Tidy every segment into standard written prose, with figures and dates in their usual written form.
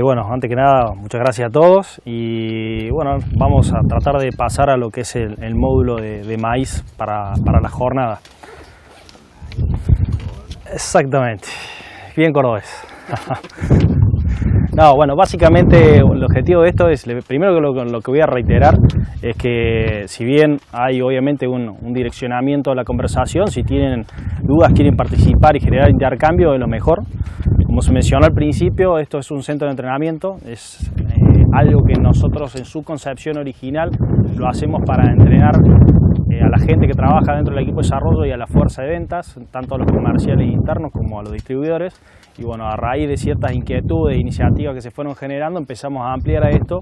Bueno, antes que nada, muchas gracias a todos y bueno, vamos a tratar de pasar a lo que es el módulo de maíz para la jornada. Exactamente, bien cordobés. No, bueno, básicamente el objetivo de esto es, primero lo que voy a reiterar es que si bien hay obviamente un direccionamiento de la conversación, si tienen dudas, quieren participar y generar intercambio, es lo mejor. Como se mencionó al principio, esto es un centro de entrenamiento, es algo que nosotros en su concepción original lo hacemos para entrenar a la gente que trabaja dentro del equipo de desarrollo y a la fuerza de ventas, tanto a los comerciales internos como a los distribuidores. Y bueno, a raíz de ciertas inquietudes e iniciativas que se fueron generando, empezamos a ampliar a esto,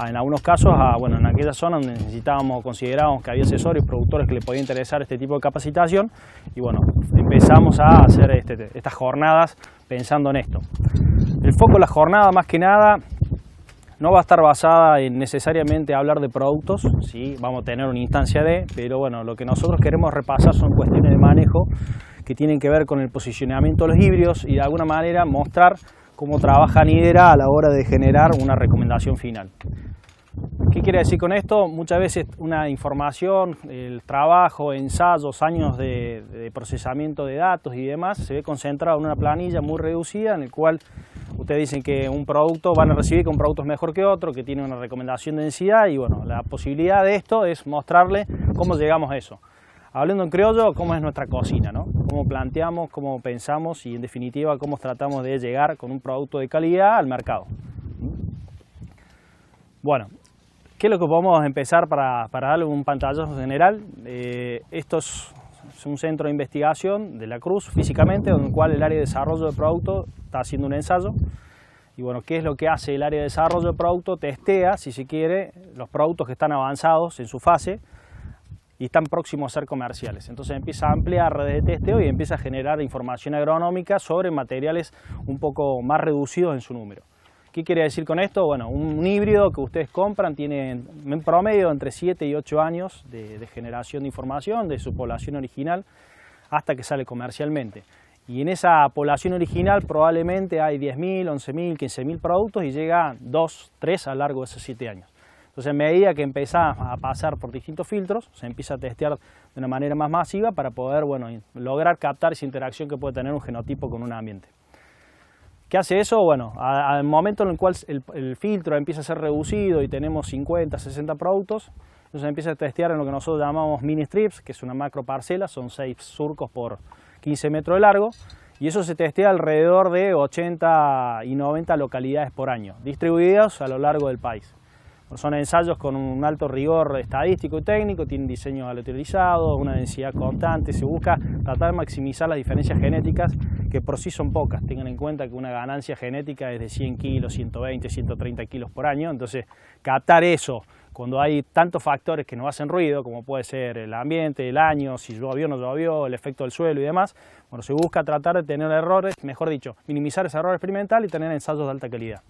en algunos casos, bueno, en aquella zona donde necesitábamos, considerábamos que había asesores, productores que le podía interesar este tipo de capacitación, y bueno, empezamos a hacer estas jornadas pensando en esto. El foco de la jornada, más que nada, no va a estar basada en necesariamente hablar de productos, ¿sí? Vamos a tener una instancia pero bueno, lo que nosotros queremos repasar son cuestiones de manejo que tienen que ver con el posicionamiento de los híbridos y de alguna manera mostrar cómo trabaja Nidera a la hora de generar una recomendación final. ¿Qué quiere decir con esto? Muchas veces una información, el trabajo, ensayos, años de procesamiento de datos y demás se ve concentrado en una planilla muy reducida en el cual ustedes dicen que un producto van a recibir que un producto es mejor que otro, que tiene una recomendación de densidad y bueno, la posibilidad de esto es mostrarle cómo llegamos a eso. Hablando en criollo, cómo es nuestra cocina, ¿no? Cómo planteamos, cómo pensamos y en definitiva cómo tratamos de llegar con un producto de calidad al mercado. Bueno, ¿qué es lo que podemos empezar para darle un pantallazo general? Esto es un centro de investigación de la Cruz físicamente, en el cual el área de desarrollo de producto está haciendo un ensayo. Y bueno, ¿qué es lo que hace el área de desarrollo de producto? Testea, si se quiere, los productos que están avanzados en su fase y están próximos a ser comerciales. Entonces empieza a ampliar redes de testeo y empieza a generar información agronómica sobre materiales un poco más reducidos en su número. ¿Qué quiere decir con esto? Bueno, un híbrido que ustedes compran tiene en promedio entre 7 y 8 años de generación de información de su población original hasta que sale comercialmente. Y en esa población original probablemente hay 10.000, 11.000, 15.000 productos y llega 2, 3 a lo largo de esos 7 años. Entonces, a medida que empieza a pasar por distintos filtros, se empieza a testear de una manera más masiva para poder, bueno, lograr captar esa interacción que puede tener un genotipo con un ambiente. ¿Qué hace eso? Bueno, al momento en el cual el filtro empieza a ser reducido y tenemos 50, 60 productos, entonces empieza a testear en lo que nosotros llamamos mini strips, que es una macro parcela, son 6 surcos por 15 metros de largo, y eso se testea alrededor de 80 y 90 localidades por año, distribuidas a lo largo del país. Son ensayos con un alto rigor estadístico y técnico, tienen diseños aleatorizados, una densidad constante, se busca tratar de maximizar las diferencias genéticas que por sí son pocas. Tengan en cuenta que una ganancia genética es de 100 kilos, 120, 130 kilos por año, entonces captar eso cuando hay tantos factores que nos hacen ruido, como puede ser el ambiente, el año, si llovió o no llovió, el efecto del suelo y demás, bueno, se busca tratar de tener errores, mejor dicho, minimizar ese error experimental y tener ensayos de alta calidad.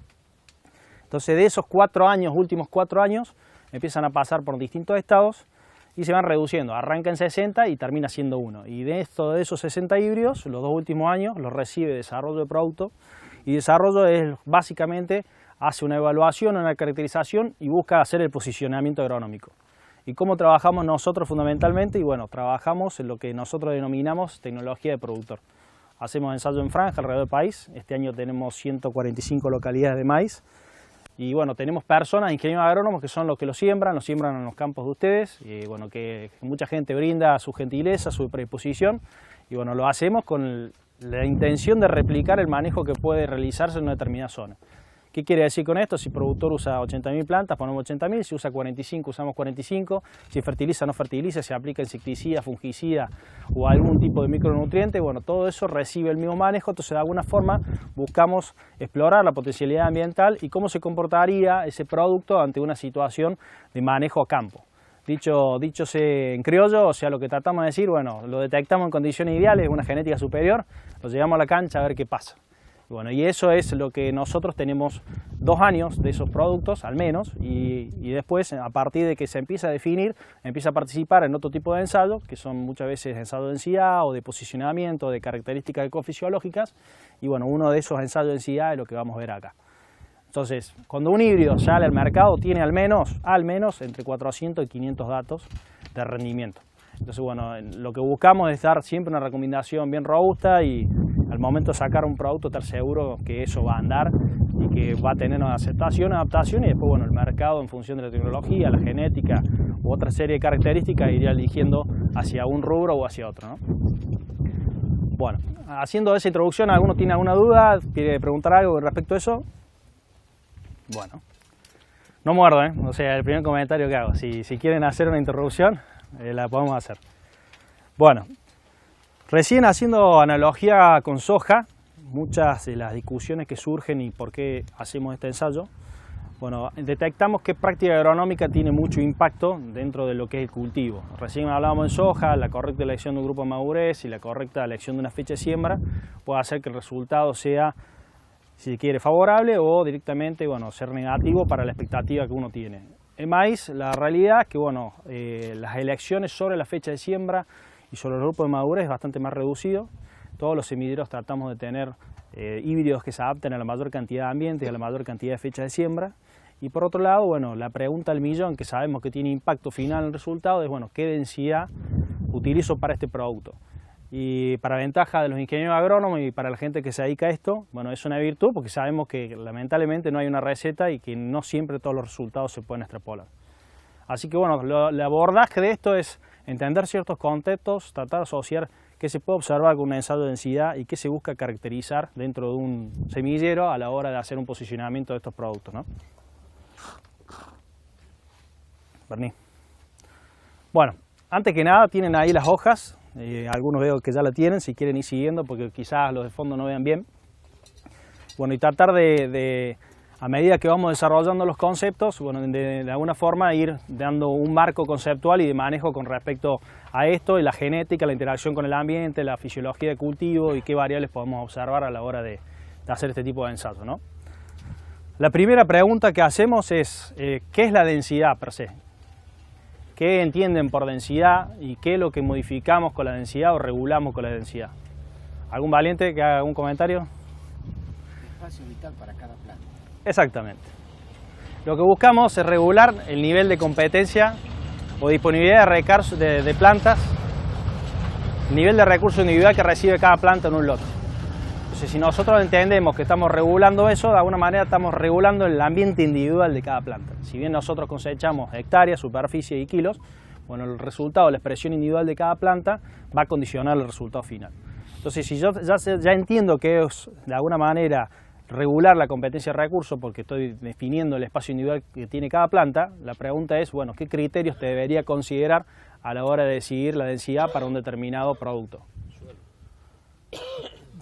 Entonces de esos 4 años, últimos 4 años, empiezan a pasar por distintos estados y se van reduciendo. Arranca en 60 y termina siendo 1. Y de esos 60 híbridos, los 2 últimos años los recibe desarrollo de producto. Y desarrollo es básicamente hace una evaluación, una caracterización y busca hacer el posicionamiento agronómico. ¿Y cómo trabajamos nosotros fundamentalmente? Y bueno, trabajamos en lo que nosotros denominamos tecnología de productor. Hacemos ensayo en franja alrededor del país. Este año tenemos 145 localidades de maíz. Y bueno, tenemos personas, ingenieros agrónomos, que son los que lo siembran en los campos de ustedes, y bueno, que mucha gente brinda su gentileza, su predisposición, y bueno, lo hacemos con la intención de replicar el manejo que puede realizarse en una determinada zona. ¿Qué quiere decir con esto? Si el productor usa 80.000 plantas, ponemos 80.000, si usa 45, usamos 45, si fertiliza, no fertiliza, si aplica insecticida, fungicida o algún tipo de micronutriente, bueno, todo eso recibe el mismo manejo, entonces de alguna forma buscamos explorar la potencialidad ambiental y cómo se comportaría ese producto ante una situación de manejo a campo. Dicho en criollo, o sea, lo que tratamos de decir, bueno, lo detectamos en condiciones ideales, una genética superior, lo llevamos a la cancha a ver qué pasa. Bueno, y eso es lo que nosotros tenemos 2 años de esos productos, al menos, y después, a partir de que se empieza a definir, empieza a participar en otro tipo de ensayos, que son muchas veces ensayos de densidad o de posicionamiento, de características ecofisiológicas, y bueno, uno de esos ensayos de densidad es lo que vamos a ver acá. Entonces, cuando un híbrido sale al mercado, tiene al menos entre 400 y 500 datos de rendimiento. Entonces, bueno, lo que buscamos es dar siempre una recomendación bien robusta y al momento de sacar un producto estar seguro que eso va a andar y que va a tener una aceptación, adaptación y después, bueno, el mercado en función de la tecnología, la genética u otra serie de características iría eligiendo hacia un rubro o hacia otro, ¿no? Bueno, haciendo esa introducción, ¿alguno tiene alguna duda? ¿Quiere preguntar algo respecto a eso? Bueno, no muerdo, ¿eh? O sea, el primer comentario que hago, si quieren hacer una interrupción, la podemos hacer. Bueno, recién haciendo analogía con soja, muchas de las discusiones que surgen y por qué hacemos este ensayo, bueno, detectamos que práctica agronómica tiene mucho impacto dentro de lo que es el cultivo. Recién hablábamos de soja, la correcta elección de un grupo de madurez y la correcta elección de una fecha de siembra puede hacer que el resultado sea, si quiere, favorable o directamente, bueno, ser negativo para la expectativa que uno tiene. En maíz, la realidad es que, bueno, las elecciones sobre la fecha de siembra y sobre el grupo de madurez es bastante más reducido. Todos los semideros tratamos de tener híbridos que se adapten a la mayor cantidad de ambiente y a la mayor cantidad de fecha de siembra. Y por otro lado, bueno, la pregunta del millón, que sabemos que tiene impacto final en el resultado, es, bueno, ¿qué densidad utilizo para este producto? Y para ventaja de los ingenieros agrónomos y para la gente que se dedica a esto, bueno, es una virtud porque sabemos que lamentablemente no hay una receta y que no siempre todos los resultados se pueden extrapolar. Así que bueno, el abordaje de esto es entender ciertos contextos, tratar de asociar qué se puede observar con un ensayo de densidad y qué se busca caracterizar dentro de un semillero a la hora de hacer un posicionamiento de estos productos, ¿no? Berní. Bueno, antes que nada tienen ahí las hojas. Algunos veo que ya la tienen, si quieren ir siguiendo porque quizás los de fondo no vean bien. Bueno, y tratar de a medida que vamos desarrollando los conceptos, bueno, de alguna forma ir dando un marco conceptual y de manejo con respecto a esto y la genética, la interacción con el ambiente, la fisiología de cultivo y qué variables podemos observar a la hora de hacer este tipo de ensayo, ¿no? La primera pregunta que hacemos es, ¿qué es la densidad per se? ¿Qué entienden por densidad y qué es lo que modificamos con la densidad o regulamos con la densidad? ¿Algún valiente que haga algún comentario? Espacio vital para cada planta. Exactamente. Lo que buscamos es regular el nivel de competencia o disponibilidad de plantas, el nivel de recurso individual que recibe cada planta en un lote. Entonces, si nosotros entendemos que estamos regulando eso, de alguna manera estamos regulando el ambiente individual de cada planta. Si bien nosotros cosechamos hectáreas, superficie y kilos, bueno, el resultado, la expresión individual de cada planta va a condicionar el resultado final. Entonces, si yo ya entiendo que es de alguna manera regular la competencia de recursos porque estoy definiendo el espacio individual que tiene cada planta, la pregunta es, bueno, ¿qué criterios te debería considerar a la hora de decidir la densidad para un determinado producto? Suelo.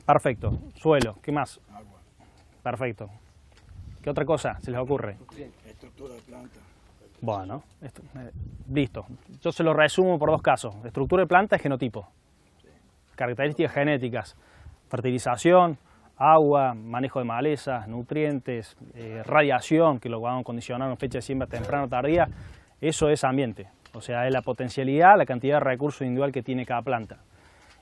Perfecto. Suelo. ¿Qué más? Agua. Perfecto. ¿Qué otra cosa se les ocurre? Estructura de planta. Bueno, listo. Yo se lo resumo por 2 casos. Estructura de planta y genotipo. Características genéticas. Fertilización, agua, manejo de malezas, nutrientes, radiación, que lo vamos a condicionar en fecha de siembra temprana o tardía. Eso es ambiente. O sea, es la potencialidad, la cantidad de recursos individual que tiene cada planta.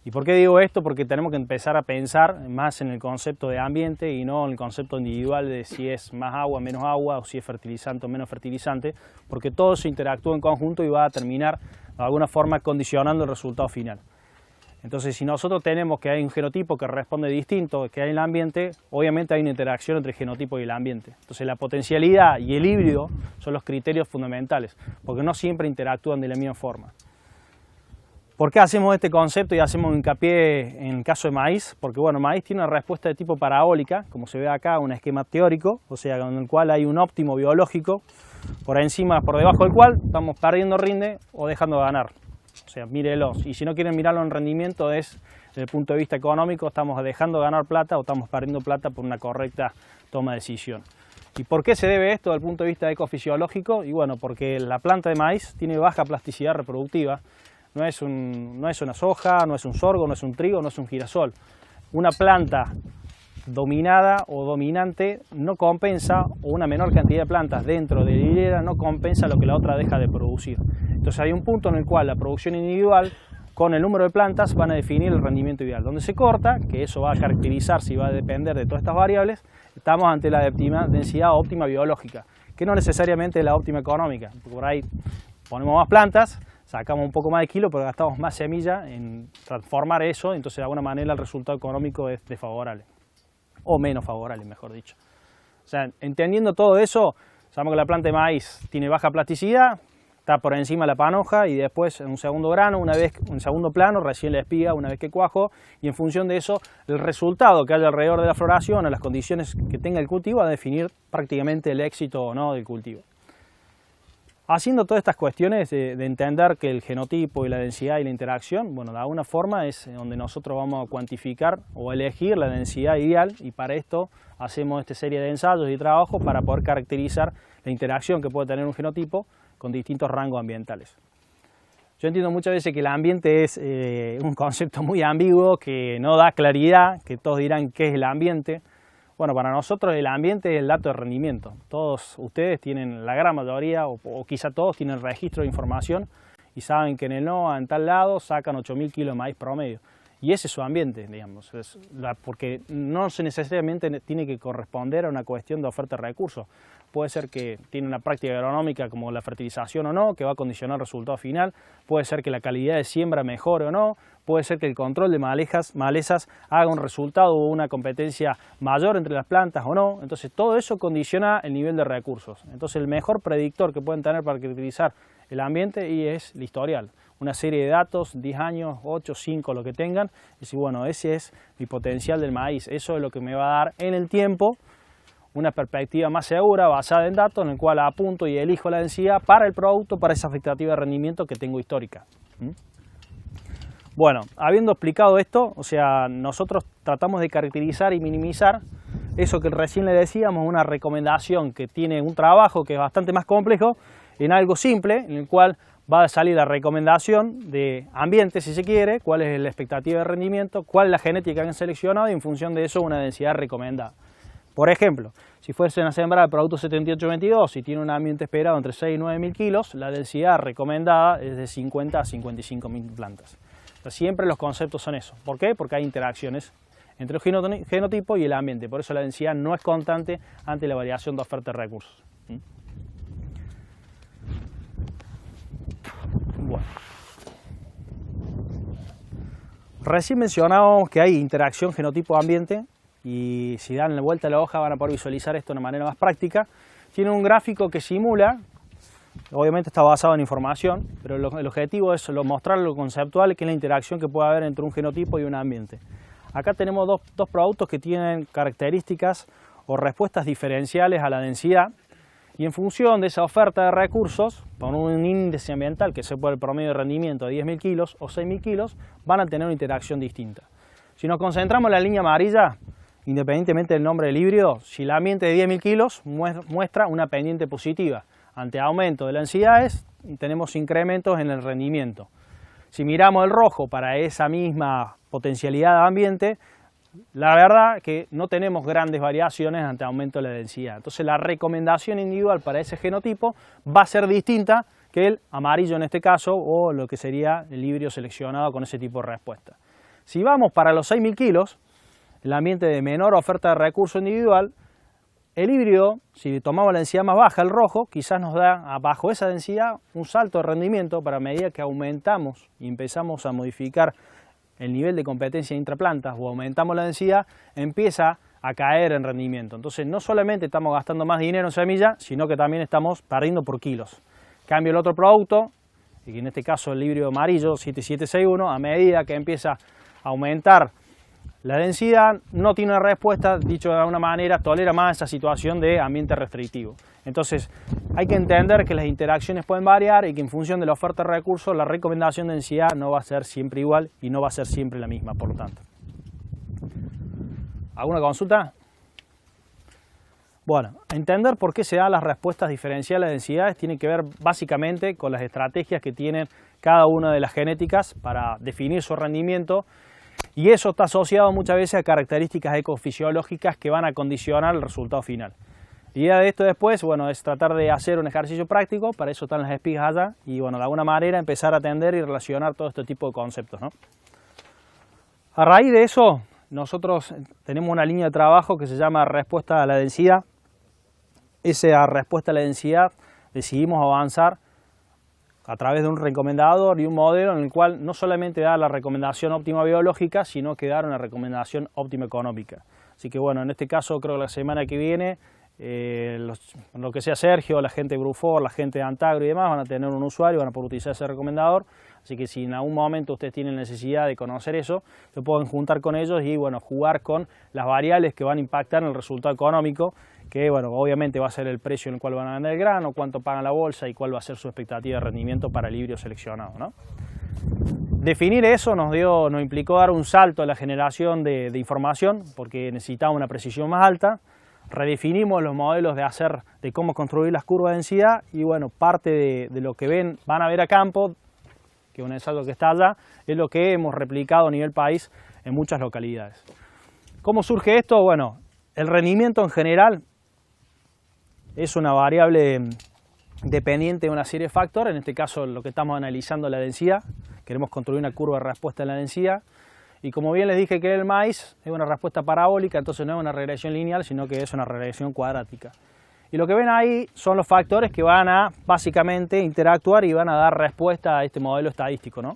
¿Y por qué digo esto? Porque tenemos que empezar a pensar más en el concepto de ambiente y no en el concepto individual de si es más agua, menos agua, o si es fertilizante o menos fertilizante, porque todo se interactúa en conjunto y va a terminar de alguna forma condicionando el resultado final. Entonces, si nosotros tenemos que hay un genotipo que responde distinto que hay en el ambiente, obviamente hay una interacción entre el genotipo y el ambiente. Entonces, la potencialidad y el híbrido son los criterios fundamentales, porque no siempre interactúan de la misma forma. ¿Por qué hacemos este concepto y hacemos hincapié en el caso de maíz? Porque bueno, maíz tiene una respuesta de tipo parabólica, como se ve acá, un esquema teórico, o sea, con el cual hay un óptimo biológico por encima, por debajo del cual estamos perdiendo rinde o dejando de ganar. O sea, mírelos. Y si no quieren mirarlo en rendimiento, es desde el punto de vista económico, estamos dejando de ganar plata o estamos perdiendo plata por una correcta toma de decisión. ¿Y por qué se debe esto desde el punto de vista ecofisiológico? Y bueno, porque la planta de maíz tiene baja plasticidad reproductiva. No es una soja, no es un sorgo, no es un trigo, no es un girasol. Una planta dominada o dominante no compensa, o una menor cantidad de plantas dentro de la hilera no compensa lo que la otra deja de producir. Entonces hay un punto en el cual la producción individual con el número de plantas van a definir el rendimiento ideal. Donde se corta, que eso va a caracterizarse y va a depender de todas estas variables, estamos ante la densidad óptima biológica, que no necesariamente es la óptima económica. Por ahí ponemos más plantas, sacamos un poco más de kilo, pero gastamos más semilla en transformar eso, entonces de alguna manera el resultado económico es desfavorable, o menos favorable, mejor dicho. O sea, entendiendo todo eso, sabemos que la planta de maíz tiene baja plasticidad, está por encima de la panoja y después en un segundo grano, en segundo plano, recién la espiga, una vez que cuajo, y en función de eso, el resultado que haya alrededor de la floración o las condiciones que tenga el cultivo va a definir prácticamente el éxito o no del cultivo. Haciendo todas estas cuestiones de entender que el genotipo y la densidad y la interacción, bueno, de alguna forma es donde nosotros vamos a cuantificar o elegir la densidad ideal, y para esto hacemos esta serie de ensayos y trabajos para poder caracterizar la interacción que puede tener un genotipo con distintos rangos ambientales. Yo entiendo muchas veces que el ambiente es un concepto muy ambiguo, que no da claridad, que todos dirán qué es el ambiente. Bueno, para nosotros el ambiente es el dato de rendimiento. Todos ustedes tienen, la gran mayoría, o quizá todos, tienen registro de información y saben que en el NOA, en tal lado, sacan 8.000 kilos de maíz promedio. Y ese es su ambiente, digamos, porque no se necesariamente tiene que corresponder a una cuestión de oferta de recursos. Puede ser que tiene una práctica agronómica como la fertilización o no, que va a condicionar el resultado final. Puede ser que la calidad de siembra mejore o no. Puede ser que el control de malezas haga un resultado o una competencia mayor entre las plantas o no. Entonces todo eso condiciona el nivel de recursos. Entonces el mejor predictor que pueden tener para caracterizar el ambiente y es el historial. Una serie de datos, 10 años, 8, 5, lo que tengan. Y decir, bueno, ese es mi potencial del maíz. Eso es lo que me va a dar en el tiempo una perspectiva más segura, basada en datos, en el cual apunto y elijo la densidad para el producto, para esa expectativa de rendimiento que tengo histórica. Bueno, habiendo explicado esto, o sea, nosotros tratamos de caracterizar y minimizar eso que recién le decíamos, una recomendación que tiene un trabajo que es bastante más complejo, en algo simple, en el cual va a salir la recomendación de ambiente, si se quiere, cuál es la expectativa de rendimiento, cuál es la genética que han seleccionado y en función de eso una densidad recomendada. Por ejemplo, si fuesen a sembrar el producto 7822 y tiene un ambiente esperado entre 6 y 9.000 kilos, la densidad recomendada es de 50 a 55.000 plantas. O sea, siempre los conceptos son eso. ¿Por qué? Porque hay interacciones entre el genotipo y el ambiente. Por eso la densidad no es constante ante la variación de oferta de recursos. Bueno. Recién mencionábamos que hay interacción genotipo-ambiente. Y si dan la vuelta a la hoja van a poder visualizar esto de una manera más práctica. Tiene un gráfico que simula, obviamente está basado en información, pero el objetivo es mostrar lo conceptual, que es la interacción que puede haber entre un genotipo y un ambiente. Acá tenemos dos productos que tienen características o respuestas diferenciales a la densidad, y en función de esa oferta de recursos, con un índice ambiental que se puede el promedio de rendimiento de 10.000 kilos o 6.000 kilos, van a tener una interacción distinta. Si nos concentramos en la línea amarilla, independientemente del nombre del híbrido, si el ambiente de 10.000 kilos muestra una pendiente positiva. Ante aumento de las densidades tenemos incrementos en el rendimiento. Si miramos el rojo para esa misma potencialidad de ambiente, la verdad que no tenemos grandes variaciones ante aumento de la densidad. Entonces la recomendación individual para ese genotipo va a ser distinta que el amarillo en este caso o lo que sería el híbrido seleccionado con ese tipo de respuesta. Si vamos para los 6.000 kilos, el ambiente de menor oferta de recurso individual, el híbrido, si tomamos la densidad más baja, el rojo, quizás nos da bajo esa densidad un salto de rendimiento para medida que aumentamos y empezamos a modificar el nivel de competencia intraplantas o aumentamos la densidad, empieza a caer en rendimiento. Entonces no solamente estamos gastando más dinero en semilla, sino que también estamos perdiendo por kilos. En cambio el otro producto, y en este caso el híbrido amarillo 7761, a medida que empieza a aumentar la densidad, no tiene una respuesta, dicho de alguna manera, tolera más esa situación de ambiente restrictivo. Entonces hay que entender que las interacciones pueden variar y que en función de la oferta de recursos la recomendación de densidad no va a ser siempre igual y no va a ser siempre la misma, por lo tanto. ¿Alguna consulta? Bueno, entender por qué se dan las respuestas diferenciales de densidades tiene que ver básicamente con las estrategias que tienen cada una de las genéticas para definir su rendimiento, y eso está asociado muchas veces a características ecofisiológicas que van a condicionar el resultado final. La idea de esto después, bueno, es tratar de hacer un ejercicio práctico, para eso están las espigas allá, y bueno, de alguna manera empezar a atender y relacionar todo este tipo de conceptos, ¿no? A raíz de eso, nosotros tenemos una línea de trabajo que se llama respuesta a la densidad. Esa respuesta a la densidad decidimos avanzar a través de un recomendador y un modelo en el cual no solamente da la recomendación óptima biológica, sino que da una recomendación óptima económica. Así que bueno, en este caso creo que la semana que viene, lo que sea Sergio, la gente de Brufor, la gente de Antagro y demás van a tener un usuario, van a poder utilizar ese recomendador. Así que si en algún momento ustedes tienen necesidad de conocer eso, se pueden juntar con ellos y bueno, jugar con las variables que van a impactar en el resultado económico, que bueno, obviamente va a ser el precio en el cual van a vender el grano, cuánto pagan la bolsa y cuál va a ser su expectativa de rendimiento para el híbrido seleccionado, ¿no? Definir eso nos implicó dar un salto a la generación de información, porque necesitaba una precisión más alta. Redefinimos los modelos de cómo construir las curvas de densidad y bueno, parte de lo que van a ver a campo, que es un ensayo que está allá, es lo que hemos replicado a nivel país en muchas localidades. ¿Cómo surge esto? Bueno, el rendimiento en general es una variable dependiente de una serie de factores, en este caso lo que estamos analizando es la densidad, queremos construir una curva de respuesta en la densidad, y como bien les dije que el maíz es una respuesta parabólica, entonces no es una regresión lineal, sino que es una regresión cuadrática. Y lo que ven ahí son los factores que van a básicamente interactuar y van a dar respuesta a este modelo estadístico, ¿no?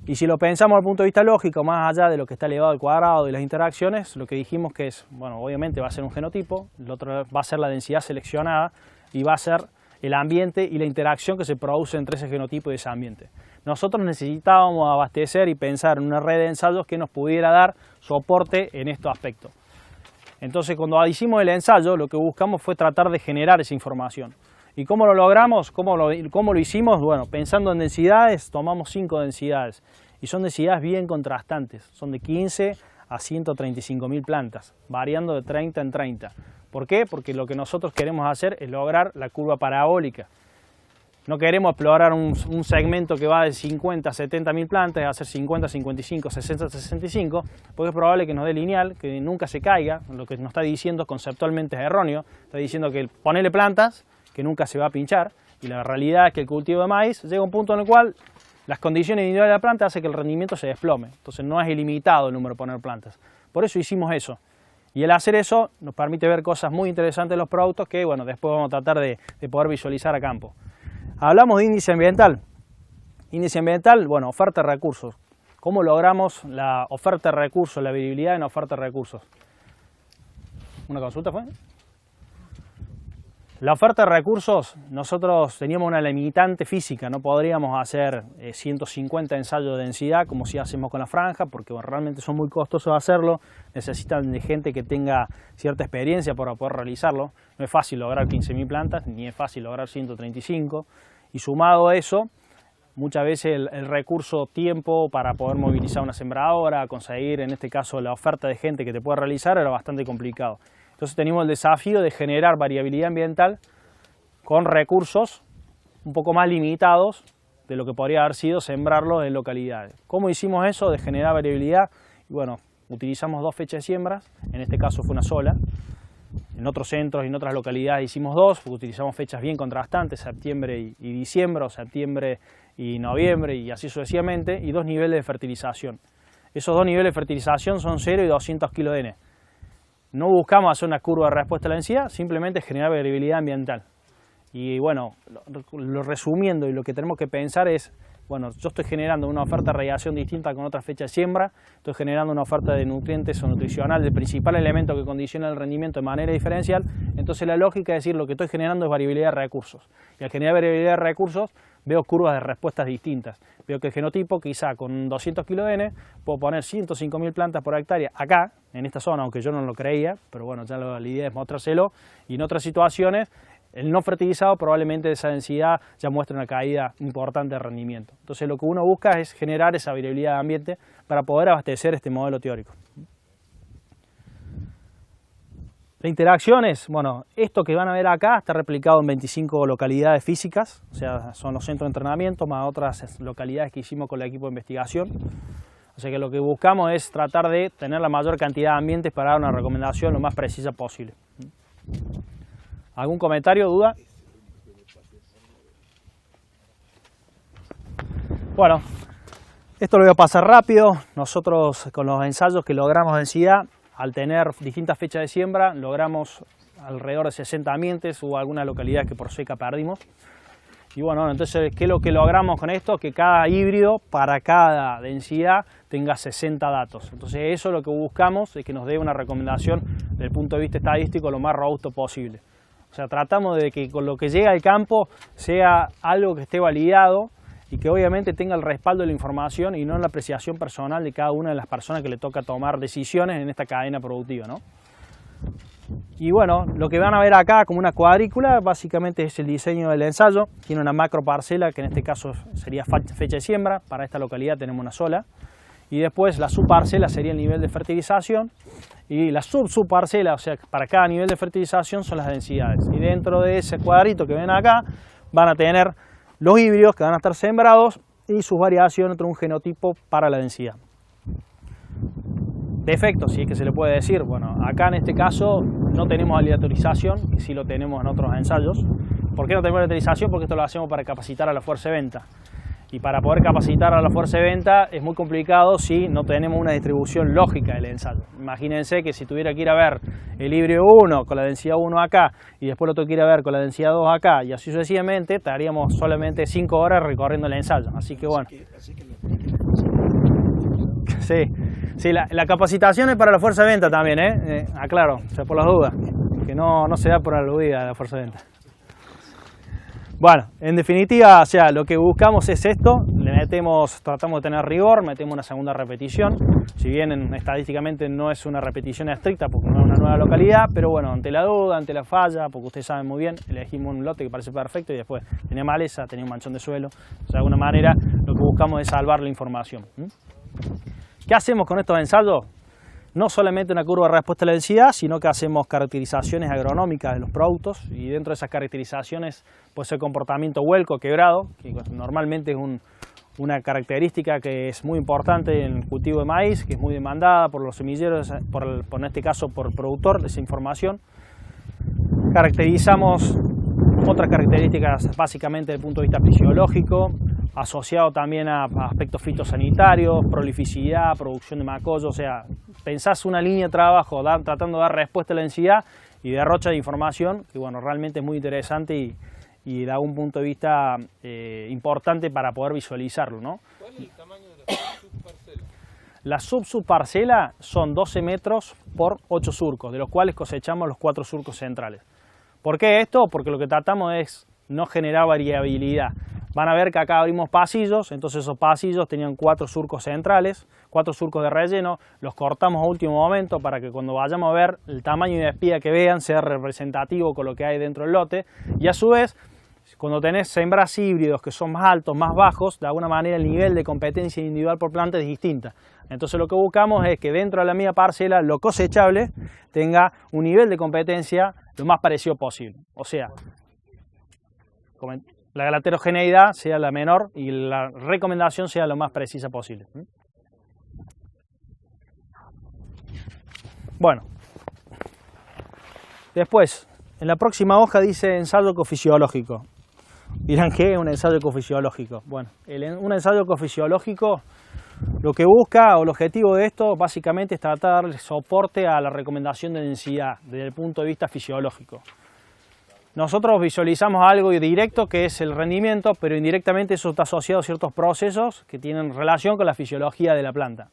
Y si lo pensamos desde el punto de vista lógico, más allá de lo que está elevado al cuadrado y las interacciones, lo que dijimos que es, bueno, obviamente va a ser un genotipo, el otro va a ser la densidad seleccionada y va a ser el ambiente y la interacción que se produce entre ese genotipo y ese ambiente. Nosotros necesitábamos abastecer y pensar en una red de ensayos que nos pudiera dar soporte en estos aspectos. Entonces, cuando hicimos el ensayo, lo que buscamos fue tratar de generar esa información. ¿Y cómo lo logramos? ¿Cómo lo hicimos? Bueno, pensando en densidades, tomamos 5 densidades. Y son densidades bien contrastantes. Son de 15 a 135.000 plantas, variando de 30 en 30. ¿Por qué? Porque lo que nosotros queremos hacer es lograr la curva parabólica. No queremos explorar un segmento que va de 50 a 70.000 plantas, hacer 50, 55, 60, 65, porque es probable que nos dé lineal, que nunca se caiga. Lo que nos está diciendo conceptualmente es erróneo. Está diciendo que ponele plantas, que nunca se va a pinchar, y la realidad es que el cultivo de maíz llega a un punto en el cual las condiciones individuales de la planta hacen que el rendimiento se desplome. Entonces no es ilimitado el número de poner plantas. Por eso hicimos eso. Y el hacer eso nos permite ver cosas muy interesantes de los productos que bueno, después vamos a tratar de poder visualizar a campo. Hablamos de índice ambiental. Índice ambiental, bueno, oferta de recursos. ¿Cómo logramos la oferta de recursos, la viabilidad en la oferta de recursos? ¿Una consulta fue? La oferta de recursos, nosotros teníamos una limitante física, no podríamos hacer 150 ensayos de densidad como si hacemos con la franja, porque bueno, realmente son muy costosos hacerlo, necesitan de gente que tenga cierta experiencia para poder realizarlo. No es fácil lograr 15.000 plantas, ni es fácil lograr 135, y sumado a eso, muchas veces el recurso tiempo para poder movilizar una sembradora, conseguir en este caso la oferta de gente que te pueda realizar, era bastante complicado. Entonces teníamos el desafío de generar variabilidad ambiental con recursos un poco más limitados de lo que podría haber sido sembrarlo en localidades. ¿Cómo hicimos eso de generar variabilidad? Y bueno, utilizamos 2 fechas de siembras, en este caso fue una sola. En otros centros y en otras localidades hicimos 2, porque utilizamos fechas bien contrastantes, septiembre y diciembre, o septiembre y noviembre, y así sucesivamente, y 2 niveles de fertilización. Esos 2 niveles de fertilización son 0 y 200 kg de N. No buscamos hacer una curva de respuesta a la densidad, simplemente generar variabilidad ambiental. Y bueno, lo resumiendo, y lo que tenemos que pensar es Bueno, yo estoy generando una oferta de radiación distinta con otra fecha de siembra, estoy generando una oferta de nutrientes o nutricional del principal elemento que condiciona el rendimiento de manera diferencial, entonces la lógica es decir, lo que estoy generando es variabilidad de recursos. Y al generar variabilidad de recursos, veo curvas de respuestas distintas. Veo que el genotipo, quizá con 200 kg de N, puedo poner 105.000 plantas por hectárea acá, en esta zona, aunque yo no lo creía, pero bueno, ya la idea es mostrárselo, y en otras situaciones, el no fertilizado probablemente esa densidad ya muestra una caída importante de rendimiento. Entonces lo que uno busca es generar esa variabilidad de ambiente para poder abastecer este modelo teórico. La interacción es, bueno, esto que van a ver acá está replicado en 25 localidades físicas, o sea, son los centros de entrenamiento más otras localidades que hicimos con el equipo de investigación. O sea que lo que buscamos es tratar de tener la mayor cantidad de ambientes para dar una recomendación lo más precisa posible. ¿Algún comentario, duda? Bueno, esto lo voy a pasar rápido. Nosotros con los ensayos que logramos densidad, al tener distintas fechas de siembra, logramos alrededor de 60 ambientes, hubo algunas localidades que por seca perdimos. Y bueno, entonces, ¿qué es lo que logramos con esto? Que cada híbrido para cada densidad tenga 60 datos. Entonces eso lo que buscamos es que nos dé una recomendación desde el punto de vista estadístico lo más robusto posible. O sea, tratamos de que con lo que llega al campo sea algo que esté validado y que obviamente tenga el respaldo de la información y no la apreciación personal de cada una de las personas que le toca tomar decisiones en esta cadena productiva, ¿no? Y bueno, lo que van a ver acá como una cuadrícula básicamente es el diseño del ensayo. Tiene una macro parcela que en este caso sería fecha de siembra, para esta localidad tenemos una sola. Y después la subparcela sería el nivel de fertilización y la subparcela, o sea, para cada nivel de fertilización son las densidades. Y dentro de ese cuadrito que ven acá van a tener los híbridos que van a estar sembrados y sus variaciones entre un genotipo para la densidad. Defectos, si es que se le puede decir, bueno, acá en este caso no tenemos aleatorización, que sí lo tenemos en otros ensayos. ¿Por qué no tenemos aleatorización? Porque esto lo hacemos para capacitar a la fuerza de venta. Y para poder capacitar a la fuerza de venta es muy complicado si no tenemos una distribución lógica del ensayo. Imagínense que si tuviera que ir a ver el híbrido 1 con la densidad 1 acá y después lo tengo que ir a ver con la densidad 2 acá y así sucesivamente, estaríamos solamente 5 horas recorriendo el ensayo. Así que bueno. Sí, la capacitación es para la fuerza de venta también, aclaro, o sea, por las dudas, que no se da por aludida la fuerza de venta. Bueno, en definitiva, o sea, lo que buscamos es esto, tratamos de tener rigor, metemos una segunda repetición, si bien estadísticamente no es una repetición estricta porque no es una nueva localidad, pero bueno, ante la duda, ante la falla, porque ustedes saben muy bien, elegimos un lote que parece perfecto y después tenía maleza, tenía un manchón de suelo, o sea, de alguna manera lo que buscamos es salvar la información. ¿Qué hacemos con estos ensayos? No solamente una curva de respuesta a la densidad, sino que hacemos caracterizaciones agronómicas de los productos y dentro de esas caracterizaciones puede ser comportamiento huelco, quebrado, que normalmente es una característica que es muy importante en el cultivo de maíz, que es muy demandada por los semilleros, en este caso por el productor de esa información. Caracterizamos otras características básicamente desde el punto de vista fisiológico, asociado también a aspectos fitosanitarios, prolificidad, producción de macollo, o sea, pensás una línea de trabajo tratando de dar respuesta a la densidad y derrocha de información, que bueno, realmente es muy interesante y da un punto de vista importante para poder visualizarlo, ¿no? ¿Cuál es el tamaño de la subparcela? La subparcela son 12 metros por 8 surcos, de los cuales cosechamos los 4 surcos centrales. ¿Por qué esto? Porque lo que tratamos es no generar variabilidad. Van a ver que acá abrimos pasillos, entonces esos pasillos tenían 4 surcos centrales, 4 surcos de relleno, los cortamos a último momento para que cuando vayamos a ver el tamaño de espiga que vean sea representativo con lo que hay dentro del lote y a su vez cuando tenés sembras híbridos que son más altos, más bajos, de alguna manera el nivel de competencia individual por planta es distinta. Entonces lo que buscamos es que dentro de la misma parcela lo cosechable tenga un nivel de competencia lo más parecido posible. O sea, la heterogeneidad sea la menor y la recomendación sea lo más precisa posible. Bueno, después, en la próxima hoja dice ensayo ecofisiológico. Dirán, ¿qué es un ensayo ecofisiológico? Bueno, un ensayo ecofisiológico lo que busca o el objetivo de esto básicamente es tratar de dar soporte a la recomendación de densidad desde el punto de vista fisiológico. nosotros visualizamos algo directo que es el rendimiento, pero indirectamente eso está asociado a ciertos procesos que tienen relación con la fisiología de la planta.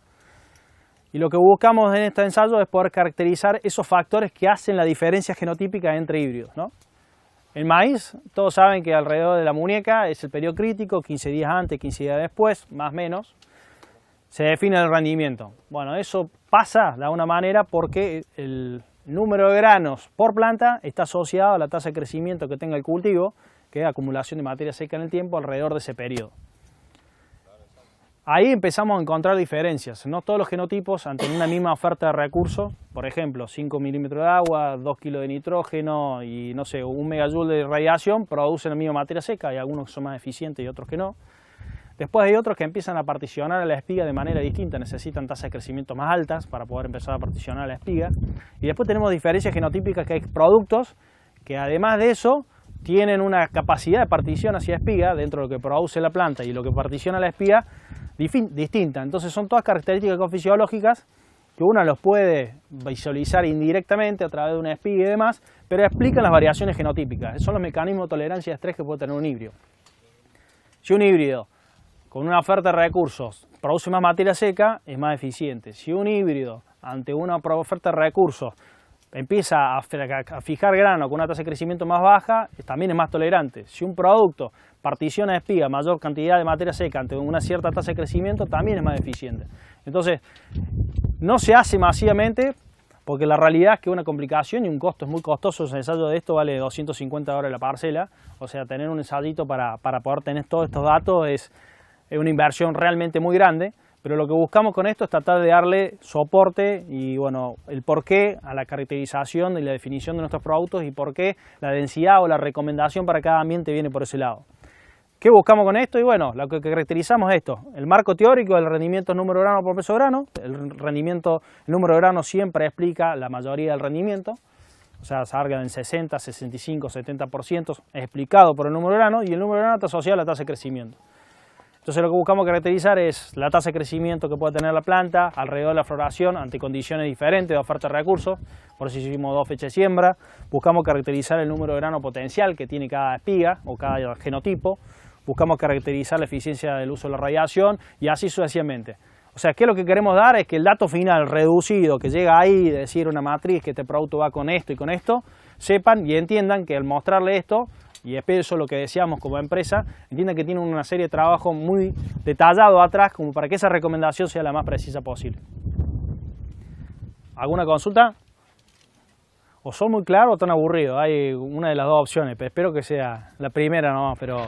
Y lo que buscamos en este ensayo es poder caracterizar esos factores que hacen la diferencia genotípica entre híbridos, ¿no? El maíz, todos saben que alrededor de la muñeca es el periodo crítico, 15 días antes, 15 días después, más o menos, se define el rendimiento. Bueno, eso pasa de alguna manera porque el número de granos por planta está asociado a la tasa de crecimiento que tenga el cultivo, que es acumulación de materia seca en el tiempo alrededor de ese periodo. Ahí empezamos a encontrar diferencias. No todos los genotipos ante una misma oferta de recursos, por ejemplo, 5 milímetros de agua, 2 kilos de nitrógeno y no sé, 1 megajoule de radiación, producen la misma materia seca. Hay algunos que son más eficientes y otros que no. Después hay otros que empiezan a particionar a la espiga de manera distinta, necesitan tasas de crecimiento más altas para poder empezar a particionar a la espiga. Y después tenemos diferencias genotípicas, que hay productos que además de eso tienen una capacidad de partición hacia espiga dentro de lo que produce la planta y lo que particiona la espiga distinta. Entonces son todas características ecofisiológicas que uno los puede visualizar indirectamente a través de una espiga y demás, pero explican las variaciones genotípicas. Son los mecanismos de tolerancia de estrés que puede tener un híbrido. Si un híbrido con una oferta de recursos produce más materia seca, es más eficiente. Si un híbrido ante una oferta de recursos empieza a fijar grano con una tasa de crecimiento más baja, también es más tolerante. Si un producto particiona a espiga mayor cantidad de materia seca ante una cierta tasa de crecimiento, también es más eficiente. Entonces, no se hace masivamente porque la realidad es que una complicación y un costo es muy costoso. Un ensayo de esto vale 250 dólares la parcela, o sea, tener un ensayito para poder tener todos estos datos es una inversión realmente muy grande. Pero lo que buscamos con esto es tratar de darle soporte y bueno, el porqué a la caracterización y la definición de nuestros productos y por qué la densidad o la recomendación para cada ambiente viene por ese lado. ¿Qué buscamos con esto? Y bueno, lo que caracterizamos es esto: el marco teórico del rendimiento número de grano por peso de grano. El número de grano siempre explica la mayoría del rendimiento, o sea, salga en 60, 65, 70%, es explicado por el número de grano, y el número de grano está asociado a la tasa de crecimiento. Entonces lo que buscamos caracterizar es la tasa de crecimiento que puede tener la planta alrededor de la floración ante condiciones diferentes de oferta de recursos. Por eso hicimos 2 fechas de siembra. Buscamos caracterizar el número de grano potencial que tiene cada espiga o cada genotipo. Buscamos caracterizar la eficiencia del uso de la radiación y así sucesivamente. O sea, ¿qué es lo que queremos dar? Es que el dato final reducido que llega ahí, de decir una matriz que este producto va con esto y con esto, sepan y entiendan que al mostrarle esto, y es eso lo que deseamos como empresa, entiendan que tiene una serie de trabajo muy detallado atrás como para que esa recomendación sea la más precisa posible. ¿Alguna consulta? O son muy claros o están aburridos. Hay una de las dos opciones, pero espero que sea la primera nomás, pero...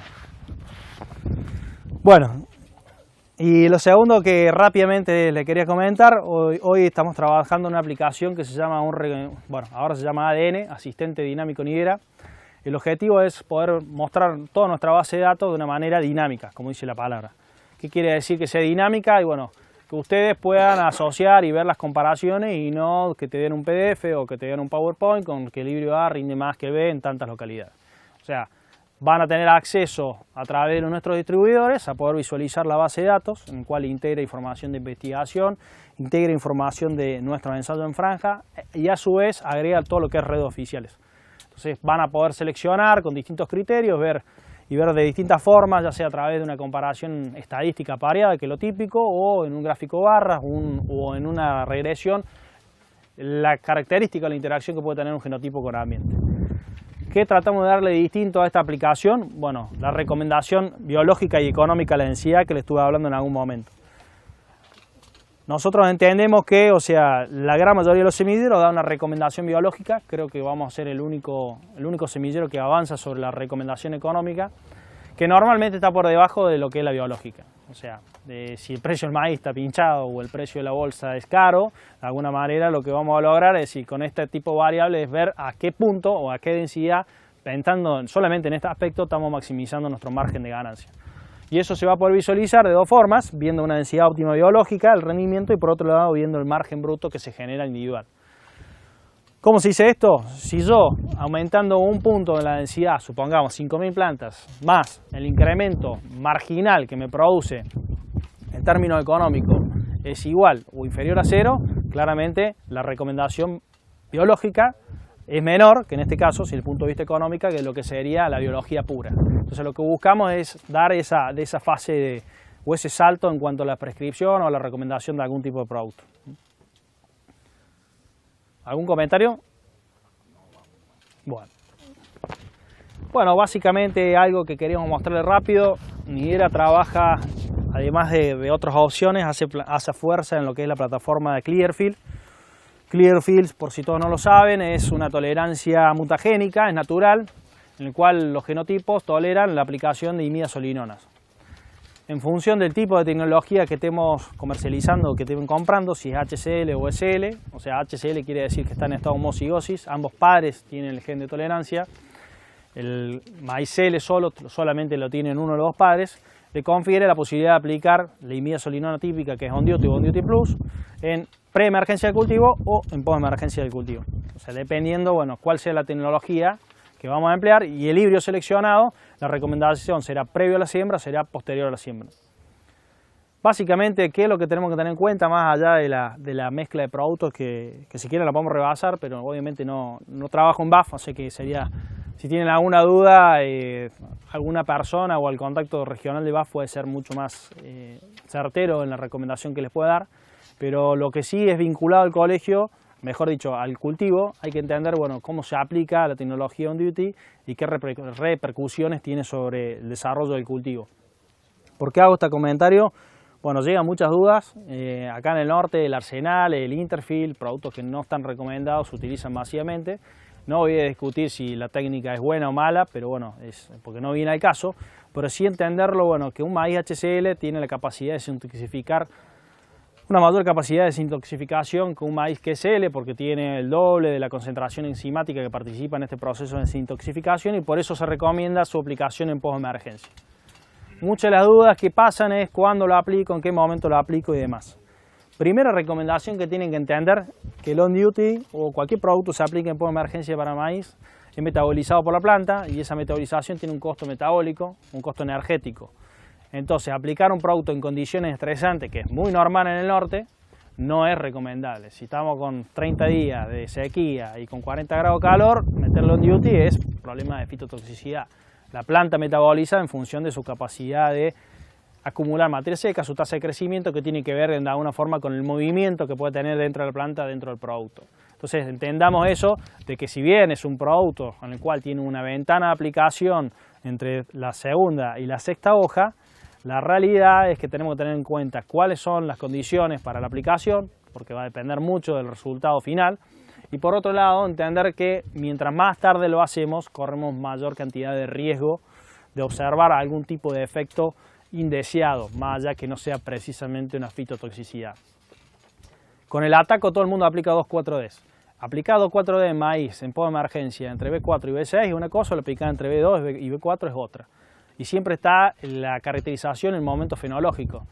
Bueno, y lo segundo que rápidamente le quería comentar, hoy estamos trabajando en una aplicación que se llama, ahora se llama ADN, Asistente Dinámico Nidera. El objetivo es poder mostrar toda nuestra base de datos de una manera dinámica, como dice la palabra. ¿Qué quiere decir que sea dinámica? Y bueno, que ustedes puedan asociar y ver las comparaciones y no que te den un PDF o que te den un PowerPoint con que el híbrido A rinde más que B en tantas localidades. O sea, van a tener acceso a través de nuestros distribuidores a poder visualizar la base de datos, en la cual integra información de investigación, integra información de nuestros ensayos en franja y a su vez agrega todo lo que es redes oficiales. Entonces van a poder seleccionar con distintos criterios, ver de distintas formas, ya sea a través de una comparación estadística pareada, que es lo típico, o en un gráfico barras, o en una regresión, la característica de la interacción que puede tener un genotipo con el ambiente. ¿Qué tratamos de darle distinto a esta aplicación? Bueno, la recomendación biológica y económica a la densidad que le estuve hablando en algún momento. Nosotros entendemos que, o sea, la gran mayoría de los semilleros da una recomendación biológica. Creo que vamos a ser el único semillero que avanza sobre la recomendación económica, que normalmente está por debajo de lo que es la biológica. O sea, si el precio del maíz está pinchado o el precio de la bolsa es caro, de alguna manera lo que vamos a lograr es, y con este tipo de variables, es ver a qué punto o a qué densidad, pensando solamente en este aspecto, estamos maximizando nuestro margen de ganancia. Y eso se va a poder visualizar de dos formas: viendo una densidad óptima biológica, el rendimiento, y por otro lado viendo el margen bruto que se genera individual. ¿Cómo se dice esto? Si yo, aumentando un punto de la densidad, supongamos 5.000 plantas, más el incremento marginal que me produce en términos económicos es igual o inferior a 0, claramente la recomendación biológica es menor, que en este caso, desde el punto de vista económico, que lo que sería la biología pura. Entonces lo que buscamos es dar esa fase o ese salto en cuanto a la prescripción o la recomendación de algún tipo de producto. ¿Algún comentario? Bueno, básicamente algo que queríamos mostrarles rápido. Nidera trabaja, además de otras opciones, hace fuerza en lo que es la plataforma de Clearfield. Clearfield, por si todos no lo saben, es una tolerancia mutagénica, es natural, en el cual los genotipos toleran la aplicación de imidazolinonas. En función del tipo de tecnología que estemos comercializando o que estén comprando, si es HCl o SL, o sea, HCl quiere decir que está en estado de homocigosis, ambos padres tienen el gen de tolerancia. El maíz L solamente lo tienen uno de los dos padres, le confiere la posibilidad de aplicar la imidazolinona típica, que es Onduti o Onduti Plus, en pre-emergencia del cultivo o en post-emergencia del cultivo. O sea, dependiendo, bueno, cuál sea la tecnología que vamos a emplear y el híbrido seleccionado, la recomendación será previo a la siembra, será posterior a la siembra. Básicamente, ¿qué es lo que tenemos que tener en cuenta más allá de la mezcla de productos que si quieren la podemos rebasar, pero obviamente no trabajo en BAF, así que sería, si tienen alguna duda, alguna persona o el contacto regional de BAF puede ser mucho más certero en la recomendación que les pueda dar, pero lo que sí es vinculado al colegio, mejor dicho, al cultivo, hay que entender, bueno, cómo se aplica la tecnología Onduti y qué repercusiones tiene sobre el desarrollo del cultivo. ¿Por qué hago este comentario? Bueno, llegan muchas dudas. Acá en el norte, el Arsenal, el Interfield, productos que no están recomendados, se utilizan masivamente. No voy a discutir si la técnica es buena o mala, pero bueno, es porque no viene al caso. Pero sí entenderlo, bueno, que un maíz HCl tiene la capacidad de desintoxicar, una mayor capacidad de desintoxicación que un maíz que es L, porque tiene el doble de la concentración enzimática que participa en este proceso de desintoxicación y por eso se recomienda su aplicación en post-emergencia. Muchas de las dudas que pasan es cuándo lo aplico, en qué momento lo aplico y demás. Primera recomendación que tienen que entender, que el Onduti o cualquier producto se aplique en post-emergencia para maíz, es metabolizado por la planta y esa metabolización tiene un costo metabólico, un costo energético. Entonces, aplicar un producto en condiciones estresantes, que es muy normal en el norte, no es recomendable. Si estamos con 30 días de sequía y con 40 grados de calor, meterlo en Onduti es problema de fitotoxicidad. La planta metaboliza en función de su capacidad de acumular materia seca, su tasa de crecimiento, que tiene que ver de alguna forma con el movimiento que puede tener dentro de la planta, dentro del producto. Entonces entendamos eso, de que si bien es un producto en el cual tiene una ventana de aplicación entre la segunda y la sexta hoja, la realidad es que tenemos que tener en cuenta cuáles son las condiciones para la aplicación, porque va a depender mucho del resultado final. Y por otro lado, entender que mientras más tarde lo hacemos, corremos mayor cantidad de riesgo de observar algún tipo de efecto indeseado, más allá que no sea precisamente una fitotoxicidad. Con el ataco todo el mundo aplica 2,4-Ds. Aplicar 2,4-D en maíz en post-emergencia entre B4 y B6 es una cosa, lo aplicar entre B2 y B4 es otra. Y siempre está la caracterización en el momento fenológico.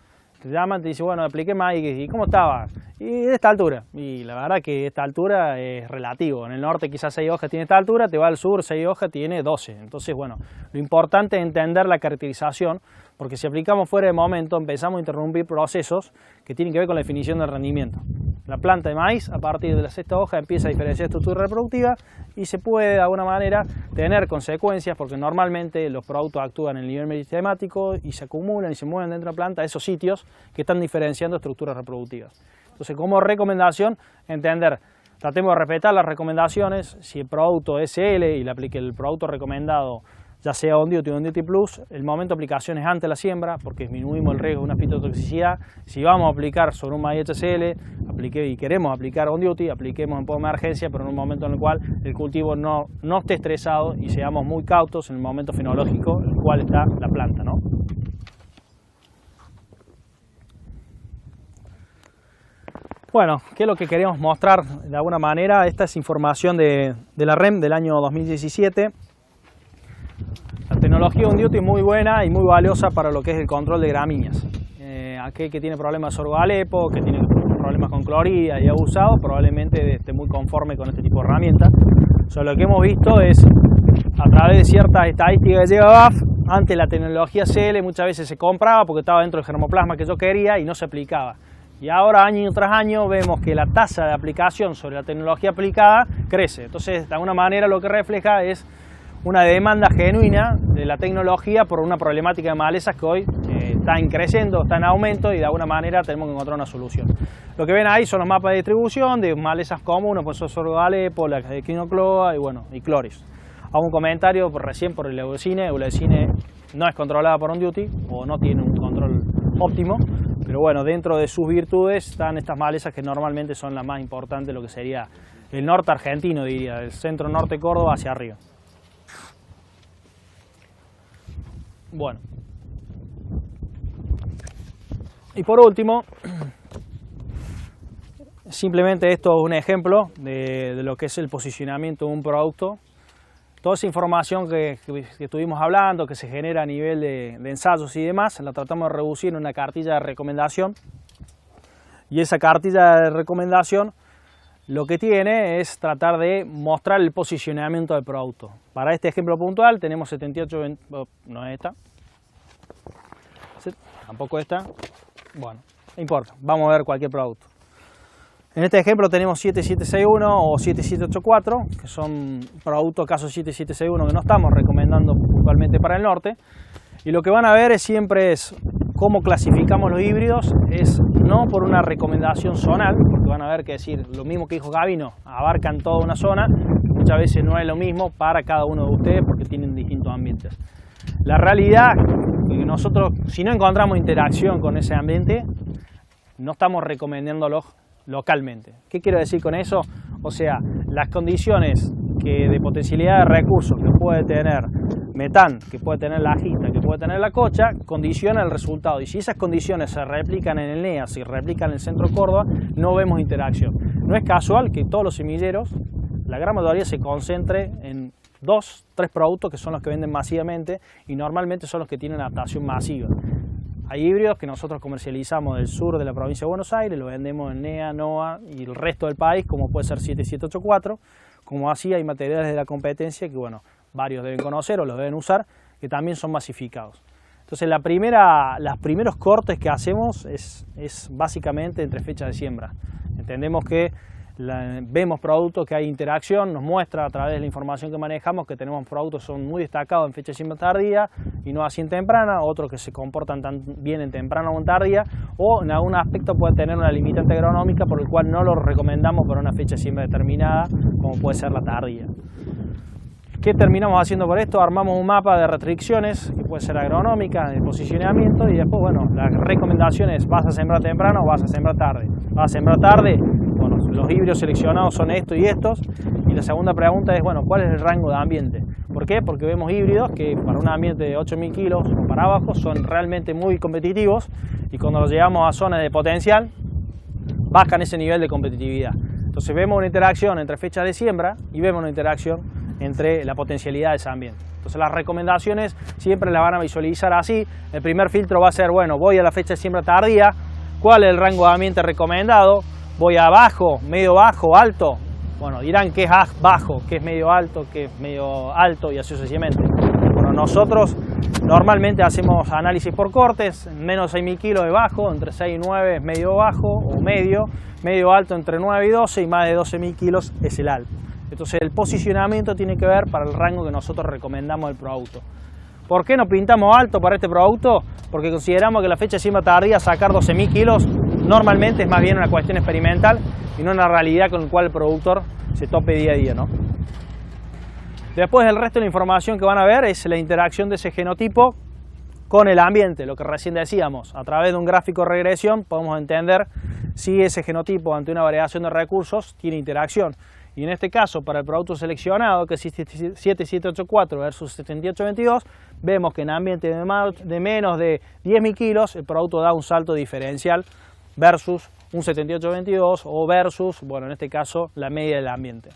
Te llaman, te dicen, bueno, apliqué maíz, ¿y cómo estaba? Y de esta altura. Y la verdad que esta altura es relativo. En el norte quizás 6 hojas tiene esta altura, te va al sur 6 hojas tiene 12. Entonces, bueno, lo importante es entender la caracterización, porque si aplicamos fuera de momento empezamos a interrumpir procesos que tienen que ver con la definición del rendimiento. La planta de maíz, a partir de la sexta hoja, empieza a diferenciar estructura reproductiva y se puede de alguna manera tener consecuencias, porque normalmente los productos actúan en el nivel meristemático y se acumulan y se mueven dentro de la planta esos sitios que están diferenciando estructuras reproductivas. Entonces, como recomendación, entender, tratemos de respetar las recomendaciones. Si el producto es L y le aplique el producto recomendado, ya sea Onduti o Onduti Plus, el momento de aplicación es antes de la siembra, porque disminuimos el riesgo de una fitotoxicidad. Si vamos a aplicar sobre un maíz HCl y queremos aplicar Onduti, apliquemos en post-emergencia, pero en un momento en el cual el cultivo no esté estresado y seamos muy cautos en el momento fenológico en el cual está la planta, ¿no? Bueno, ¿qué es lo que queríamos mostrar de alguna manera? Esta es información de la REM del año 2017. La tecnología Onduti es muy buena y muy valiosa para lo que es el control de gramíneas. Aquel que tiene problemas de sorgo Alepo, que tiene problemas con clorida y abusado, probablemente esté muy conforme con este tipo de herramientas. O sea, lo que hemos visto es, a través de ciertas estadísticas que lleva BAF, antes la tecnología CL muchas veces se compraba porque estaba dentro del germoplasma que yo quería y no se aplicaba. Y ahora año tras año vemos que la tasa de aplicación sobre la tecnología aplicada crece. Entonces, de alguna manera lo que refleja es una demanda genuina de la tecnología por una problemática de malezas que hoy está creciendo, está en aumento y de alguna manera tenemos que encontrar una solución. Lo que ven ahí son los mapas de distribución de malezas comunes, pues sorgo de Alepo, la equinocloa y cloris. Hago un comentario recién por el Euleucine. Euleucine no es controlada por OnDuty o no tiene un control óptimo, pero bueno, dentro de sus virtudes están estas malezas que normalmente son las más importantes de lo que sería el norte argentino, diría, del centro norte Córdoba hacia arriba. Bueno, y por último, simplemente esto es un ejemplo de lo que es el posicionamiento de un producto. Toda esa información que estuvimos hablando, que se genera a nivel de ensayos y demás, la tratamos de reducir en una cartilla de recomendación. Y esa cartilla de recomendación lo que tiene es tratar de mostrar el posicionamiento del producto. Para este ejemplo puntual tenemos 78, no es esta, tampoco esta, bueno, no importa, vamos a ver cualquier producto. En este ejemplo tenemos 7761 o 7784, que son productos caso 7761 que no estamos recomendando puntualmente para el norte. Y lo que van a ver siempre es cómo clasificamos los híbridos, es no por una recomendación zonal, porque van a ver que decir lo mismo que dijo Gabino, abarcan toda una zona, que muchas veces no es lo mismo para cada uno de ustedes porque tienen distintos ambientes. La realidad es que nosotros, si no encontramos interacción con ese ambiente, no estamos recomendándolos localmente. ¿Qué quiero decir con eso? O sea, las condiciones de potencialidad de recursos que puede tener metán, que puede tener la ajita, que puede tener la cocha, condicionan el resultado. Y si esas condiciones se replican en el NEA, se replican en el centro Córdoba, no vemos interacción. No es casual que todos los semilleros, la gran mayoría se concentre en 2, 3 productos que son los que venden masivamente y normalmente son los que tienen adaptación masiva. Hay híbridos que nosotros comercializamos del sur de la provincia de Buenos Aires, lo vendemos en NEA, NOA y el resto del país, como puede ser 7784, como así hay materiales de la competencia que, bueno, varios deben conocer o los deben usar, que también son masificados. Entonces los primeros cortes que hacemos es básicamente entre fechas de siembra. Entendemos que vemos productos que hay interacción, nos muestra a través de la información que manejamos que tenemos productos que son muy destacados en fecha de siembra tardía y no así en temprana, otros que se comportan tan bien en temprana o en tardía, o en algún aspecto puede tener una limitante agronómica por el cual no lo recomendamos para una fecha de siembra determinada, como puede ser la tardía. ¿Qué terminamos haciendo por esto? Armamos un mapa de restricciones, que puede ser agronómica, de posicionamiento, y después, bueno, las recomendaciones: vas a sembrar temprano o vas a sembrar tarde. ¿Vas a sembrar tarde? Bueno, los híbridos seleccionados son estos y estos. Y la segunda pregunta es, bueno, ¿cuál es el rango de ambiente? ¿Por qué? Porque vemos híbridos que para un ambiente de 8.000 kilos o para abajo son realmente muy competitivos, y cuando los llevamos a zonas de potencial, bajan ese nivel de competitividad. Entonces vemos una interacción entre fechas de siembra y vemos una interacción entre la potencialidad de ese ambiente. Entonces las recomendaciones siempre las van a visualizar así. El primer filtro va a ser, bueno, voy a la fecha de siembra tardía, ¿cuál es el rango de ambiente recomendado? Voy a bajo, medio bajo, alto. Bueno, dirán qué es bajo, qué es medio alto, qué es medio alto y así sucesivamente. Bueno, nosotros normalmente hacemos análisis por cortes, menos 6.000 kilos de bajo, entre 6 y 9 es medio bajo o medio alto entre 9 y 12 y más de 12.000 kilos es el alto. Entonces el posicionamiento tiene que ver para el rango que nosotros recomendamos del producto. ¿Por qué nos pintamos alto para este producto? Porque consideramos que la fecha de siembra tardía, sacar 12.000 kilos, normalmente es más bien una cuestión experimental y no una realidad con la cual el productor se tope día a día, ¿no? Después el resto de la información que van a ver es la interacción de ese genotipo con el ambiente, lo que recién decíamos. A través de un gráfico de regresión podemos entender si ese genotipo ante una variación de recursos tiene interacción. Y en este caso, para el producto seleccionado, que es 7784 versus 7822, vemos que en ambiente de menos de 10.000 kilos, el producto da un salto diferencial versus un 7822 o versus, bueno, en este caso, la media del ambiente.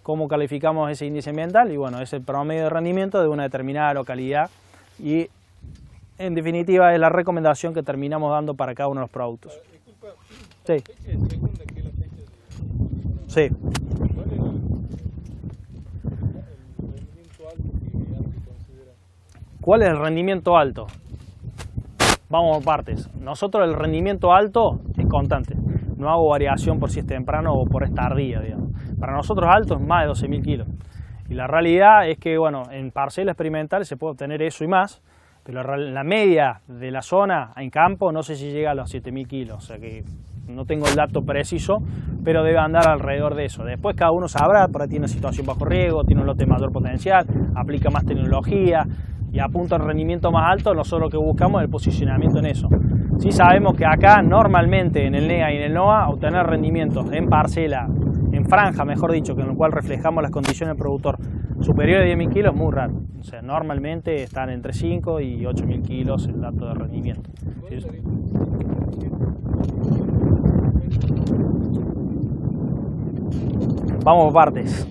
¿Cómo calificamos ese índice ambiental? Y bueno, es el promedio de rendimiento de una determinada localidad y, en definitiva, es la recomendación que terminamos dando para cada uno de los productos. Disculpa, Sí. ¿la fecha de segunda que es la fecha de... Sí. ¿Cuál es el rendimiento alto que se considera? ¿Cuál es el rendimiento alto? Vamos por partes. Nosotros el rendimiento alto constante. No hago variación por si es temprano o por es tardía, digamos. Para nosotros altos, más de 12.000 kilos. Y la realidad es que, bueno, en parcela experimental se puede obtener eso y más, pero la media de la zona en campo no sé si llega a los 7.000 kilos, o sea que no tengo el dato preciso, pero debe andar alrededor de eso. Después cada uno sabrá, por ahí tiene una situación bajo riego, tiene un lote de mayor potencial, aplica más tecnología y apunta a un rendimiento más alto. Nosotros lo que buscamos es el posicionamiento en eso. Sí sabemos que acá normalmente en el NEA y en el NOA obtener rendimientos en parcela, en franja mejor dicho, con lo cual reflejamos las condiciones del productor superiores a 10.000 kilos es muy raro. O sea, normalmente están entre 5 y 8.000 kilos el dato de rendimiento. ¿Sí? Vamos por partes.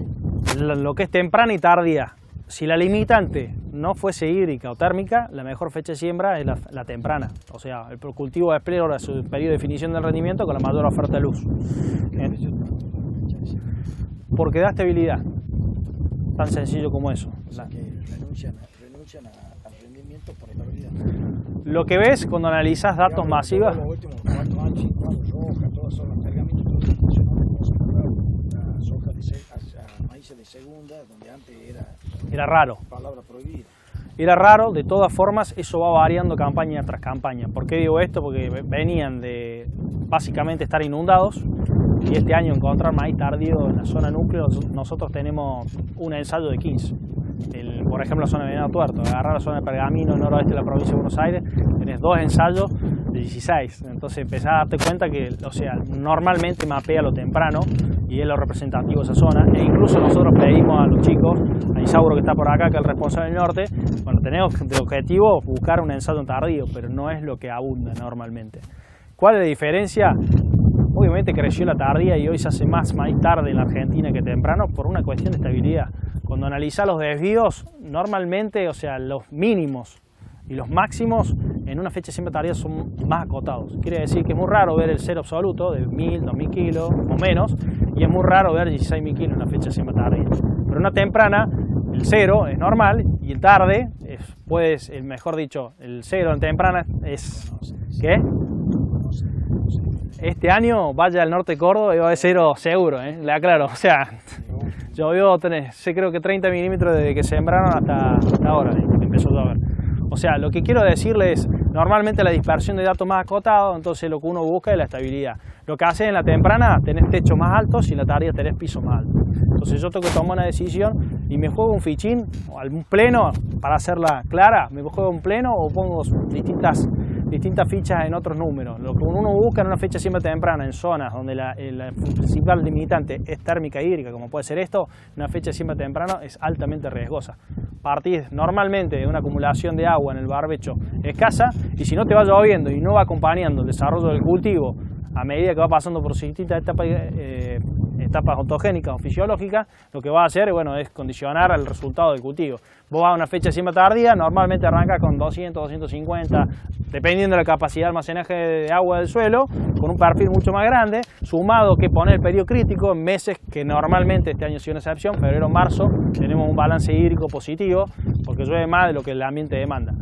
Lo que es temprana y tardía. Si la limitante no fuese hídrica o térmica, la mejor fecha de siembra es la temprana. O sea, el cultivo explora su periodo de definición del rendimiento con la mayor oferta de luz. Porque da estabilidad. Tan sencillo como eso. O sea que renuncian al rendimiento por estabilidad. Lo que ves cuando analizas datos masivos. Los últimos 4 años, 5 años, soja, todas son los pergaminos, todo funcionando como se la soja a maíz de segunda, donde antes era raro. Palabra prohibida. Era raro, de todas formas eso va variando campaña tras campaña. ¿Por qué digo esto? Porque venían de básicamente estar inundados y este año encontrar maíz tardío en la zona núcleo. Nosotros tenemos un ensayo de 15. Por ejemplo, la zona de Venado Tuerto, agarrar la zona de Pergamino, noroeste de la provincia de Buenos Aires, tenés 2 ensayos de 16. Entonces empezás a darte cuenta que, o sea, normalmente mapea lo temprano y es lo representativo de esa zona. E incluso nosotros pedimos a los chicos, a Isauro que está por acá, que es el responsable del norte, bueno, tenemos de objetivo buscar un ensayo tardío, pero no es lo que abunda normalmente. ¿Cuál es la diferencia? Obviamente creció la tardía y hoy se hace más maíz tarde en la Argentina que temprano por una cuestión de estabilidad. Cuando analizás los desvíos, normalmente, o sea, los mínimos y los máximos en una fecha siempre tardía son más acotados. Quiere decir que es muy raro ver el cero absoluto de 1.000, 2.000 kilos o menos, y es muy raro ver 16.000 kilos en una fecha siempre tardía. Pero una temprana, el cero es normal y el tarde, mejor dicho, el cero en temprana es... ¿Qué? Este año vaya al norte de Córdoba y va a ser cero seguro, le aclaro. O sea, llovió, creo que 30 milímetros desde que sembraron hasta ahora, que empezó a llover. O sea, lo que quiero decirles es, normalmente la dispersión de datos más acotado, entonces lo que uno busca es la estabilidad. Lo que hace en la temprana, tenés techos más altos y en la tardía tenés pisos más altos. Entonces yo tengo que tomar una decisión y me juego un fichín, o algún pleno, para hacerla clara, me juego un pleno o pongo distintas fichas en otros números. Lo que uno busca en una fecha siempre temprana, en zonas donde la principal limitante es térmica e hídrica, como puede ser esto, una fecha siempre temprana es altamente riesgosa. Partís normalmente de una acumulación de agua en el barbecho escasa, y si no te va lloviendo y no va acompañando el desarrollo del cultivo a medida que va pasando por distintas etapas ontogénicas o fisiológicas, lo que va a hacer es condicionar el resultado del cultivo. Vos vas a una fecha siembra tardía, normalmente arrancas con 200, 250, dependiendo de la capacidad de almacenaje de agua del suelo, con un perfil mucho más grande, sumado que pone el periodo crítico en meses que normalmente este año ha sido una excepción, febrero, marzo, tenemos un balance hídrico positivo, porque llueve más de lo que el ambiente demanda.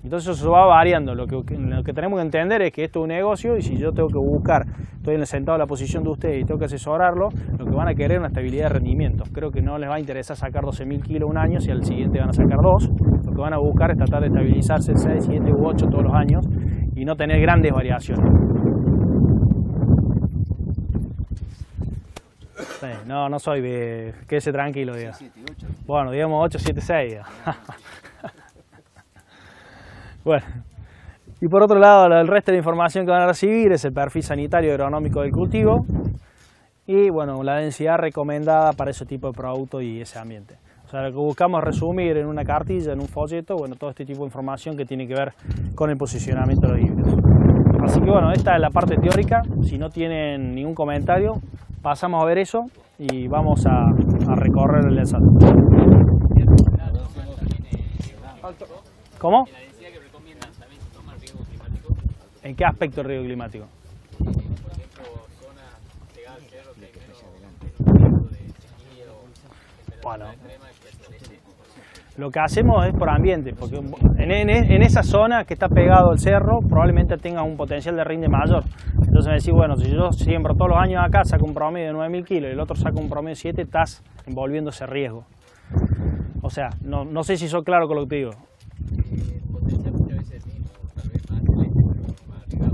Entonces eso va variando. Lo que tenemos que entender es que esto es un negocio y si yo tengo que buscar, estoy sentado en la posición de ustedes y tengo que asesorarlo, lo que van a querer es una estabilidad de rendimientos. Creo que no les va a interesar sacar 12.000 kilos un año si al siguiente van a sacar 2. Lo que van a buscar es tratar de estabilizarse 6, 7 u 8 todos los años y no tener grandes variaciones. Sí, no soy de... Quédese tranquilo, diga. 7 y 8. Bueno, digamos 8, 7, 6. Bueno, y por otro lado, el resto de la información que van a recibir es el perfil sanitario y agronómico del cultivo y bueno, la densidad recomendada para ese tipo de producto y ese ambiente. O sea, lo que buscamos es resumir en una cartilla, en un folleto, todo este tipo de información que tiene que ver con el posicionamiento de los híbridos. Así que bueno, esta es la parte teórica. Si no tienen ningún comentario, pasamos a ver eso y vamos a recorrer el ensayo. ¿Cómo? ¿En qué aspecto el riesgo climático? Bueno, Lo que hacemos es por ambiente, porque en esa zona que está pegado al cerro probablemente tenga un potencial de rinde mayor. Entonces me decís, bueno, si yo siembro todos los años acá, saco un promedio de 9.000 kilos y el otro saca un promedio de 7, estás envolviendo ese riesgo. O sea, no sé si soy claro con lo que te digo. El potencial muchas veces es mismo, tal vez más excelente, pero más arriesgado.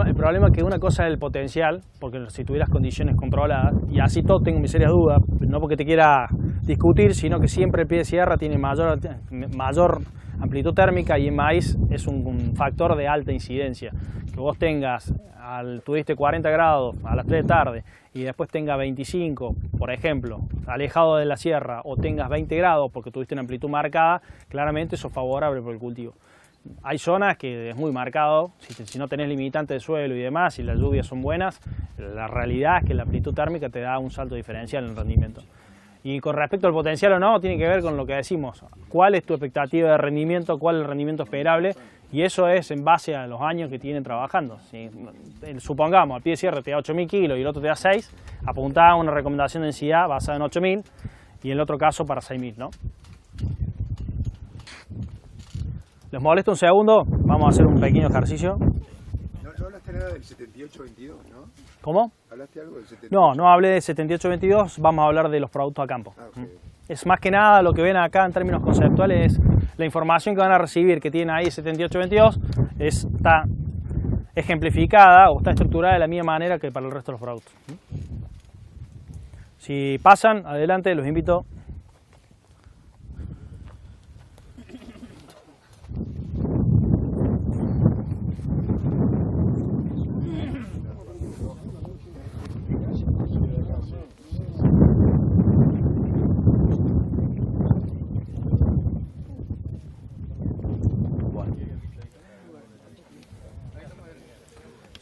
El problema es que una cosa es el potencial, porque si tuvieras condiciones controladas, y así todo tengo mis serias dudas, no porque te quiera discutir, sino que siempre el pie de sierra tiene mayor amplitud térmica y en maíz es un factor de alta incidencia. Que vos tengas, tuviste 40 grados a las 3 de tarde y después tengas 25, por ejemplo, alejado de la sierra, o tengas 20 grados porque tuviste una amplitud marcada, claramente eso es favorable para el cultivo. Hay zonas que es muy marcado, si no tenés limitante de suelo y demás, y las lluvias son buenas, la realidad es que la amplitud térmica te da un salto diferencial en el rendimiento. Y con respecto al potencial o no, tiene que ver con lo que decimos, cuál es tu expectativa de rendimiento, cuál es el rendimiento esperable, y eso es en base a los años que tienen trabajando. Si, supongamos, al pie de sierra te da 8.000 kilos y el otro te da 6, apuntá a una recomendación de densidad basada en 8.000 y en el otro caso para 6.000, ¿no? ¿Les molesta un segundo? Vamos a hacer un pequeño ejercicio. No hablaste nada del 78-22, ¿no? ¿Cómo? ¿Hablaste algo del 78? No hablé de 78-22, vamos a hablar de los productos a campo. Ah, okay. Es más que nada lo que ven acá en términos conceptuales, es la información que van a recibir que tiene ahí 78-22 está ejemplificada o está estructurada de la misma manera que para el resto de los productos. Si pasan, adelante, los invito.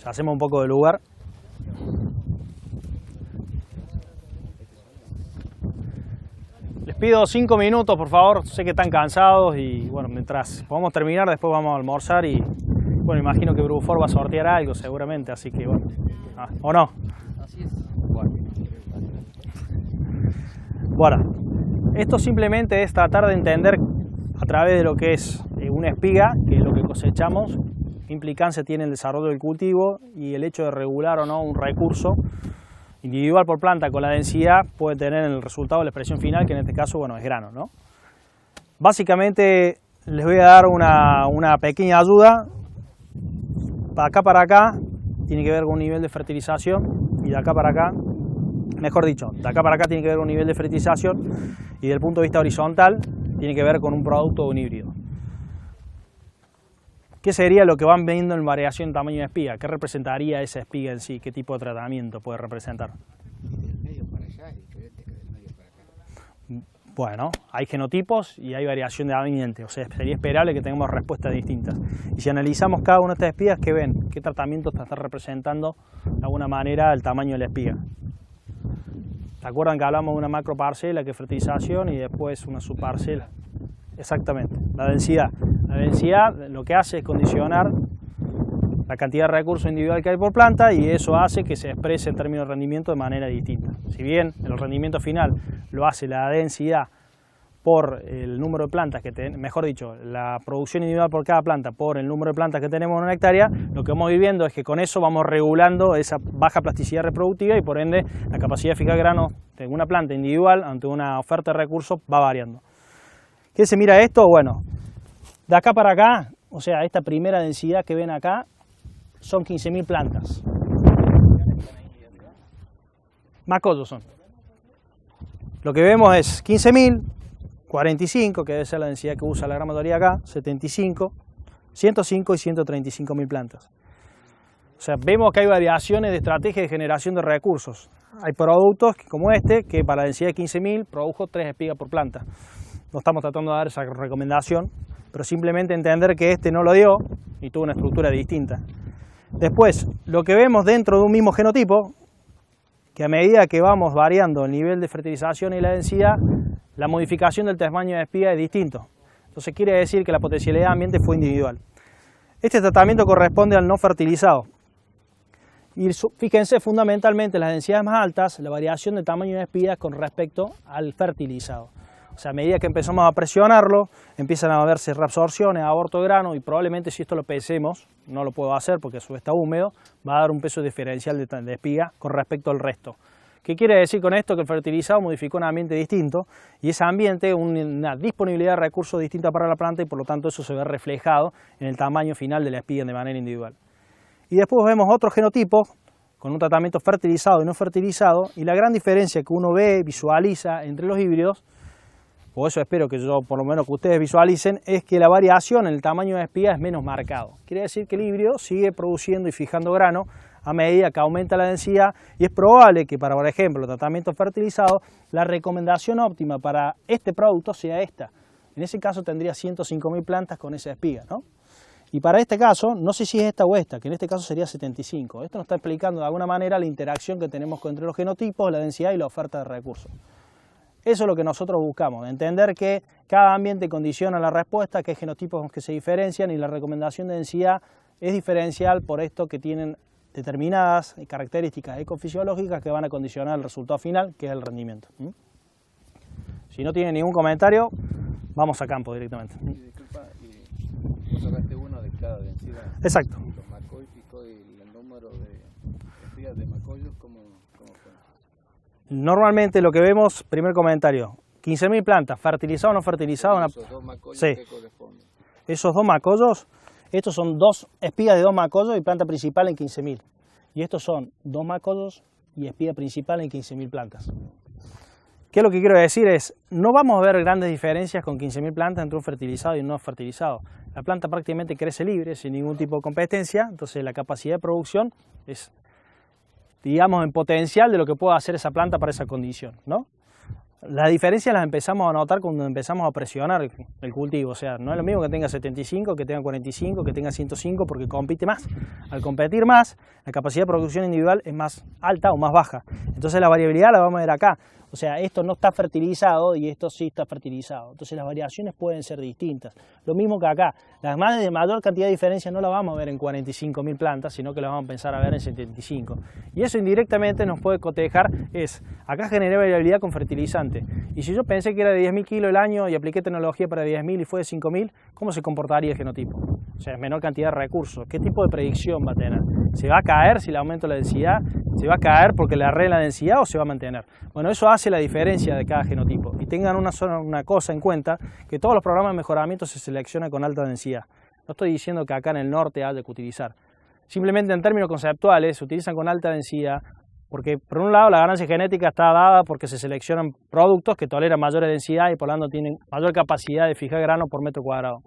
Ya hacemos un poco de lugar. Les pido 5 minutos, por favor. Sé que están cansados y bueno, mientras podamos terminar, después vamos a almorzar y bueno, imagino que Brufor va a sortear algo seguramente, así que bueno. ¿O no? Así es. Bueno, esto simplemente es tratar de entender a través de lo que es una espiga, que es lo que cosechamos, qué implicancia tiene el desarrollo del cultivo y el hecho de regular o no un recurso individual por planta con la densidad puede tener en el resultado la expresión final, que en este caso bueno, es grano, ¿no? Básicamente les voy a dar una pequeña ayuda. Para acá tiene que ver con un nivel de fertilización y de acá para acá, mejor dicho, de acá para acá tiene que ver con un nivel de fertilización y desde el punto de vista horizontal tiene que ver con un producto o un híbrido. ¿Qué sería lo que van viendo en variación en tamaño de espiga? ¿Qué representaría esa espiga en sí? ¿Qué tipo de tratamiento puede representar? Del medio para allá es diferente que del medio para acá. Bueno, hay genotipos y hay variación de ambiente, o sea, sería esperable que tengamos respuestas distintas. Y si analizamos cada una de estas espigas, ¿qué ven? ¿Qué tratamiento está representando de alguna manera el tamaño de la espiga? ¿Se acuerdan que hablamos de una macroparcela que es fertilización y después una subparcela? Exactamente, la densidad. La densidad lo que hace es condicionar la cantidad de recursos individual que hay por planta y eso hace que se exprese en términos de rendimiento de manera distinta. Si bien el rendimiento final lo hace la densidad por el número de plantas que tenemos, mejor dicho, la producción individual por cada planta por el número de plantas que tenemos en una hectárea, lo que vamos viviendo es que con eso vamos regulando esa baja plasticidad reproductiva y por ende la capacidad de fijar granos de una planta individual ante una oferta de recursos va variando. ¿Qué se mira esto? Bueno, de acá para acá, o sea, esta primera densidad que ven acá, son 15.000 plantas. Macollos son. Lo que vemos es 15.000, 45, que debe ser la densidad que usa la gran mayoría acá, 75, 105 y 135.000 plantas. O sea, vemos que hay variaciones de estrategia de generación de recursos. Hay productos como este, que para la densidad de 15.000 produjo 3 espigas por planta. No estamos tratando de dar esa recomendación, pero simplemente entender que este no lo dio y tuvo una estructura distinta. Después, lo que vemos dentro de un mismo genotipo, que a medida que vamos variando el nivel de fertilización y la densidad, la modificación del tamaño de espiga es distinto. Entonces quiere decir que la potencialidad de ambiente fue individual. Este tratamiento corresponde al no fertilizado. Y fíjense, fundamentalmente en las densidades más altas, la variación de tamaño de espigas con respecto al fertilizado. O sea, a medida que empezamos a presionarlo, empiezan a verse reabsorciones, aborto de grano, y probablemente si esto lo pesemos, no lo puedo hacer porque eso está húmedo, va a dar un peso diferencial de espiga con respecto al resto. ¿Qué quiere decir con esto? Que el fertilizado modificó un ambiente distinto, y ese ambiente una disponibilidad de recursos distinta para la planta, y por lo tanto eso se ve reflejado en el tamaño final de la espiga de manera individual. Y después vemos otros genotipos con un tratamiento fertilizado y no fertilizado, y la gran diferencia que uno ve, visualiza entre los híbridos, o eso espero que yo, por lo menos que ustedes visualicen, es que la variación en el tamaño de espiga es menos marcado. Quiere decir que el híbrido sigue produciendo y fijando grano a medida que aumenta la densidad, y es probable que para, por ejemplo, tratamiento fertilizado, la recomendación óptima para este producto sea esta. En ese caso tendría 105.000 plantas con esa espiga, ¿no? Y para este caso, no sé si es esta o esta, que en este caso sería 75. Esto nos está explicando de alguna manera la interacción que tenemos entre los genotipos, la densidad y la oferta de recursos. Eso es lo que nosotros buscamos, entender que cada ambiente condiciona la respuesta, que hay genotipos que se diferencian, y la recomendación de densidad es diferencial por esto, que tienen determinadas características ecofisiológicas que van a condicionar el resultado final, que es el rendimiento. Si no tienen ningún comentario, vamos a campo directamente. Y disculpa, vos sacaste uno de cada densidad. Exacto. Los macólicos y el número de espigas de macollos, ¿cómo fue? Normalmente lo que vemos, primer comentario, 15.000 plantas, fertilizado o no fertilizado. Esos dos macollos, Sí. ¿qué corresponden? Esos dos macollos, estos son dos espigas de dos macollos y planta principal en 15.000. Y estos son dos macollos y espiga principal en 15.000 plantas. ¿Qué es lo que quiero decir? Es, no vamos a ver grandes diferencias con 15.000 plantas entre un fertilizado y un no fertilizado. La planta prácticamente crece libre, sin ningún tipo de competencia, entonces la capacidad de producción es, digamos, en potencial de lo que pueda hacer esa planta para esa condición, ¿no? Las diferencias las empezamos a notar cuando empezamos a presionar el cultivo, o sea, no es lo mismo que tenga 75, que tenga 45, que tenga 105, porque compite más. Al competir más, la capacidad de producción individual es más alta o más baja. Entonces la variabilidad la vamos a ver acá. O sea, esto no está fertilizado y esto sí está fertilizado. Entonces las variaciones pueden ser distintas. Lo mismo que acá. Las más de mayor cantidad de diferencia no la vamos a ver en 45.000 plantas, sino que las vamos a pensar a ver en 75. Y eso indirectamente nos puede cotejar, acá generé variabilidad con fertilizante. Y si yo pensé que era de 10.000 kilos el año y apliqué tecnología para 10.000 y fue de 5.000, ¿cómo se comportaría el genotipo? O sea, es menor cantidad de recursos. ¿Qué tipo de predicción va a tener? ¿Se va a caer si le aumento la densidad? ¿Se va a caer porque le arregla la densidad o se va a mantener? Bueno, eso hace la diferencia de cada genotipo. Y tengan una cosa en cuenta, que todos los programas de mejoramiento se seleccionan con alta densidad. No estoy diciendo que acá en el norte haya que utilizar. Simplemente en términos conceptuales se utilizan con alta densidad porque, por un lado, la ganancia genética está dada porque se seleccionan productos que toleran mayores densidad y por lo tanto tienen mayor capacidad de fijar grano por metro cuadrado.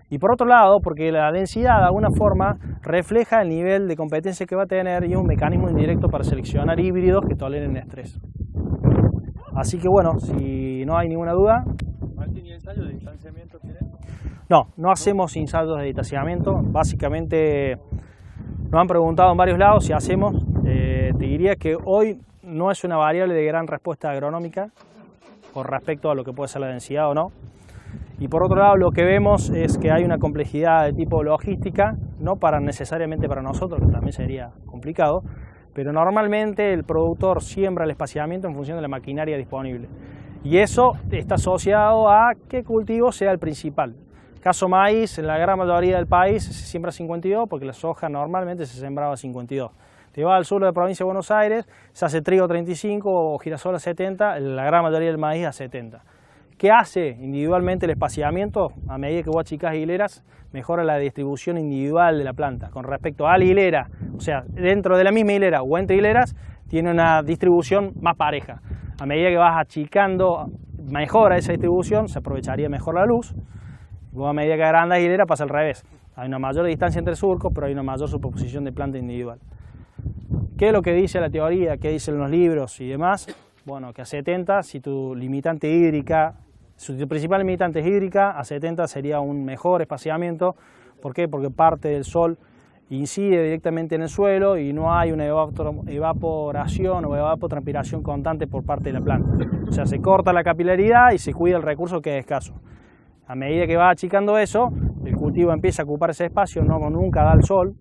Y por otro lado, porque la densidad de alguna forma refleja el nivel de competencia que va a tener y es un mecanismo indirecto para seleccionar híbridos que toleren estrés. Así que bueno, si no hay ninguna duda. ¿Martín, y ensayo de distanciamiento tiene? No, no hacemos ensayos de distanciamiento. Básicamente nos han preguntado en varios lados si hacemos. Te diría que hoy no es una variable de gran respuesta agronómica con respecto a lo que puede ser la densidad o no. Y por otro lado, lo que vemos es que hay una complejidad de tipo logística, no necesariamente para nosotros, que también sería complicado, pero normalmente el productor siembra el espaciamiento en función de la maquinaria disponible. Y eso está asociado a que cultivo sea el principal. Caso maíz, en la gran mayoría del país se siembra 52 porque la soja normalmente se sembraba 52. Te vas al sur de la provincia de Buenos Aires, se hace trigo 35 o girasol a 70, la gran mayoría del maíz a 70. ¿Qué hace individualmente el espaciamiento? A medida que vos achicás hileras, mejora la distribución individual de la planta. Con respecto a la hilera, o sea, dentro de la misma hilera o entre hileras, tiene una distribución más pareja. A medida que vas achicando, mejora esa distribución, se aprovecharía mejor la luz. Luego a medida que agrandas hilera pasa al revés. Hay una mayor distancia entre surcos, pero hay una mayor superposición de planta individual. ¿Qué es lo que dice la teoría? ¿Qué dicen los libros y demás? Bueno, que a 70, si tu limitante hídrica, si tu principal limitante es hídrica, a 70 sería un mejor espaciamiento. ¿Por qué? Porque parte del sol incide directamente en el suelo y no hay una evaporación o evapotranspiración constante por parte de la planta. O sea, se corta la capilaridad y se cuida el recurso que es escaso. A medida que va achicando eso, el cultivo empieza a ocupar ese espacio, nunca da el sol,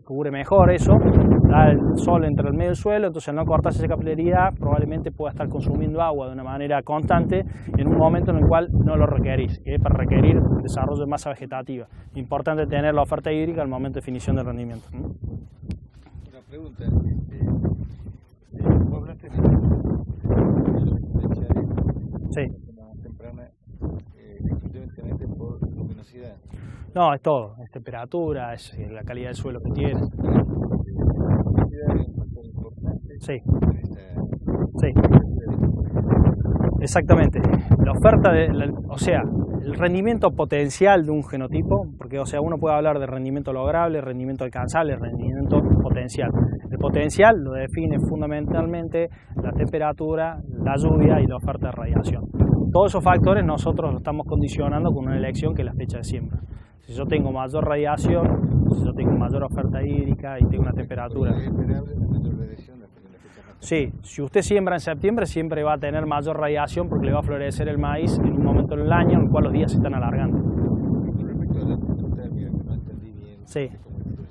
cubre mejor eso, da el sol entre el medio del suelo, entonces al no cortarse esa capilaridad probablemente pueda estar consumiendo agua de una manera constante en un momento en el cual no lo requerís, que es para requerir desarrollo de masa vegetativa. Importante tener la oferta hídrica al momento de definición del rendimiento. Una pregunta, vos hablaste de los diferenciales Sí. más temprana exclusivamente por luminosidad. No, es todo, es temperatura, es la calidad del suelo que tiene. Luminosidad es un factor importante. Sí, En esta, sí. Exactamente. La oferta, o sea, el rendimiento potencial de un genotipo, porque o sea, uno puede hablar de rendimiento lograble, rendimiento alcanzable, rendimiento potencial. El potencial lo define fundamentalmente la temperatura, la lluvia y la oferta de radiación. Todos esos factores nosotros los estamos condicionando con una elección que es la fecha de siembra. Si yo tengo mayor radiación, si yo tengo mayor oferta hídrica y tengo una temperatura. es esperable la mayor radiación después de la fecha más Sí, si usted siembra en septiembre siempre va a tener mayor radiación porque le va a florecer el maíz en un momento del año en el cual los días se están alargando. Con respecto a la amplitud térmica, que no entendí bien. Sí. ¿Cómo influye?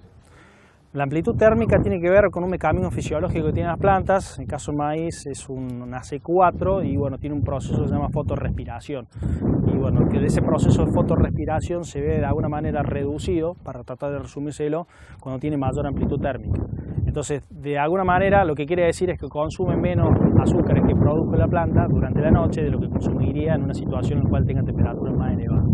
La amplitud térmica tiene que ver con un mecanismo fisiológico que tienen las plantas. En el caso del maíz es un AC4 y bueno, tiene un proceso que se llama fotorrespiración. Y bueno, que de ese proceso de fotorrespiración se ve de alguna manera reducido, para tratar de resumírselo, cuando tiene mayor amplitud térmica. Entonces, de alguna manera lo que quiere decir es que consume menos azúcares que produce la planta durante la noche de lo que consumiría en una situación en la cual tenga temperaturas más elevadas.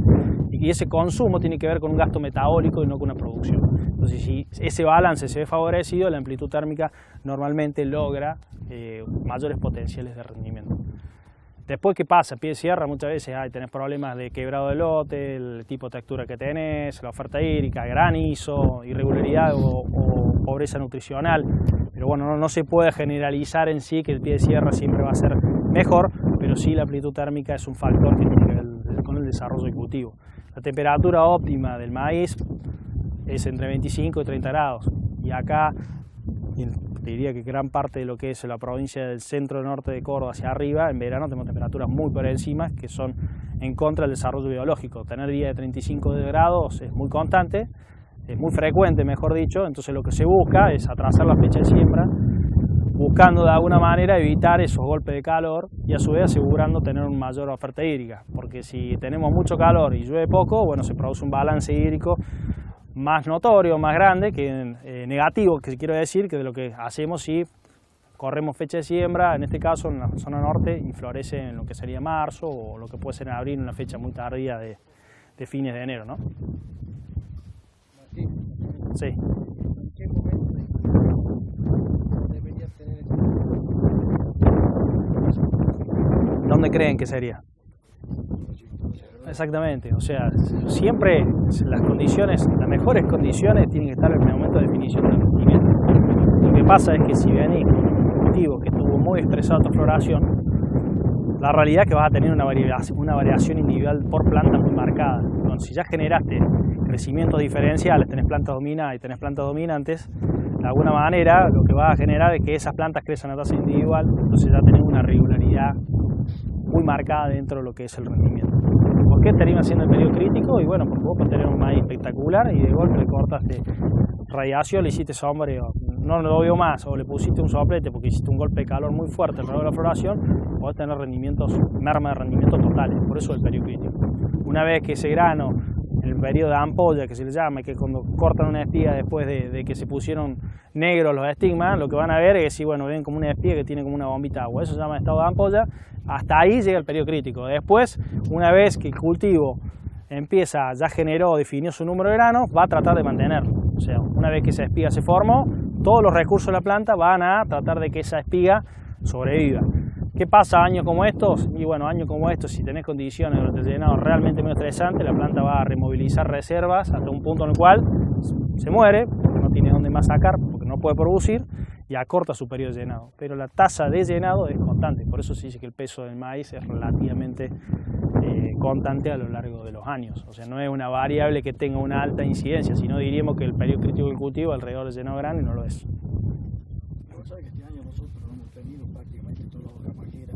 Y ese consumo tiene que ver con un gasto metabólico y no con una producción. Entonces, si ese balance se ve favorecido, la amplitud térmica normalmente logra mayores potenciales de rendimiento. Después, ¿qué pasa? Pie de sierra muchas veces tenés problemas de quebrado de lote, el tipo de textura que tenés, la oferta hídrica, granizo, irregularidad o pobreza nutricional. Pero bueno, no se puede generalizar en sí que el pie de sierra siempre va a ser mejor, pero sí la amplitud térmica es un factor que tiene que ver con el desarrollo del cultivo. La temperatura óptima del maíz es entre 25 y 30 grados. Y acá, te diría que gran parte de lo que es la provincia del centro-norte de Córdoba hacia arriba, en verano tenemos temperaturas muy por encima que son en contra del desarrollo biológico. Tener días de 35 grados es muy constante, es muy frecuente, mejor dicho, entonces lo que se busca es atrasar la fecha de siembra, buscando de alguna manera evitar esos golpes de calor y a su vez asegurando tener una mayor oferta hídrica, porque si tenemos mucho calor y llueve poco, bueno, se produce un balance hídrico más notorio, más grande, que negativo, que quiero decir, que de lo que hacemos si corremos fecha de siembra, en este caso en la zona norte, y florece en lo que sería marzo o lo que puede ser en abril, una fecha muy tardía de fines de enero, ¿no? Martín, Sí. ¿en qué momento debería tener ¿Dónde creen que sería? Exactamente, o sea, siempre las condiciones, las mejores condiciones tienen que estar en el momento de definición del rendimiento. Lo que pasa es que si venís con un cultivo que estuvo muy estresado a tu floración, la realidad es que vas a tener una variación individual por planta muy marcada. Entonces, si ya generaste crecimientos diferenciales, tenés plantas dominadas y tenés plantas dominantes, de alguna manera lo que va a generar es que esas plantas crezcan a tasa individual, entonces ya tenés una regularidad muy marcada dentro de lo que es el rendimiento. ¿Por qué termina siendo el periodo crítico? Y bueno, porque vos podés tener un maíz espectacular y de golpe le cortaste radiación, le hiciste sombreo, no lo veo más, o le pusiste un soplete porque hiciste un golpe de calor muy fuerte alrededor de la floración, podés tener rendimientos, merma de rendimientos totales, por eso el periodo crítico. Una vez que ese grano, el periodo de ampolla que se le llama, que cuando cortan una espiga después de que se pusieron negros los estigmas, lo que van a ver es que si bueno, ven como una espiga que tiene como una bombita de agua, eso se llama estado de ampolla. Hasta ahí llega el periodo crítico. Después, una vez que el cultivo empieza, ya generó, definió su número de granos, va a tratar de mantenerlo. O sea, una vez que esa espiga se formó, todos los recursos de la planta van a tratar de que esa espiga sobreviva. ¿Qué pasa años como estos? Y bueno, años como estos, si tenés condiciones de llenado realmente muy estresantes, la planta va a removilizar reservas hasta un punto en el cual se muere, porque no tiene dónde más sacar, porque no puede producir, y acorta su periodo de llenado. Pero la tasa de llenado es constante, por eso se dice que el peso del maíz es relativamente constante a lo largo de los años. O sea, no es una variable que tenga una alta incidencia, sino diríamos que el periodo crítico del cultivo alrededor del llenado grano y no lo es. Vos sabés que este año nosotros hemos tenido prácticamente toda la hoja majera,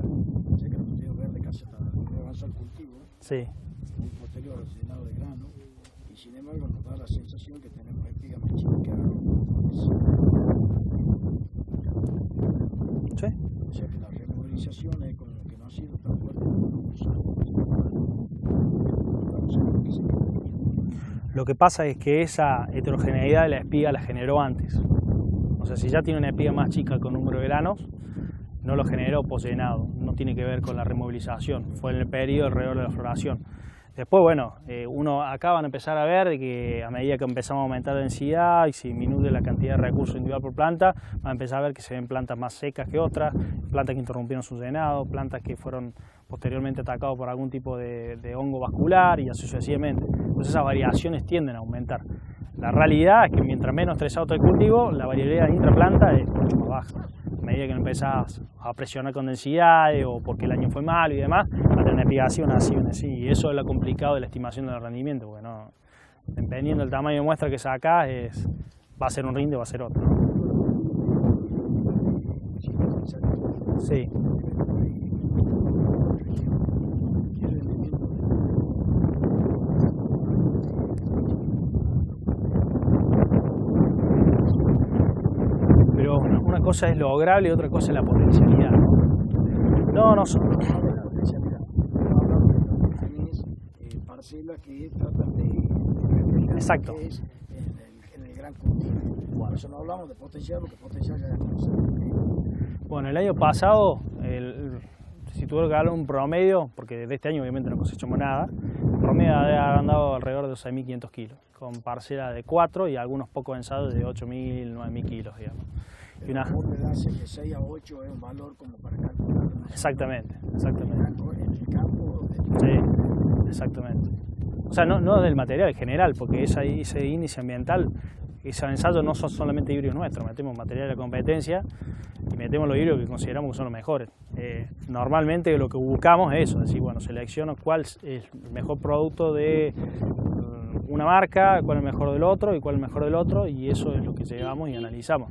sé que hemos tenido verde casi hasta donde avanza el cultivo, Sí, muy posterior al llenado de grano, y sin embargo nos da la sensación que tenemos espigas más chicas, Sí. O sea que la removilización es como que no ha sido tan fuerte como los años. Lo que pasa es que esa heterogeneidad de la espiga la generó antes. O sea, si ya tiene una espiga más chica con número de granos, no lo generó posllenado, no tiene que ver con la removilización, fue en el periodo alrededor de la floración. Después, bueno, uno acá van a empezar a ver de que a medida que empezamos a aumentar la densidad y se disminuye la cantidad de recursos individual por planta, van a empezar a ver que se ven plantas más secas que otras, plantas que interrumpieron su llenado, plantas que fueron posteriormente atacadas por algún tipo de hongo vascular y así sucesivamente. Entonces esas variaciones tienden a aumentar. La realidad es que mientras menos estresado está el cultivo, la variabilidad intraplanta es mucho más baja. A medida que empezás a presionar con densidades o porque el año fue malo y demás, va a tener una espigación así, y eso es lo complicado de la estimación del rendimiento, porque no, dependiendo del tamaño de muestra que sacás, va a ser un rinde o va a ser otro. Sí. Pero una cosa es lograble y otra cosa es la potencialidad. No son... Parcelas que tratan de reflejar Exacto. lo que es en el gran cultivo. Por eso no hablamos de potencial, porque potencial ya conocemos. Bueno, el año pasado, si tuviera que hablar un promedio, porque de este año obviamente no cosechamos nada, el promedio ha andado alrededor de 6.500 kilos, con parcelas de 4 y algunos pocos ensayos de 8.000, 9.000 kilos, digamos. Y una... de 6 a 8 es un valor como para calcular. Exactamente. En el campo. Sí, exactamente. O sea, no del material en general, porque ese índice ambiental, esos ensayos no son solamente híbridos nuestros, metemos material de competencia y metemos los híbridos que consideramos que son los mejores. Normalmente lo que buscamos es eso, es decir, bueno, selecciono cuál es el mejor producto de una marca, cuál es el mejor del otro y cuál es el mejor del otro, y eso es lo que llevamos y analizamos.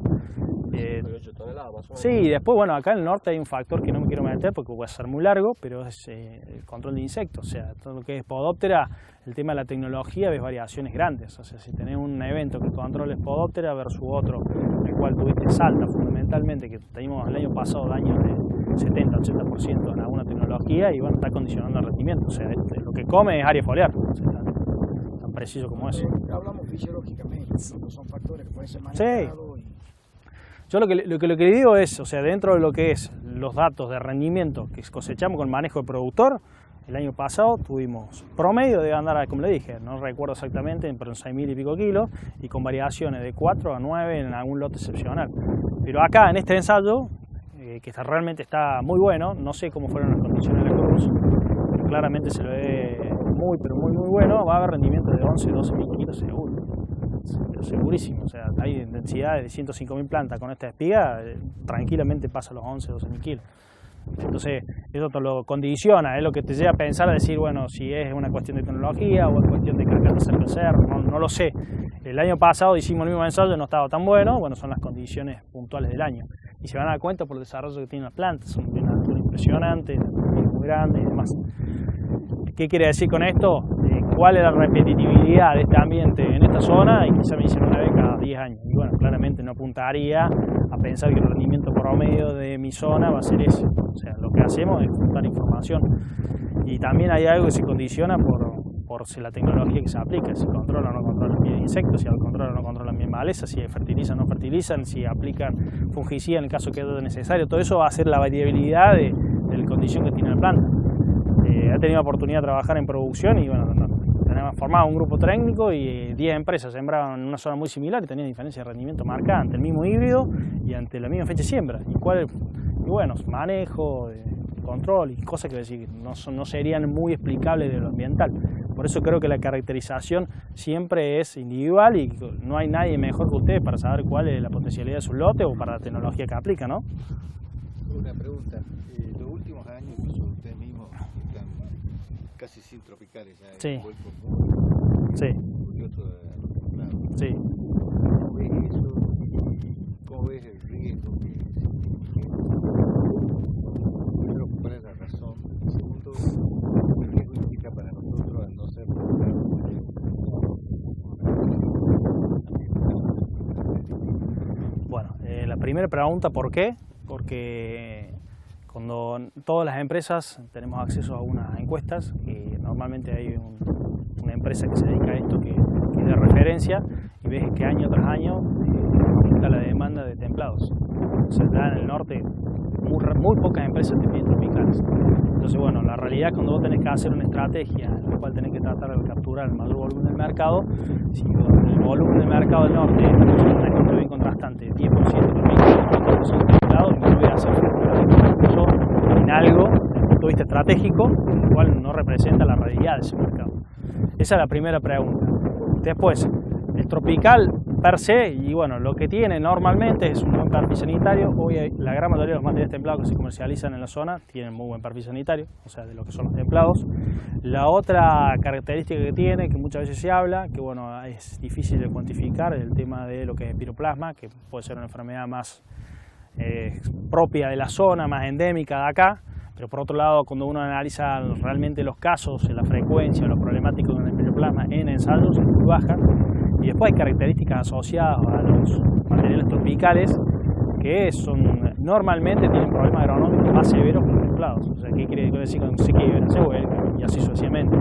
Sí, y después, bueno, acá en el norte hay un factor que no me quiero meter porque puede ser muy largo, pero es el control de insectos. O sea, todo lo que es Podóptera, el tema de la tecnología, ves variaciones grandes. O sea, si tenés un evento que controles Podóptera versus otro, el cual tuviste Salta fundamentalmente, que teníamos el año pasado daños de 70-80% en alguna tecnología, y bueno, está condicionando el rendimiento. O sea, lo que come es área foliar. O sea, tan preciso como eso. Hablamos fisiológicamente, son factores que pueden ser manejados. Sí. Yo lo que digo es, o sea, dentro de lo que es los datos de rendimiento que cosechamos con el manejo del productor, el año pasado tuvimos promedio de andar, como le dije, no recuerdo exactamente, pero en 6.000 y pico kilos, y con variaciones de 4 a 9 en algún lote excepcional. Pero acá en este ensayo, que realmente está muy bueno, no sé cómo fueron las condiciones de la cruz, pero claramente se lo ve muy bueno, va a haber rendimiento de 11-12.000 kilos seguro. Pero segurísimo, o sea, hay densidades de 105.000 plantas con esta espiga, tranquilamente pasa los 11-12.000 kilos. Entonces, eso te lo condiciona, es lo que te lleva a pensar, a decir, bueno, si es una cuestión de tecnología o es cuestión de cargar de cerca al cerro, no lo sé. El año pasado hicimos el mismo ensayo y no estaba tan bueno, son las condiciones puntuales del año. Y se van a dar cuenta por el desarrollo que tienen las plantas, son de una altura impresionante, muy grande y demás. ¿Qué quiere decir con esto? ¿Cuál es la repetitividad de este ambiente en esta zona? Y quizá me dicen una vez cada 10 años. Y bueno, claramente no apuntaría a pensar que el rendimiento promedio de mi zona va a ser ese. O sea, lo que hacemos es juntar información. Y también hay algo que se condiciona por la tecnología que se aplica, si controla o no controla bien insectos, si controla o no controla bien malezas, si fertilizan o no fertilizan, si aplican fungicida en el caso que es necesario. Todo eso va a ser la variabilidad de la condición que tiene la planta. He tenido oportunidad de trabajar en producción y bueno, tenemos formado un grupo técnico y 10 empresas sembraban en una zona muy similar y tenían diferencia de rendimiento marcada ante el mismo híbrido y ante la misma fecha de siembra. Y bueno, manejo, control y cosas que decir, no serían muy explicables de lo ambiental. Por eso creo que la caracterización siempre es individual y no hay nadie mejor que ustedes para saber cuál es la potencialidad de su lote o para la tecnología que aplica, ¿no? Una pregunta, los últimos años, incluso ustedes mismos están casi sin tropicales ya, sí. Vuelco muy sí. curioso acostumbrado. Sí. ¿Cómo ves eso? ¿Cómo ves el riesgo que primero, cuál es la razón? Segundo, ¿qué riesgo implica para nosotros al no ser primera pregunta, ¿por qué? Porque cuando todas las empresas tenemos acceso a unas encuestas, y normalmente hay una empresa que se dedica a esto que es de referencia, y ves que año tras año aumenta la demanda de templados. O sea, ya en el norte muy pocas empresas te piden tropicales. Entonces, bueno, la realidad es cuando vos tenés que hacer una estrategia en la cual tenés que tratar de capturar el mayor volumen del mercado, si el volumen del mercado del norte es una encuesta bien contrastante, 10% tropicales, 20% templado, y no voy a hacer recurso en algo desde el punto de vista estratégico, el cual no representa la realidad de ese mercado. Esa es la primera pregunta. Después, el tropical per se, y bueno, lo que tiene normalmente es un buen perfil sanitario. Hoy la gran mayoría de los materiales templados que se comercializan en la zona tienen muy buen perfil sanitario, o sea, de lo que son los templados. La otra característica que tiene, que muchas veces se habla, que bueno, es difícil de cuantificar, es el tema de lo que es piroplasma, que puede ser una enfermedad más propia de la zona, más endémica de acá. Pero por otro lado, cuando uno analiza realmente los casos, la frecuencia, los problemáticos con el piroplasma en ensayos, es muy baja. Y después hay características asociadas a los materiales tropicales que normalmente tienen problemas agronómicos más severos que los templados. O sea, ¿qué quiere decir con sequía, se vuelca y así sucesivamente?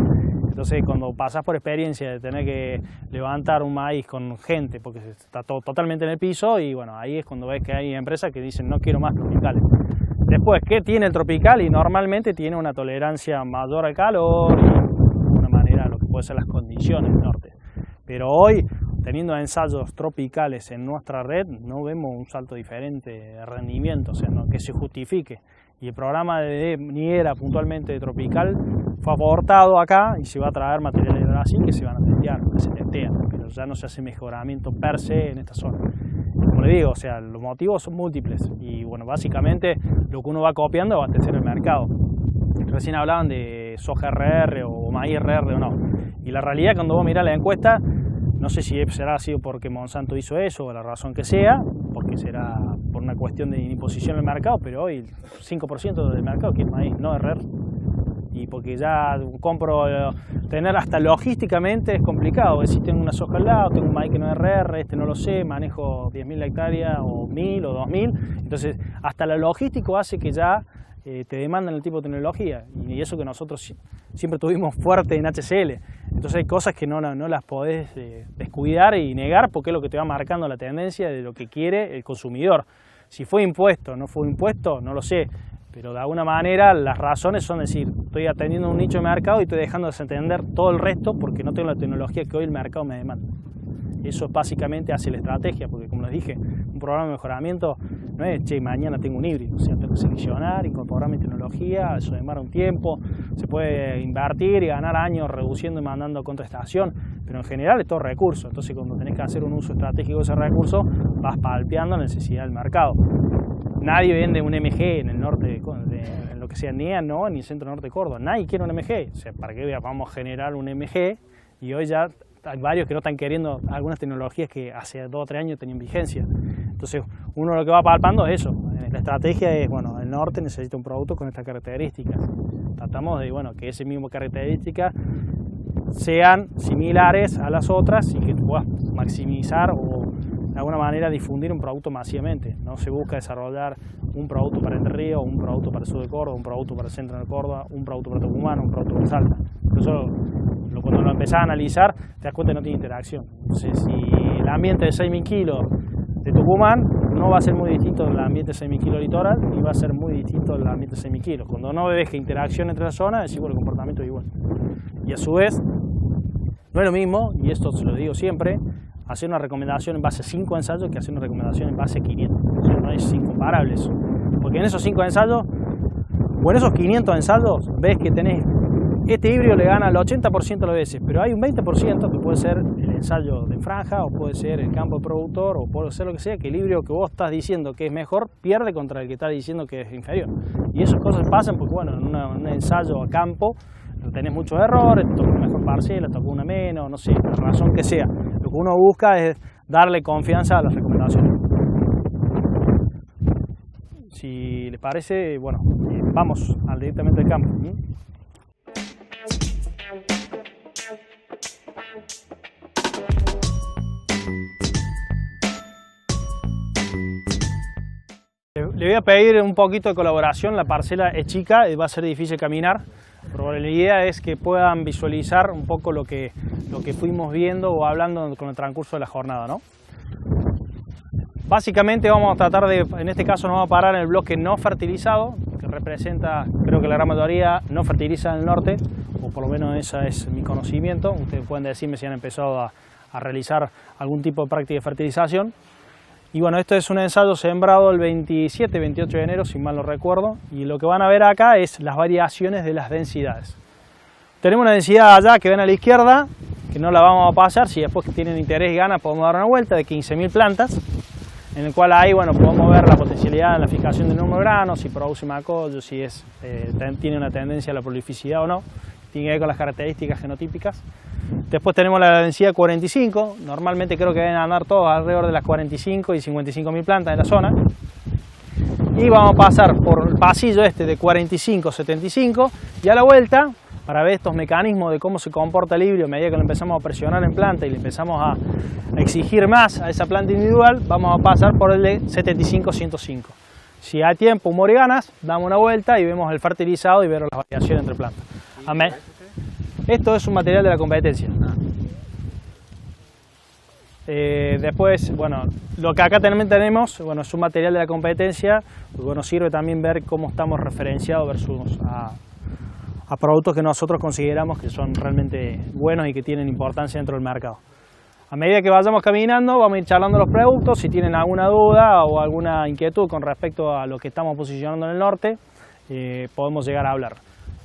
Entonces, cuando pasas por experiencia de tener que levantar un maíz con gente porque está todo totalmente en el piso, y bueno, ahí es cuando ves que hay empresas que dicen no quiero más tropicales. Después, ¿qué tiene el tropical? Y normalmente tiene una tolerancia mayor al calor y de una manera lo que pueden ser las condiciones del norte. Pero hoy, teniendo ensayos tropicales en nuestra red, no vemos un salto diferente de rendimiento, o sea, no, que se justifique. Y el programa de niera puntualmente de tropical fue aportado acá y se va a traer materiales de Brasil que se van a testear, que se testean, pero ya no se hace mejoramiento per se en esta zona. Como le digo, o sea, los motivos son múltiples y bueno, básicamente lo que uno va copiando va a abastecer el mercado. Recién hablaban de soja RR o maíz RR o no. Y la realidad, cuando vos mirás la encuesta, no sé si será sido porque Monsanto hizo eso o la razón que sea, porque será por una cuestión de imposición del mercado, pero hoy el 5% del mercado quiere maíz, no RR. Y porque ya compro, tener hasta logísticamente es complicado. Es decir, tengo una soja al lado, tengo un maíz que no es RR, este no lo sé, manejo 10.000 hectáreas o 1.000 o 2.000. Entonces, hasta lo logístico hace que ya te demandan el tipo de tecnología, y eso que nosotros siempre tuvimos fuerte en HCL. Entonces hay cosas que no las podés descuidar y negar, porque es lo que te va marcando la tendencia de lo que quiere el consumidor. Si fue impuesto o no fue impuesto, no lo sé, pero de alguna manera las razones son decir, estoy atendiendo un nicho de mercado y estoy dejando de desentender todo el resto porque no tengo la tecnología que hoy el mercado me demanda. Eso básicamente hace la estrategia, porque como les dije, un programa de mejoramiento no es, che, mañana tengo un híbrido, o sea, tengo que seleccionar, incorporar mi tecnología, eso demora un tiempo, se puede invertir y ganar años reduciendo y mandando contraestación, pero en general es todo recurso. Entonces, cuando tenés que hacer un uso estratégico de ese recurso, vas palpeando la necesidad del mercado. Nadie vende un MG en el norte, en lo que sea NEA, no, ni el centro norte de Córdoba, nadie quiere un MG, o sea, ¿para qué vamos a generar un MG? Y hoy ya hay varios que no están queriendo algunas tecnologías que hace 2 o 3 años tenían vigencia. Entonces, uno lo que va palpando es eso. La estrategia es, bueno, el norte necesita un producto con estas características. Tratamos de, bueno, que esas mismas características sean similares a las otras y que puedas maximizar o de alguna manera difundir un producto masivamente. No se busca desarrollar un producto para Entre Ríos, un producto para el sur de Córdoba, un producto para el centro de Córdoba, un producto para Tucumán, un producto para Salta. Por eso, cuando lo empezás a analizar, te das cuenta que no tiene interacción. Entonces, si el ambiente de 6.000 kilos de Tucumán no va a ser muy distinto del ambiente de 6.000 kilos litoral y va a ser muy distinto del ambiente de 6.000 kilos. Cuando no ves que interacción entre las zonas, es igual, el comportamiento es igual. Y a su vez, no es lo mismo, y esto se lo digo siempre, hacer una recomendación en base a 5 ensayos que hacer una recomendación en base a 500. O sea, no es incomparable eso. Porque en esos 5 ensayos, o en esos 500 ensayos, ves que tenés este híbrido le gana el 80% de las veces, pero hay un 20% que puede ser el ensayo de franja, o puede ser el campo de productor, o puede ser lo que sea, que el híbrido que vos estás diciendo que es mejor, pierde contra el que estás diciendo que es inferior. Y esas cosas pasan porque, bueno, en un ensayo a campo tenés muchos errores, te tocó una mejor parcela, te tocó una menos, no sé, la razón que sea. Lo que uno busca es darle confianza a las recomendaciones. Si les parece, bueno, vamos directamente al campo. Le voy a pedir un poquito de colaboración, la parcela es chica y va a ser difícil caminar, pero la idea es que puedan visualizar un poco lo que fuimos viendo o hablando con el transcurso de la jornada, ¿no? Básicamente vamos a tratar de, en este caso nos vamos a parar en el bloque no fertilizado, que representa, creo que la gran mayoría no fertiliza en el norte, o por lo menos ese es mi conocimiento. Ustedes pueden decirme si han empezado a realizar algún tipo de práctica de fertilización. Y bueno, esto es un ensayo sembrado el 27-28 de enero, si mal no recuerdo, y lo que van a ver acá es las variaciones de las densidades. Tenemos una densidad allá que ven a la izquierda, que no la vamos a pasar, si después que tienen interés y ganas podemos dar una vuelta, de 15.000 plantas, en el cual ahí, bueno, podemos ver la potencialidad en la fijación del número de granos, si produce macollo, si tiene una tendencia a la prolificidad o no, tiene que ver con las características genotípicas. Después tenemos la densidad 45, normalmente creo que deben andar todos alrededor de las 45 y 55.000 plantas en la zona. Y vamos a pasar por el pasillo este de 45-75 y a la vuelta, para ver estos mecanismos de cómo se comporta el híbrido a medida que lo empezamos a presionar en planta y le empezamos a exigir más a esa planta individual, vamos a pasar por el de 75-105. Si hay tiempo, humor y ganas, damos una vuelta y vemos el fertilizado y vemos las variaciones entre plantas. Amén. Esto es un material de la competencia. Después, bueno, lo que acá también tenemos, bueno, es un material de la competencia, bueno, sirve también ver cómo estamos referenciados versus a productos que nosotros consideramos que son realmente buenos y que tienen importancia dentro del mercado. A medida que vayamos caminando, vamos a ir charlando los productos. Si tienen alguna duda o alguna inquietud con respecto a lo que estamos posicionando en el norte, podemos llegar a hablar.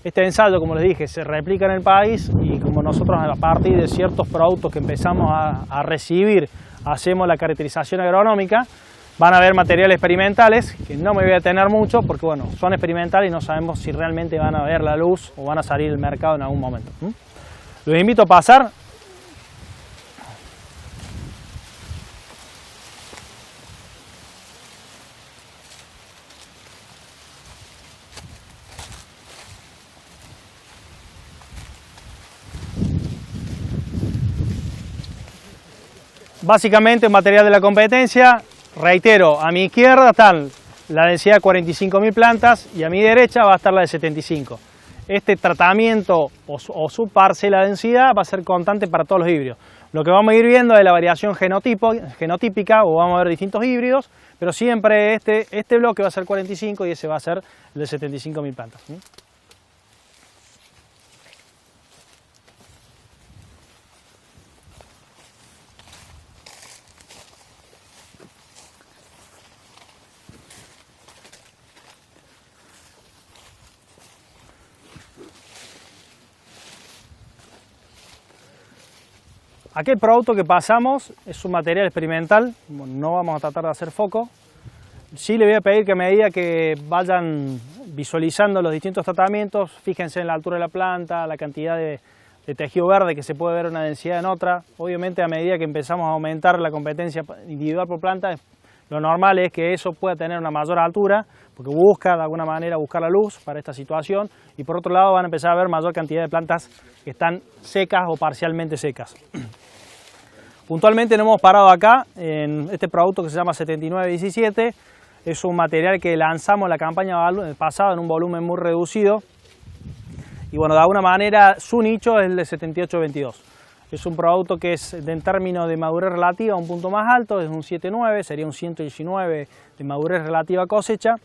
Este ensayo, como les dije, se replica en el país y como nosotros a partir de ciertos productos que empezamos a recibir, hacemos la caracterización agronómica, van a haber materiales experimentales, que no me voy a detener mucho porque bueno, son experimentales y no sabemos si realmente van a ver la luz o van a salir al mercado en algún momento. Los invito a pasar. Básicamente material de la competencia, reitero, a mi izquierda están la densidad de 45.000 plantas y a mi derecha va a estar la de 75. Este tratamiento o su parcela de densidad va a ser constante para todos los híbridos. Lo que vamos a ir viendo es la variación genotípica o vamos a ver distintos híbridos, pero siempre este bloque va a ser 45 y ese va a ser el de 75.000 plantas. Aquel producto que pasamos es un material experimental, no vamos a tratar de hacer foco. Sí le voy a pedir que a medida que vayan visualizando los distintos tratamientos, fíjense en la altura de la planta, la cantidad de tejido verde que se puede ver una densidad en otra. Obviamente a medida que empezamos a aumentar la competencia individual por planta, lo normal es que eso pueda tener una mayor altura, porque busca de alguna manera buscar la luz para esta situación, y por otro lado van a empezar a ver mayor cantidad de plantas que están secas o parcialmente secas. Puntualmente nos hemos parado acá en este producto que se llama 7917, es un material que lanzamos en la campaña pasada en un volumen muy reducido, y bueno, de alguna manera su nicho es el de 7822. Es un producto que es en términos de madurez relativa un punto más alto, es un 7.9, sería un 119 de madurez relativa a cosecha.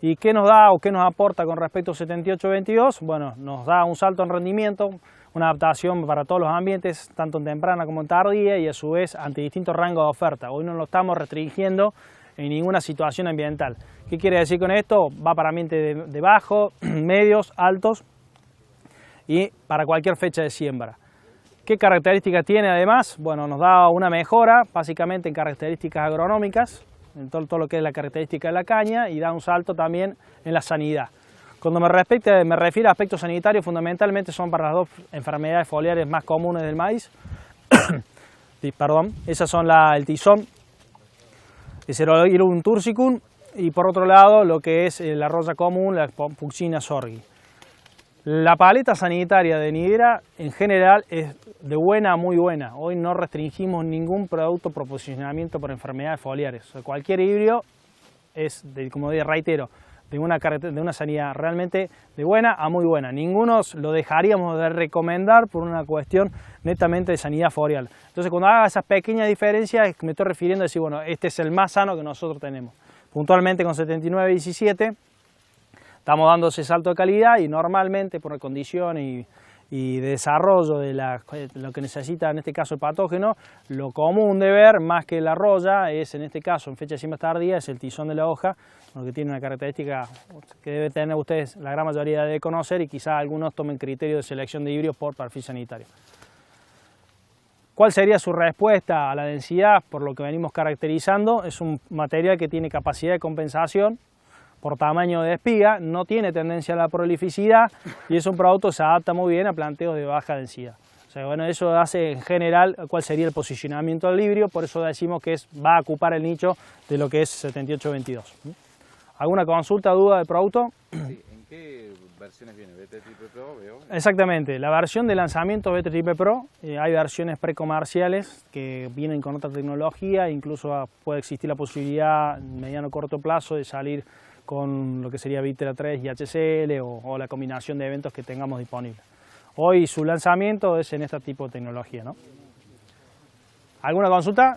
¿Y qué nos da o qué nos aporta con respecto a 7822? Bueno, nos da un salto en rendimiento, una adaptación para todos los ambientes, tanto en temprana como en tardía, y a su vez ante distintos rangos de oferta. Hoy no lo estamos restringiendo en ninguna situación ambiental. ¿Qué quiere decir con esto? Va para ambientes de bajo, medios, altos y para cualquier fecha de siembra. ¿Qué características tiene además? Bueno, nos da una mejora básicamente en características agronómicas, en todo lo que es la característica de la caña, y da un salto también en la sanidad. Cuando me refiero a aspectos sanitarios, fundamentalmente son para las dos enfermedades foliares más comunes del maíz. Perdón, esas son el tizón, el Ceroilum tursicum, y por otro lado lo que es la roya común, la Fuchsina sorghi. La paleta sanitaria de Nidera en general es de buena a muy buena. Hoy no restringimos ningún producto por posicionamiento por enfermedades foliares. O sea, cualquier híbrido como reitero, de una sanidad realmente de buena a muy buena. Ninguno lo dejaríamos de recomendar por una cuestión netamente de sanidad forial. Entonces, cuando haga esas pequeñas diferencias, me estoy refiriendo a decir, bueno, este es el más sano que nosotros tenemos. Puntualmente con 79-17 estamos dando ese salto de calidad y normalmente por condición y de desarrollo de lo que necesita en este caso el patógeno, lo común de ver más que la roya es en este caso en fecha de siembra tardía es el tizón de la hoja, lo que tiene una característica que debe tener ustedes, la gran mayoría debe conocer y quizás algunos tomen criterio de selección de híbridos por perfil sanitario. ¿Cuál sería su respuesta a la densidad? Por lo que venimos caracterizando, es un material que tiene capacidad de compensación por tamaño de espiga, no tiene tendencia a la prolificidad y es un producto que se adapta muy bien a planteos de baja densidad. O sea, bueno, eso hace en general cuál sería el posicionamiento del híbrido, por eso decimos que va a ocupar el nicho de lo que es 7822. ¿Alguna consulta, duda del producto? Sí, ¿en qué versiones viene? ¿BT Triple Pro? Veo. Exactamente, la versión de lanzamiento BT Triple Pro, hay versiones precomerciales que vienen con otra tecnología, incluso puede existir la posibilidad en mediano o corto plazo de salir con lo que sería Vitra 3 y HCL o la combinación de eventos que tengamos disponibles. Hoy su lanzamiento es en este tipo de tecnología, ¿no? ¿Alguna consulta?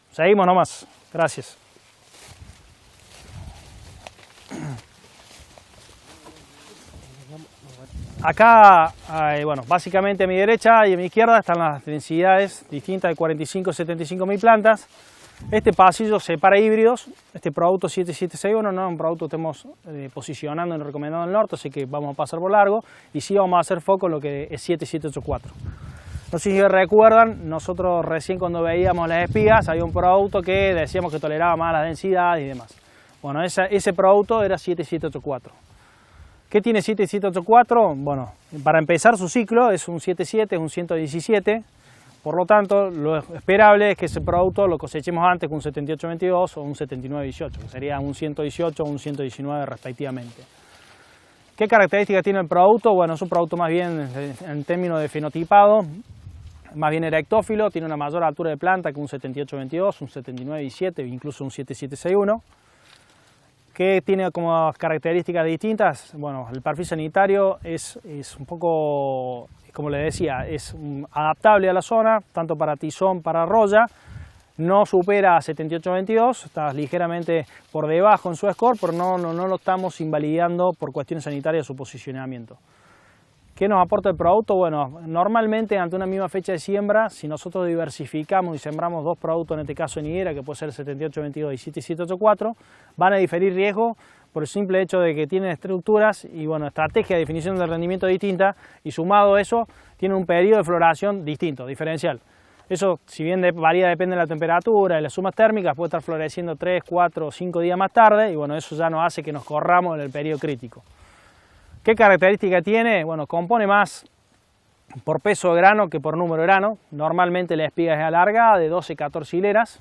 Seguimos nomás. Gracias. Acá, bueno, básicamente a mi derecha y a mi izquierda están las densidades distintas de 45 a 75 mil plantas. Este pasillo separa híbridos. Este producto 7761 no es un producto que estemos posicionando y recomendando en el norte, así que vamos a pasar por largo y sí vamos a hacer foco en lo que es 7784. No sé si recuerdan, nosotros recién cuando veíamos las espigas había un producto que decíamos que toleraba más la densidad y demás. Bueno, ese producto era 7784. ¿Qué tiene 7784? Bueno, para empezar su ciclo es un 77, es un 117. Por lo tanto, lo esperable es que ese producto lo cosechemos antes con un 78-22 o un 79-18, que sería un 118 o un 119 respectivamente. ¿Qué características tiene el producto? Bueno, es un producto más bien en términos de fenotipado, más bien erectófilo, tiene una mayor altura de planta que un 78-22, un 79-17 o incluso un 77-61. ¿Qué tiene como características distintas? Bueno, el perfil sanitario es un poco, como le decía, es adaptable a la zona, tanto para tizón, para roya, no supera a 78-22, está ligeramente por debajo en su score, pero no lo estamos invalidando por cuestiones sanitarias su posicionamiento. ¿Qué nos aporta el producto? Bueno, normalmente ante una misma fecha de siembra, si nosotros diversificamos y sembramos dos productos, en este caso en higuera, que puede ser el 78-22 y 7784, van a diferir riesgo por el simple hecho de que tienen estructuras y bueno, estrategia de definición del rendimiento distinta y sumado a eso, tienen un periodo de floración distinto, diferencial. Eso, si bien varía, depende de la temperatura y las sumas térmicas, puede estar floreciendo 3, 4 o 5 días más tarde y bueno, eso ya nos hace que nos corramos en el periodo crítico. ¿Qué característica tiene? Bueno, compone más por peso de grano que por número de grano. Normalmente la espiga es alargada, de 12-14 hileras.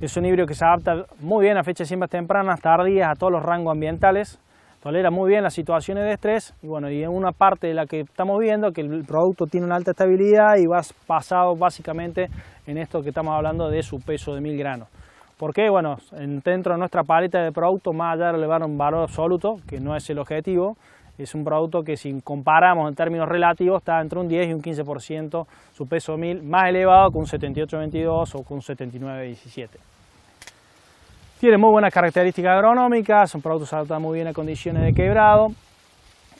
Es un híbrido que se adapta muy bien a fechas de siembras tempranas, tardías, a todos los rangos ambientales. Tolera muy bien las situaciones de estrés. Y bueno, y en una parte de la que estamos viendo, que el producto tiene una alta estabilidad y va basado básicamente en esto que estamos hablando de su peso de 1000 granos. ¿Por qué? Bueno, dentro de nuestra paleta de productos, más allá de elevar un valor absoluto, que no es el objetivo, es un producto que si comparamos en términos relativos está entre un 10 y un 15% su peso 1000 más elevado que un 78-22 o que un 79-17. Tiene muy buenas características agronómicas, son productos que se adaptan muy bien a condiciones de quebrado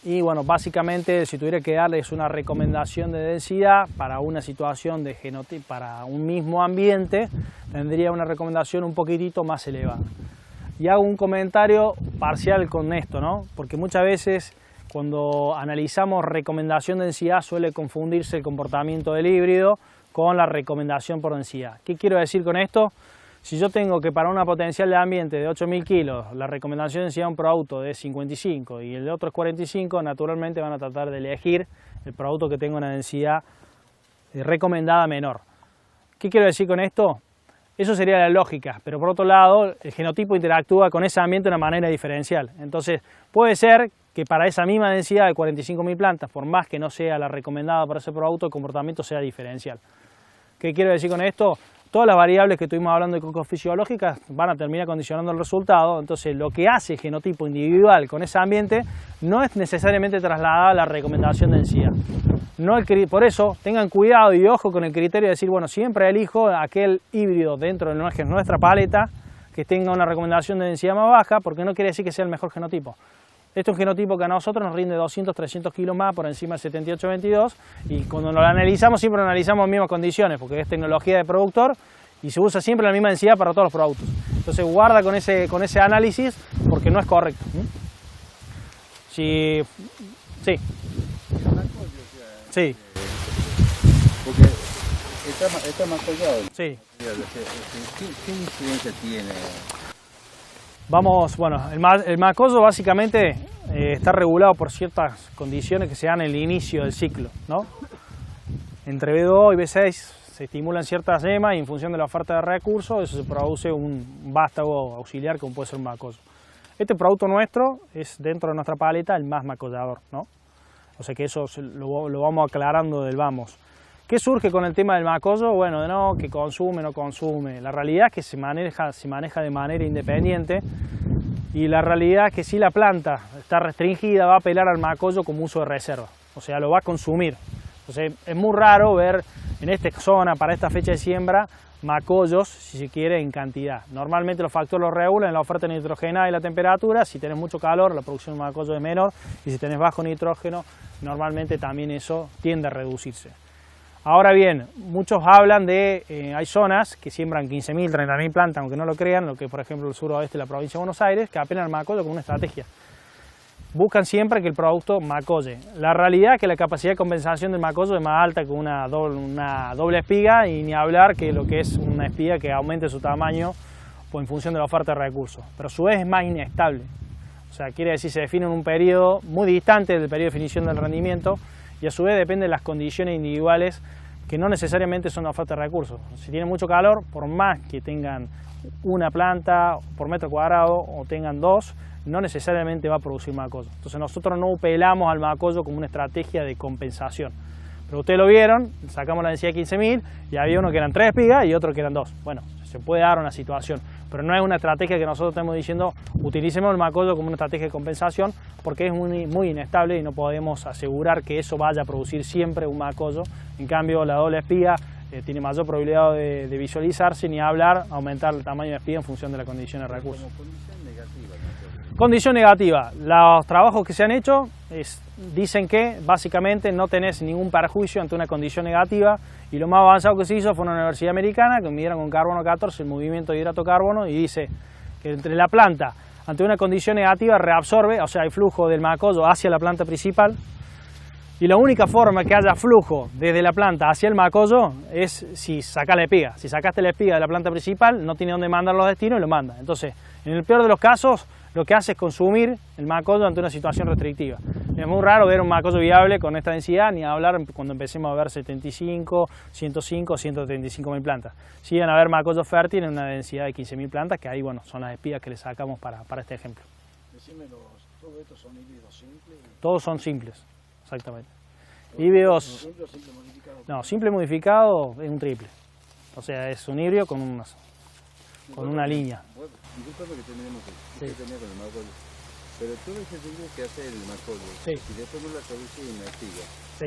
y bueno, básicamente si tuviera que darles una recomendación de densidad para una situación de genotipo, para un mismo ambiente, tendría una recomendación un poquitito más elevada. Y hago un comentario parcial con esto, ¿no? Porque muchas veces cuando analizamos recomendación de densidad suele confundirse el comportamiento del híbrido con la recomendación por densidad. ¿Qué quiero decir con esto? Si yo tengo que para una potencial de ambiente de 8.000 kilos, la recomendación de densidad de un producto de 55 y el de otro es 45, naturalmente van a tratar de elegir el producto que tenga una densidad recomendada menor. ¿Qué quiero decir con esto? Eso sería la lógica, pero por otro lado el genotipo interactúa con ese ambiente de una manera diferencial. Entonces puede ser que para esa misma densidad de 45.000 plantas, por más que no sea la recomendada para ese producto, el comportamiento sea diferencial. ¿Qué quiero decir con esto? todas las variables que estuvimos hablando de cocofisiológicas van a terminar condicionando el resultado. Entonces lo que hace el genotipo individual con ese ambiente no es necesariamente trasladada a la recomendación de densidad. Por eso tengan cuidado y ojo con el criterio de decir, bueno, siempre elijo aquel híbrido dentro de nuestra paleta que tenga una recomendación de densidad más baja, porque no quiere decir que sea el mejor genotipo. Este es un genotipo que a nosotros nos rinde 200, 300 kilos más por encima del 78-22 y cuando lo analizamos siempre lo analizamos en mismas condiciones porque es tecnología de productor y se usa siempre la misma densidad para todos los productos. Entonces guarda con ese análisis porque no es correcto. Sí. Porque está más collado. Sí. ¿Qué incidencia tiene? Vamos, bueno, el macoyo básicamente está regulado por ciertas condiciones que se dan en el inicio del ciclo, ¿no? Entre B2 y B6 se estimulan ciertas yemas y en función de la oferta de recursos eso se produce un vástago auxiliar como puede ser un macoyo. Este producto nuestro es dentro de nuestra paleta el más macollador, ¿no? O sea que eso lo vamos aclarando del vamos. ¿Qué surge con el tema del macoyo? Bueno, no, que consume, no consume. La realidad es que se maneja de manera independiente y la realidad es que si la planta está restringida va a apelar al macoyo como uso de reserva, o sea, lo va a consumir. Entonces es muy raro ver en esta zona para esta fecha de siembra macoyos, si se quiere, en cantidad. Normalmente los factores los regulan en la oferta de nitrógeno y la temperatura. Si tenés mucho calor, la producción de macoyo es menor y si tenés bajo nitrógeno, normalmente también eso tiende a reducirse. Ahora bien, muchos hablan de, hay zonas que siembran 15.000, 30.000 plantas, aunque no lo crean, lo que por ejemplo el suroeste de la provincia de Buenos Aires, que apelan al macoyo con una estrategia. Buscan siempre que el producto macolle. La realidad es que la capacidad de compensación del macoyo es más alta que una doble espiga y ni hablar que lo que es una espiga que aumente su tamaño pues, en función de la oferta de recursos. Pero a su vez es más inestable. O sea, quiere decir se define en un periodo muy distante del periodo de definición del rendimiento y a su vez depende de las condiciones individuales que no necesariamente son la oferta de recursos. Si tienen mucho calor, por más que tengan una planta por metro cuadrado o tengan dos, no necesariamente va a producir macoyo. Entonces nosotros no pelamos al macoyo como una estrategia de compensación. Pero ustedes lo vieron, sacamos la densidad de 15.000 y había uno que eran 3 espigas y otro que eran 2. Bueno, se puede dar una situación, pero no es una estrategia que nosotros estemos diciendo utilicemos el macoyo como una estrategia de compensación porque es muy inestable y no podemos asegurar que eso vaya a producir siempre un macoyo. En cambio la doble espiga tiene mayor probabilidad de visualizarse, ni hablar, aumentar el tamaño de espiga en función de la condición de recursos. Como condición negativa, ¿no? Condición negativa, los trabajos que se han hecho dicen que básicamente no tenés ningún perjuicio ante una condición negativa y lo más avanzado que se hizo fue una universidad americana que midieron con carbono 14 el movimiento de hidrato carbono y dice que entre la planta ante una condición negativa reabsorbe, o sea hay flujo del macoyo hacia la planta principal y la única forma que haya flujo desde la planta hacia el macoyo es si sacás la espiga. Si sacaste la espiga de la planta principal no tiene dónde mandar los destinos y lo manda. Entonces en el peor de los casos lo que hace es consumir el macoyo ante una situación restrictiva. Es muy raro ver un macoyo viable con esta densidad, ni hablar cuando empecemos a ver 75, 105, 135.000 plantas. Sí van a haber macoyos fértiles en una densidad de 15.000 plantas, que ahí bueno, son las espigas que le sacamos para este ejemplo. Decime, ¿todos estos son híbridos simples? Todos son simples, exactamente. Híbridos... ¿Simple o simple modificado? No, simple modificado es un triple. O sea, es un híbrido con una línea. Bueno, disculpame que tenemos que tener con el macoyo, pero todo ese estudio que hace el macoyo, Sí. si después no la traduce en una espiga, Sí.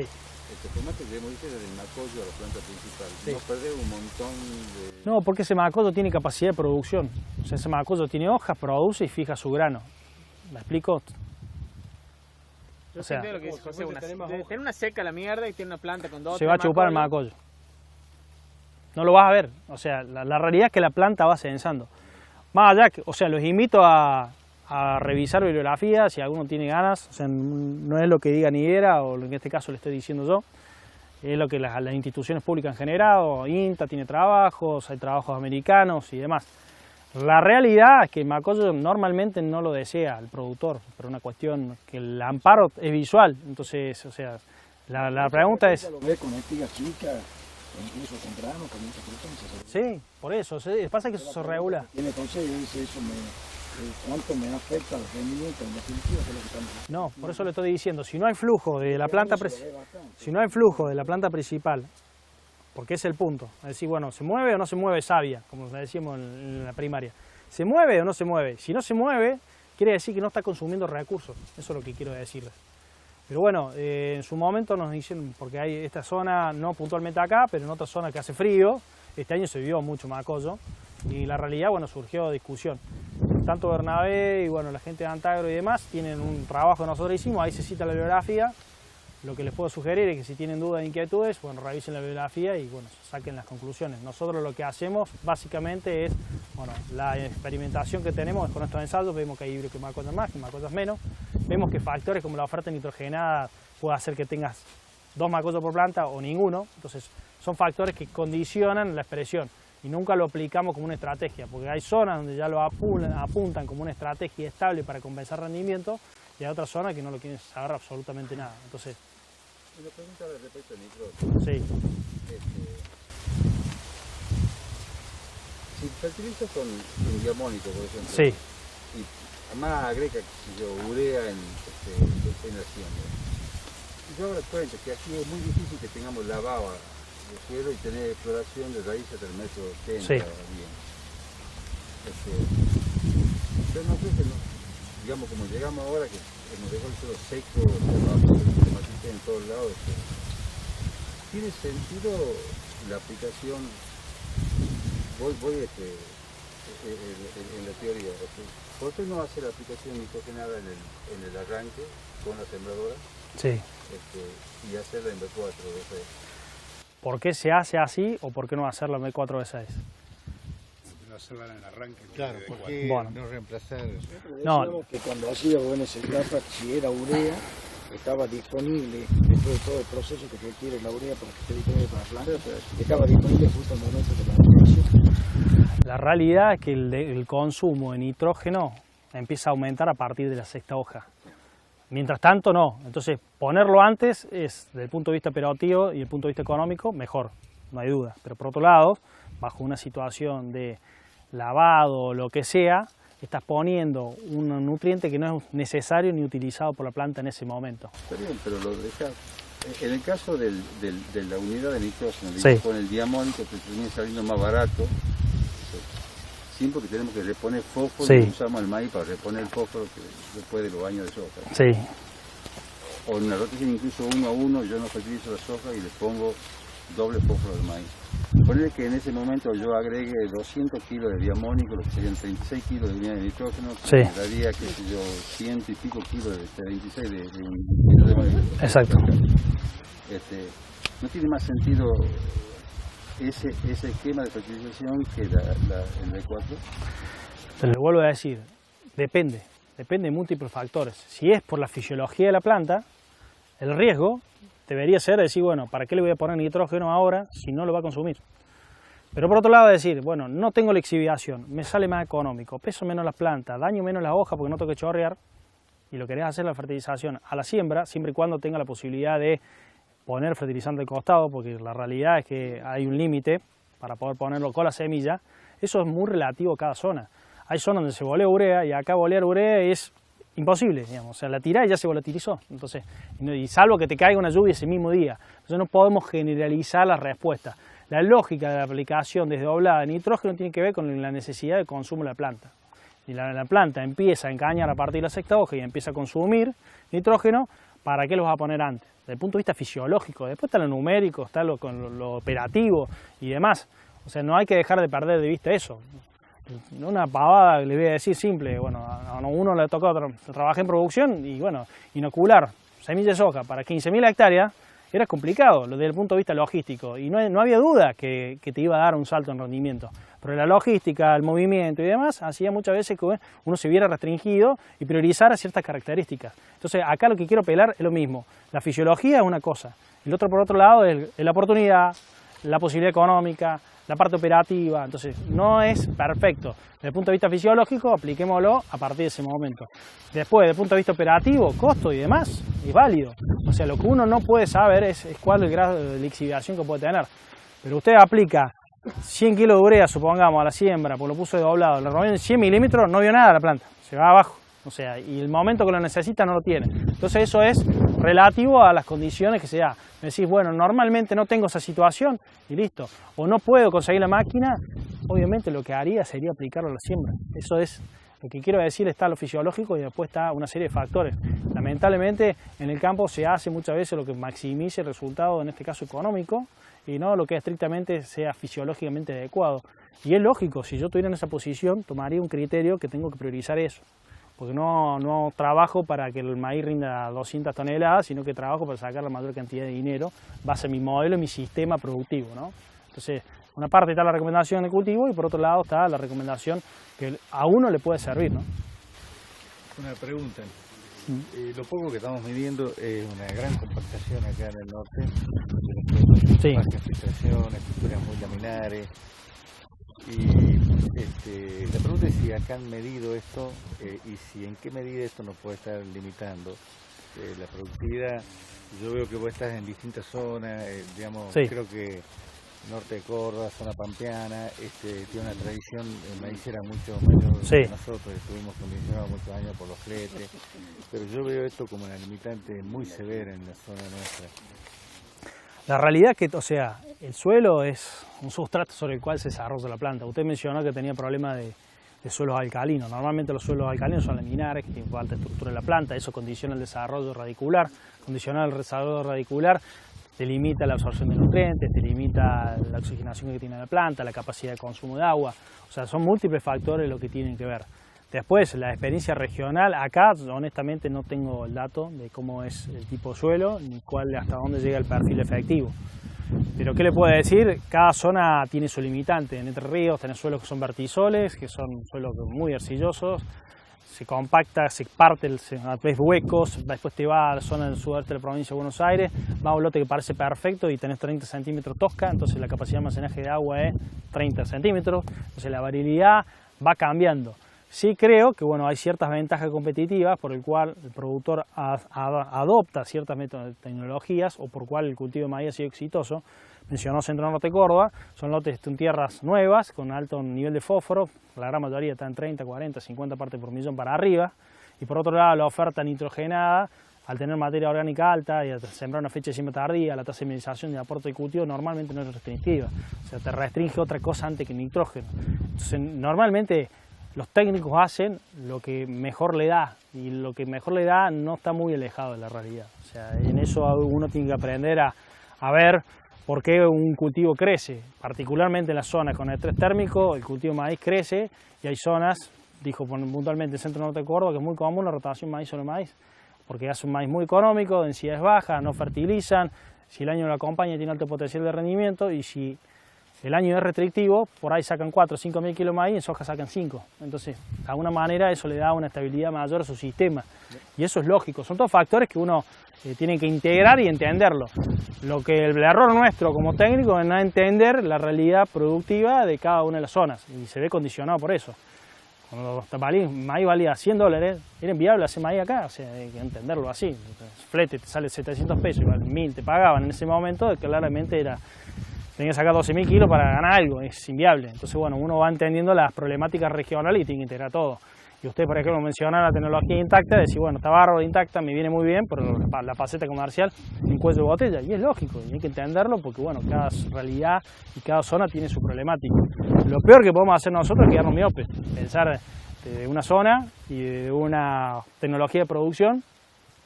por más que debemos ir desde el macoyo a la planta principal, Sí. no perder un montón de... No, porque ese macoyo tiene capacidad de producción. O sea, ese macoyo tiene hojas, produce y fija su grano. ¿Me explico? Yo O sea, entiendo lo que dice José, tener una seca la mierda y tiene una planta con dos. se va a chupar el macoyo. No lo vas a ver. O sea, la realidad es que la planta va censando. Más allá, o sea, los invito a revisar bibliografía si alguno tiene ganas. O sea, no es lo que diga Niguera o en este caso le estoy diciendo yo. Es lo que las instituciones públicas han generado. INTA tiene trabajos, hay trabajos americanos y demás. La realidad es que el macoyo normalmente no lo desea el productor, pero una cuestión que el amparo es visual. Entonces, o sea, la pregunta es... Lo ves con espigas chicas, incluso temprano, con mucha potencia. Sí, por eso, pasa que eso se regula. Y entonces dice eso cuánto me afecta el rendimiento en definitiva, que es lo que estamos haciendo. No, por eso le estoy diciendo, si no hay flujo de la planta principal porque es el punto. Es decir, bueno, ¿se mueve o no se mueve savia? Como decíamos en la primaria. ¿Se mueve o no se mueve? Si no se mueve, quiere decir que no está consumiendo recursos. Eso es lo que quiero decirles. Pero bueno, en su momento nos dicen, porque hay esta zona, no puntualmente acá, pero en otra zona que hace frío, este año se vio mucho macoyo, y la realidad, bueno, surgió discusión. Tanto Bernabé y bueno, la gente de Antagro y demás tienen un trabajo que nosotros hicimos, ahí se cita la bibliografía. Lo que les puedo sugerir es que si tienen dudas e inquietudes, bueno, revisen la bibliografía y bueno, saquen las conclusiones. Nosotros lo que hacemos básicamente es, bueno, la experimentación que tenemos con estos ensayos, vemos que hay híbridos que macoyan más, que macoyan menos, vemos que factores como la oferta nitrogenada puede hacer que tengas 2 macoyos por planta o ninguno, entonces son factores que condicionan la expresión y nunca lo aplicamos como una estrategia, porque hay zonas donde ya lo apuntan como una estrategia estable para compensar rendimiento y hay otras zonas que no lo quieren saber absolutamente nada. Entonces, una pregunta respecto al nitrógeno. sí. Si fertilizas con diamónico, por ejemplo, Sí. y además agrega urea en la siembra. Yo ahora cuento que aquí es muy difícil que tengamos lavado de suelo y tener exploración de raíces del metro 80 Sí. bien. Yo no creo que digamos como llegamos ahora que hemos dejado el suelo seco, en todos lados. ¿Tiene sentido la aplicación? Voy en la teoría. ¿Por qué no hacer la aplicación nitrogenada en el arranque con la sembradora? Sí. Y hacerla en B4, B6. ¿Por qué se hace así o por qué no hacerlo en B4, B6? No hacerla en el arranque. Claro, porque Bueno. no reemplazar. No. Decíamos que cuando hacíamos en esa etapa, si era urea, estaba disponible, después de todo el proceso que requiere la urea para que esté disponible para la planta, estaba disponible justo al momento de la aplicación. La realidad es que el consumo de nitrógeno empieza a aumentar a partir de la 6ª hoja. Mientras tanto, no. Entonces, ponerlo antes es, desde el punto de vista operativo y el punto de vista económico, mejor, no hay duda. Pero por otro lado, bajo una situación de lavado o lo que sea, estás poniendo un nutriente que no es necesario ni utilizado por la planta en ese momento. Está bien, pero lo dejas. En el caso de la unidad de nitrógeno, Sí. con el diamónico que termina saliendo más barato, siempre que tenemos que reponer fósforo, Sí. usamos el maíz para reponer el fósforo después de los años de soja. Sí, O en una rotación incluso 1 a 1, yo no fertilizo la soja y le pongo doble fósforo del maíz. Poner que en ese momento yo agregue 200 kilos de diamónico, lo que serían 36 kilos de unidad de nitrógeno, Sí. que daría, qué sé yo, 100 y pico kilos de 26 de kilo de maíz. exacto. No tiene más sentido ese esquema de fertilización que el B4. Pero le vuelvo a decir, depende de múltiples factores. Si es por la fisiología de la planta, el riesgo debería ser decir, bueno, ¿para qué le voy a poner nitrógeno ahora si no lo va a consumir? Pero por otro lado decir, bueno, no tengo la exhibición, me sale más económico, peso menos las plantas, daño menos la hoja porque no tengo que chorrear, y lo querés hacer la fertilización a la siembra, siempre y cuando tenga la posibilidad de poner fertilizante al costado, porque la realidad es que hay un límite para poder ponerlo con la semilla. Eso es muy relativo a cada zona. Hay zonas donde se bolea urea y acá bolear urea es imposible, digamos. O sea, la tirás y ya se volatilizó. Entonces, y salvo que te caiga una lluvia ese mismo día. Entonces no podemos generalizar las respuestas. La lógica de la aplicación desdoblada de nitrógeno tiene que ver con la necesidad de consumo de la planta. Y la planta empieza a encañar a partir de la 6ª hoja y empieza a consumir nitrógeno, ¿para qué los vas a poner antes? Desde el punto de vista fisiológico. Después está lo numérico, está lo operativo y demás. O sea, no hay que dejar de perder de vista eso. Una pavada, les voy a decir simple, bueno, a uno le tocó trabajar en producción y bueno, inocular semillas de soja para 15.000 hectáreas era complicado desde el punto de vista logístico y no había duda que te iba a dar un salto en rendimiento. Pero la logística, el movimiento y demás hacía muchas veces que uno se viera restringido y priorizara ciertas características. Entonces acá lo que quiero apelar es lo mismo, la fisiología es una cosa, el otro por otro lado es la oportunidad, la posibilidad económica, la parte operativa, entonces no es perfecto. Desde el punto de vista fisiológico, apliquémoslo a partir de ese momento. Después, desde el punto de vista operativo, costo y demás, es válido. O sea, lo que uno no puede saber es cuál es el grado de lixiviación que puede tener. Pero usted aplica 100 kilos de urea, supongamos, a la siembra, porque lo puso de doblado, le removió en 100 milímetros, no vio nada la planta, se va abajo. O sea, y el momento que lo necesita no lo tiene. Entonces eso es relativo a las condiciones que se da. Desde Me decís, bueno, normalmente no tengo esa situación y listo. O no puedo conseguir la máquina, obviamente lo que haría sería aplicarlo a la siembra. Eso es lo que quiero decir, está lo fisiológico y después está una serie de factores. Lamentablemente en el campo se hace muchas veces lo que maximice el resultado, en este caso económico, y no lo que estrictamente sea fisiológicamente adecuado. Y es lógico, si yo estuviera en esa posición, tomaría un criterio que tengo que priorizar eso. Porque no trabajo para que el maíz rinda 200 toneladas, sino que trabajo para sacar la mayor cantidad de dinero, base en mi modelo y mi sistema productivo, ¿no? Entonces, una parte está la recomendación de cultivo y por otro lado está la recomendación que a uno le puede servir, ¿no? Una pregunta. Lo poco que estamos midiendo es una gran compactación acá en el norte. Sí. Baja filtración, estructuras muy laminares. Y la pregunta es si acá han medido esto y si en qué medida esto nos puede estar limitando la productividad. Yo veo que vos estás en distintas zonas, digamos, sí. Creo que norte de Córdoba, zona pampeana, tiene una tradición maicera mucho mayor sí. que nosotros, estuvimos condicionados muchos años por los fletes, pero yo veo esto como una limitante muy severa en la zona nuestra. La realidad es que, o sea, el suelo es un sustrato sobre el cual se desarrolla la planta. Usted mencionó que tenía problemas de suelos alcalinos. Normalmente los suelos alcalinos son laminares, que tienen falta de estructura en la planta, eso condiciona el desarrollo radicular. Condicionar el desarrollo radicular te limita la absorción de nutrientes, te limita la oxigenación que tiene la planta, la capacidad de consumo de agua. O sea, son múltiples factores los que tienen que ver. Después, la experiencia regional, acá honestamente no tengo el dato de cómo es el tipo de suelo, ni hasta dónde llega el perfil efectivo. Pero ¿qué le puedo decir? Cada zona tiene su limitante. En Entre Ríos tenés suelos que son vertisoles, que son suelos muy arcillosos, se compacta, se parte, ves huecos, después te va a la zona del sudeste de la provincia de Buenos Aires, va a un lote que parece perfecto y tenés 30 centímetros tosca, entonces la capacidad de almacenaje de agua es 30 centímetros, entonces la variabilidad va cambiando. Sí creo que bueno, hay ciertas ventajas competitivas por el cual el productor adopta ciertas tecnologías o por cual el cultivo de maíz ha sido exitoso. Mencionó Centro Norte Córdoba, son lotes en tierras nuevas con alto nivel de fósforo, la gran mayoría está en 30, 40, 50 partes por millón para arriba. Y por otro lado la oferta nitrogenada, al tener materia orgánica alta y al sembrar una fecha de siembra tardía, la tasa de minimización de aporte de cultivo normalmente no es restrictiva. O sea, te restringe otra cosa antes que el nitrógeno. Entonces normalmente los técnicos hacen lo que mejor le da y lo que mejor le da no está muy alejado de la realidad. O sea, en eso uno tiene que aprender a ver por qué un cultivo crece. Particularmente en las zonas con estrés térmico, el cultivo de maíz crece y hay zonas, dijo puntualmente el Centro Norte de Córdoba, que es muy común la rotación maíz sobre maíz, porque hace un maíz muy económico, densidades bajas, no fertilizan, si el año lo acompaña tiene alto potencial de rendimiento y si el año es restrictivo, por ahí sacan 4 o 5 mil kilos de maíz y en soja sacan 5. Entonces, de alguna manera eso le da una estabilidad mayor a su sistema. Y eso es lógico. Son todos factores que uno tiene que integrar y entenderlo. Lo que el error nuestro como técnico es no entender la realidad productiva de cada una de las zonas. Y se ve condicionado por eso. Cuando el maíz valía $100, era inviable hacer maíz acá. O sea, hay que entenderlo así. El flete te sale 700 pesos y vale 1000 te pagaban en ese momento, claramente era... Tenía que sacar 12.000 kilos para ganar algo, es inviable. Entonces, bueno, uno va entendiendo las problemáticas regionales y tiene que integrar todo. Y usted, por ejemplo, menciona la tecnología intacta, decir, bueno, está bárbaro intacta, me viene muy bien, pero la faceta comercial en cuello de botella. Y es lógico, y hay que entenderlo porque, bueno, cada realidad y cada zona tiene su problemática. Lo peor que podemos hacer nosotros es quedarnos miopes, pensar de una zona y de una tecnología de producción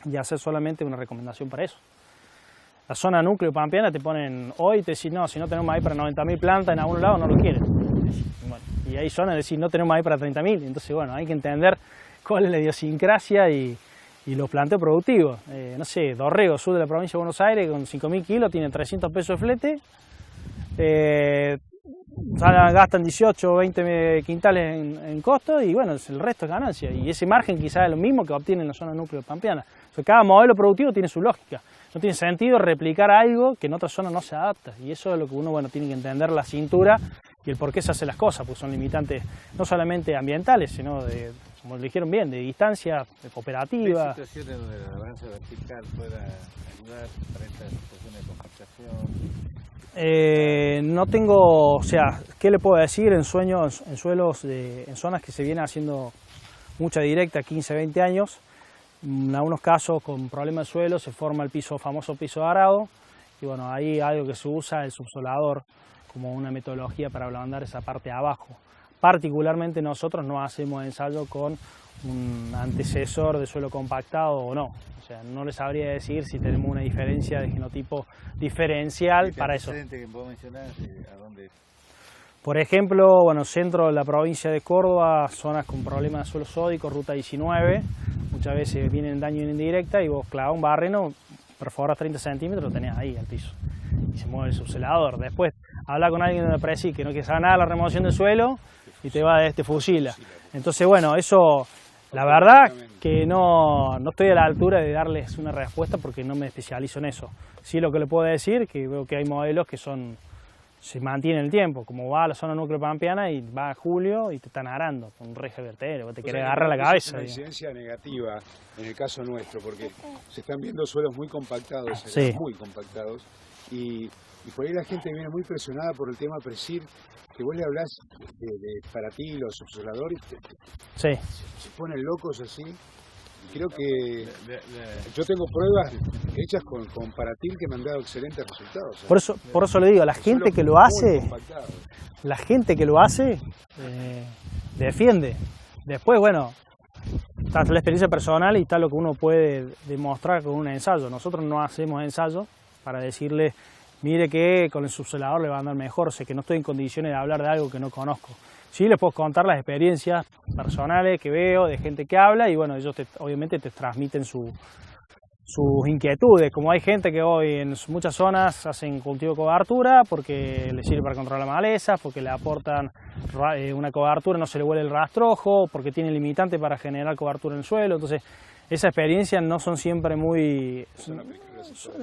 y hacer solamente una recomendación para eso. La zona núcleo pampeana te ponen hoy, te decís, no, si no tenemos maíz para 90.000 plantas en algún lado, no lo quieren. Bueno, y hay zonas de decir, no tenemos maíz para 30.000. Entonces, bueno, hay que entender cuál es la idiosincrasia y los planteos productivos. No sé, Dorrego, sur de la provincia de Buenos Aires, con 5.000 kilos, tienen 300 pesos de flete. Gastan 18 o 20 quintales en costo y bueno, el resto es ganancia. Y ese margen quizás es lo mismo que obtienen en la zona núcleo pampeana. O sea, cada modelo productivo tiene su lógica. No tiene sentido replicar algo que en otra zona no se adapta. Y eso es lo que uno tiene que entender la cintura y el por qué se hacen las cosas, porque son limitantes no solamente ambientales, sino de, como le dijeron bien, de distancia, de cooperativa. ¿Hay situaciones donde la labranza vertical pueda ayudar para esta situación de compactación? No tengo, o sea, ¿qué le puedo decir? En suelos, en zonas que se viene haciendo mucha directa, 15, 20 años, en algunos casos con problemas de suelo se forma el famoso piso de arado Y bueno, ahí algo que se usa el subsolador como una metodología para ablandar esa parte de abajo. Particularmente nosotros no hacemos ensayo con un antecesor de suelo compactado o no. O sea, no les sabría decir si tenemos una diferencia de genotipo diferencial para eso. Que puedo mencionar, ¿a dónde? Por ejemplo, bueno, centro de la provincia de Córdoba, zonas con problemas de suelo sódico, ruta 19, muchas veces vienen daño indirecta y vos clavas un barreno, perforas 30 centímetros, lo tenés ahí al piso y se mueve el subsolador. Después habla con alguien de la presi que no quiere saber nada de la remoción del suelo y te va de este fusila. Entonces, bueno, eso, la verdad que no estoy a la altura de darles una respuesta porque no me especializo en eso. Sí, lo que le puedo decir es que veo que hay modelos que se mantienen el tiempo, como va a la zona núcleo pampeana y va a julio y te están arando con un reje vertedero, vos te querés agarrar la cabeza. Es una incidencia negativa en el caso nuestro, porque se están viendo suelos muy compactados, sí, muy compactados, y por ahí la gente viene muy presionada por el tema Presir, que vos le hablás de para ti los subsoladores, sí, se ponen locos así. Creo que yo tengo pruebas hechas con Paratil que me han dado excelentes resultados. Por eso le digo, la gente que lo hace, defiende. Después, bueno, está la experiencia personal y está lo que uno puede demostrar con un ensayo. Nosotros no hacemos ensayo para decirle, mire que con el subsolador le va a andar mejor, sé que no estoy en condiciones de hablar de algo que no conozco. Sí, les puedo contar las experiencias personales que veo de gente que habla y bueno, ellos obviamente te transmiten sus inquietudes. Como hay gente que hoy en muchas zonas hacen cultivo de cobertura porque les sirve para controlar la maleza, porque le aportan una cobertura, no se le huele el rastrojo, porque tiene limitante para generar cobertura en el suelo. Entonces, esas experiencias no son siempre muy...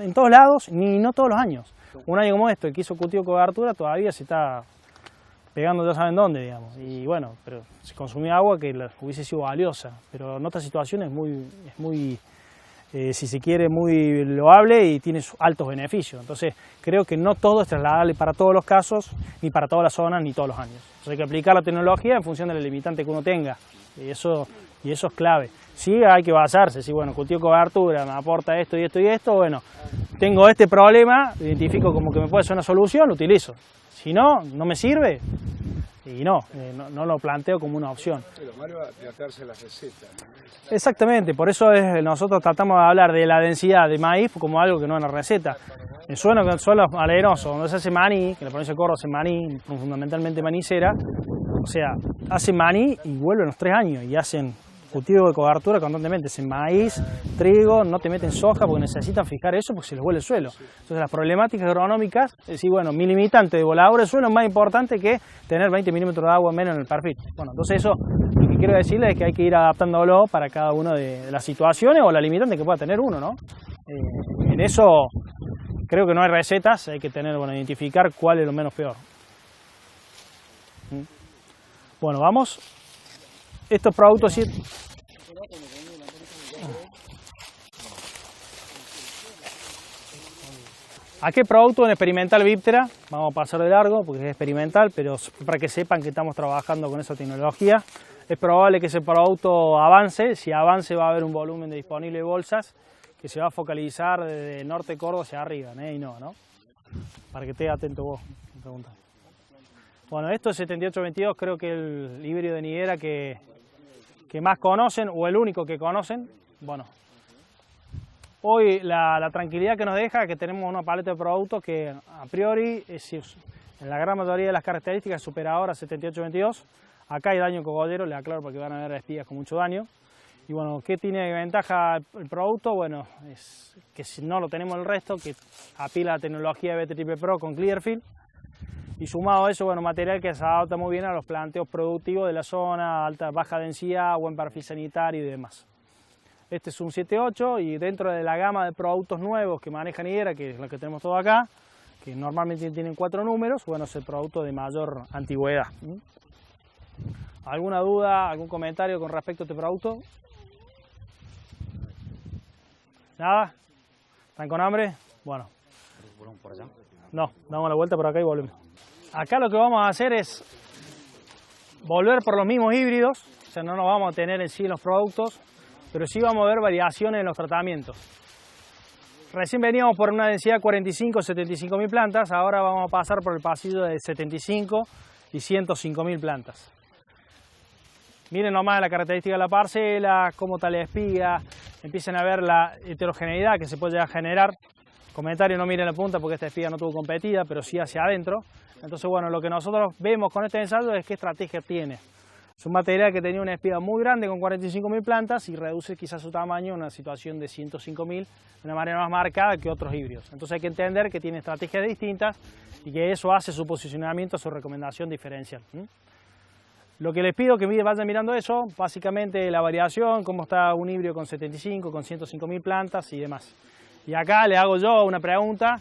en todos lados, ni no todos los años. Un año como este, que hizo cultivo de cobertura, todavía se está pegando ya saben dónde, digamos, y bueno, pero se consumía agua que hubiese sido valiosa, pero en otras situaciones es muy si se quiere, muy loable y tiene altos beneficios. Entonces, creo que no todo es trasladable para todos los casos, ni para todas las zonas, ni todos los años. Entonces, hay que aplicar la tecnología en función del limitante que uno tenga, y eso es clave. Sí, hay que basarse, si bueno, cultivo cobertura, me aporta esto y esto y esto, bueno, tengo este problema, lo identifico como que me puede ser una solución, lo utilizo. Si no, no me sirve y no lo planteo como una opción. Lo malo es tratarse las recetas. Exactamente, por eso nosotros tratamos de hablar de la densidad de maíz como algo que no es una receta. En suelos arenosos, donde se hace maní, que la provincia de Córdoba hace maní, fundamentalmente manicera, o sea, hacen maní y vuelven los 3 años y hacen cultivo de cobertura constantemente, hacen maíz, trigo, no te meten soja porque necesitan fijar eso porque se les vuelve el suelo. Entonces las problemáticas agronómicas, es decir, bueno, mi limitante de volador de suelo es más importante que tener 20 milímetros de agua menos en el perfil. Bueno, entonces eso, lo que quiero decirles es que hay que ir adaptándolo para cada una de las situaciones o la limitante que pueda tener uno, ¿no? En eso creo que no hay recetas, hay que identificar cuál es lo menos peor. Bueno, vamos. Estos productos sí. ¿A qué producto en experimental Viptera? Vamos a pasar de largo porque es experimental, pero para que sepan que estamos trabajando con esa tecnología. Es probable que ese producto avance. Si avance va a haber un volumen de disponible de bolsas que se va a focalizar desde norte de Córdoba hacia arriba, y no. Para que estés atento vos, me preguntas. Bueno, esto es 7822, creo que el híbrido de Niguera que más conocen, o el único que conocen. Bueno, hoy la tranquilidad que nos deja es que tenemos una paleta de productos que a priori, en la gran mayoría de las características, es superadora a 7822. Acá hay daño cogollero, le aclaro porque van a haber espigas con mucho daño. Y bueno, ¿qué tiene de ventaja el producto? Bueno, es que si no lo tenemos el resto, que apila la tecnología de BT Pro con Clearfield. Y sumado a eso, bueno, material que se adapta muy bien a los planteos productivos de la zona, baja densidad, buen perfil sanitario y demás. Este es un 7.8 y dentro de la gama de productos nuevos que maneja Niguera, que es lo que tenemos todo acá, que normalmente tienen 4 números, bueno, es el producto de mayor antigüedad. ¿Alguna duda, algún comentario con respecto a este producto? ¿Nada? ¿Están con hambre? Bueno. ¿Volvemos por allá? No, damos la vuelta por acá y volvemos. Acá lo que vamos a hacer es volver por los mismos híbridos, o sea, no nos vamos a tener en sí los productos, pero sí vamos a ver variaciones en los tratamientos. Recién veníamos por una densidad 45-75.000 plantas, ahora vamos a pasar por el pasillo de 75 y 105.000 plantas. Miren nomás la característica de la parcela, cómo está la espiga, empiezan a ver la heterogeneidad que se puede llegar a generar. Comentario, no miren la punta porque esta espiga no tuvo competida, pero sí hacia adentro. Entonces, bueno, lo que nosotros vemos con este ensayo es qué estrategia tiene. Es un material que tenía una espiga muy grande con 45.000 plantas y reduce quizás su tamaño en una situación de 105.000 de una manera más marcada que otros híbridos. Entonces hay que entender que tiene estrategias distintas y que eso hace su posicionamiento, su recomendación diferencial. Lo que les pido que vayan mirando eso, básicamente la variación, cómo está un híbrido con 75, con 105.000 plantas y demás. Y acá le hago yo una pregunta,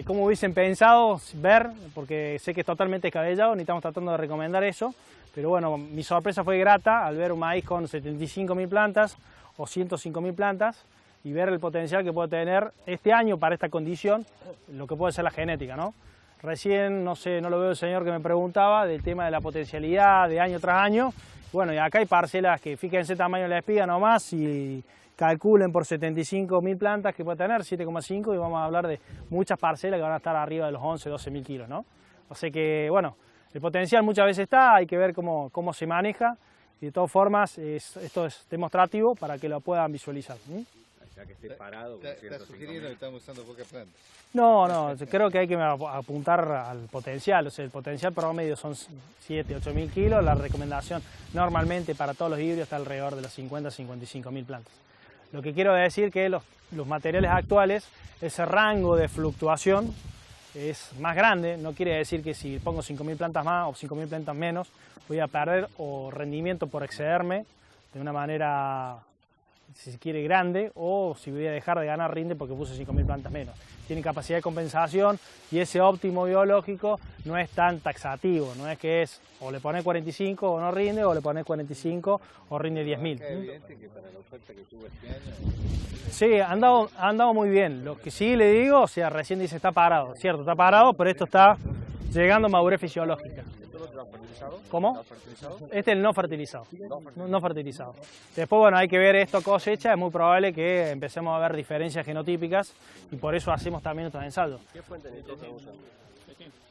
¿cómo hubiesen pensado ver? Porque sé que es totalmente descabellado, ni estamos tratando de recomendar eso. Pero bueno, mi sorpresa fue grata al ver un maíz con 75.000 plantas o 105.000 plantas y ver el potencial que puede tener este año para esta condición, lo que puede ser la genética, ¿no? Recién, no sé, no lo veo el señor que me preguntaba del tema de la potencialidad de año tras año. Bueno, y acá hay parcelas que fíjense el tamaño de la espiga nomás y calculen por 75.000 plantas que puede tener, 7,5, y vamos a hablar de muchas parcelas que van a estar arriba de los 11-12.000 kilos, ¿no? O sea que, bueno, el potencial muchas veces está, hay que ver cómo se maneja y de todas formas esto es demostrativo para que lo puedan visualizar. O sea que esté parado. Está sugiriendo que estamos usando poca planta. No, creo que hay que apuntar al potencial, o sea, el potencial promedio son 7-8.000 kilos, la recomendación normalmente para todos los híbridos está alrededor de los 50-55.000 plantas. Lo que quiero decir que los materiales actuales, ese rango de fluctuación es más grande, no quiere decir que si pongo 5.000 plantas más o 5.000 plantas menos voy a perder o rendimiento por excederme de una manera, si se quiere, grande, o si voy a dejar de ganar rinde porque puse 5.000 plantas menos. Tiene capacidad de compensación y ese óptimo biológico no es tan taxativo, no es que es o le pones 45 o no rinde, o le pones 45 o rinde 10.000. Es evidente que para la oferta que tuvo este año... Sí, ha andado muy bien. Lo que sí le digo, o sea, recién dice está parado, cierto, está parado, pero esto está llegando a madurez fisiológica. ¿Cómo? Este es el no fertilizado. No fertilizado. Después, bueno, hay que ver esto cosecha, es muy probable que empecemos a ver diferencias genotípicas y por eso hacemos también estos ensayos. ¿Qué fuente de nitrógeno usan?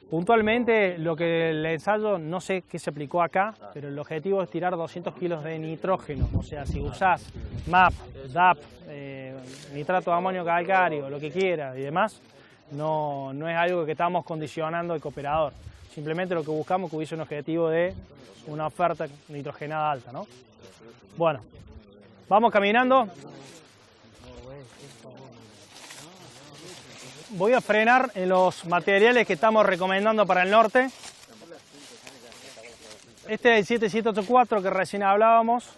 Puntualmente, lo que el ensayo, no sé qué se aplicó acá, pero el objetivo es tirar 200 kilos de nitrógeno. O sea, si usás MAP, DAP, nitrato de amonio calcáreo, lo que quieras y demás, no es algo que estamos condicionando al cooperador. Simplemente lo que buscamos es que hubiese un objetivo de una oferta nitrogenada alta, ¿no? Bueno, vamos caminando. Voy a frenar en los materiales que estamos recomendando para el norte. Este es el 7784 que recién hablábamos.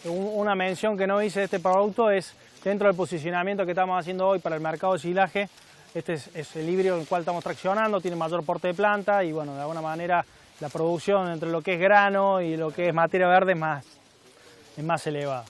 Una mención que no hice de este producto es dentro del posicionamiento que estamos haciendo hoy para el mercado de silaje. Este es el híbrido en el cual estamos traccionando, tiene mayor porte de planta y bueno, de alguna manera la producción entre lo que es grano y lo que es materia verde es más elevada.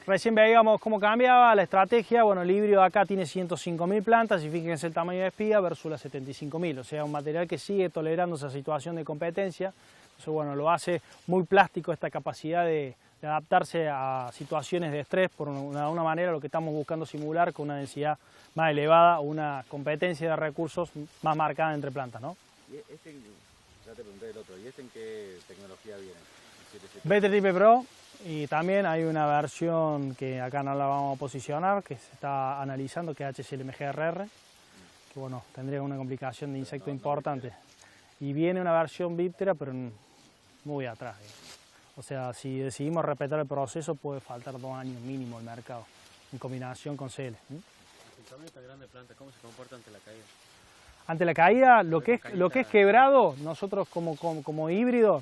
Recién veíamos cómo cambiaba la estrategia. Bueno, el híbrido acá tiene 105.000 plantas y fíjense el tamaño de espiga versus las 75.000, o sea, un material que sigue tolerando esa situación de competencia. Entonces, bueno, lo hace muy plástico esta capacidad de adaptarse a situaciones de estrés, por una manera lo que estamos buscando simular con una densidad más elevada o una competencia de recursos más marcada entre plantas, ¿no? ¿Y este, ya te pregunté el otro, ¿y este en qué tecnología viene? BTTP Pro, y también hay una versión que acá no la vamos a posicionar, que se está analizando, que es HCl-MGRR, que bueno, tendría una complicación de insecto importante. Y viene una versión Viptera, pero muy atrás. O sea, si decidimos respetar el proceso, puede faltar 2 años mínimo el mercado, en combinación con CL. El tamaño tan grande de planta, ¿cómo se comporta ante la caída? Ante la caída, lo que es quebrado, nosotros como híbrido,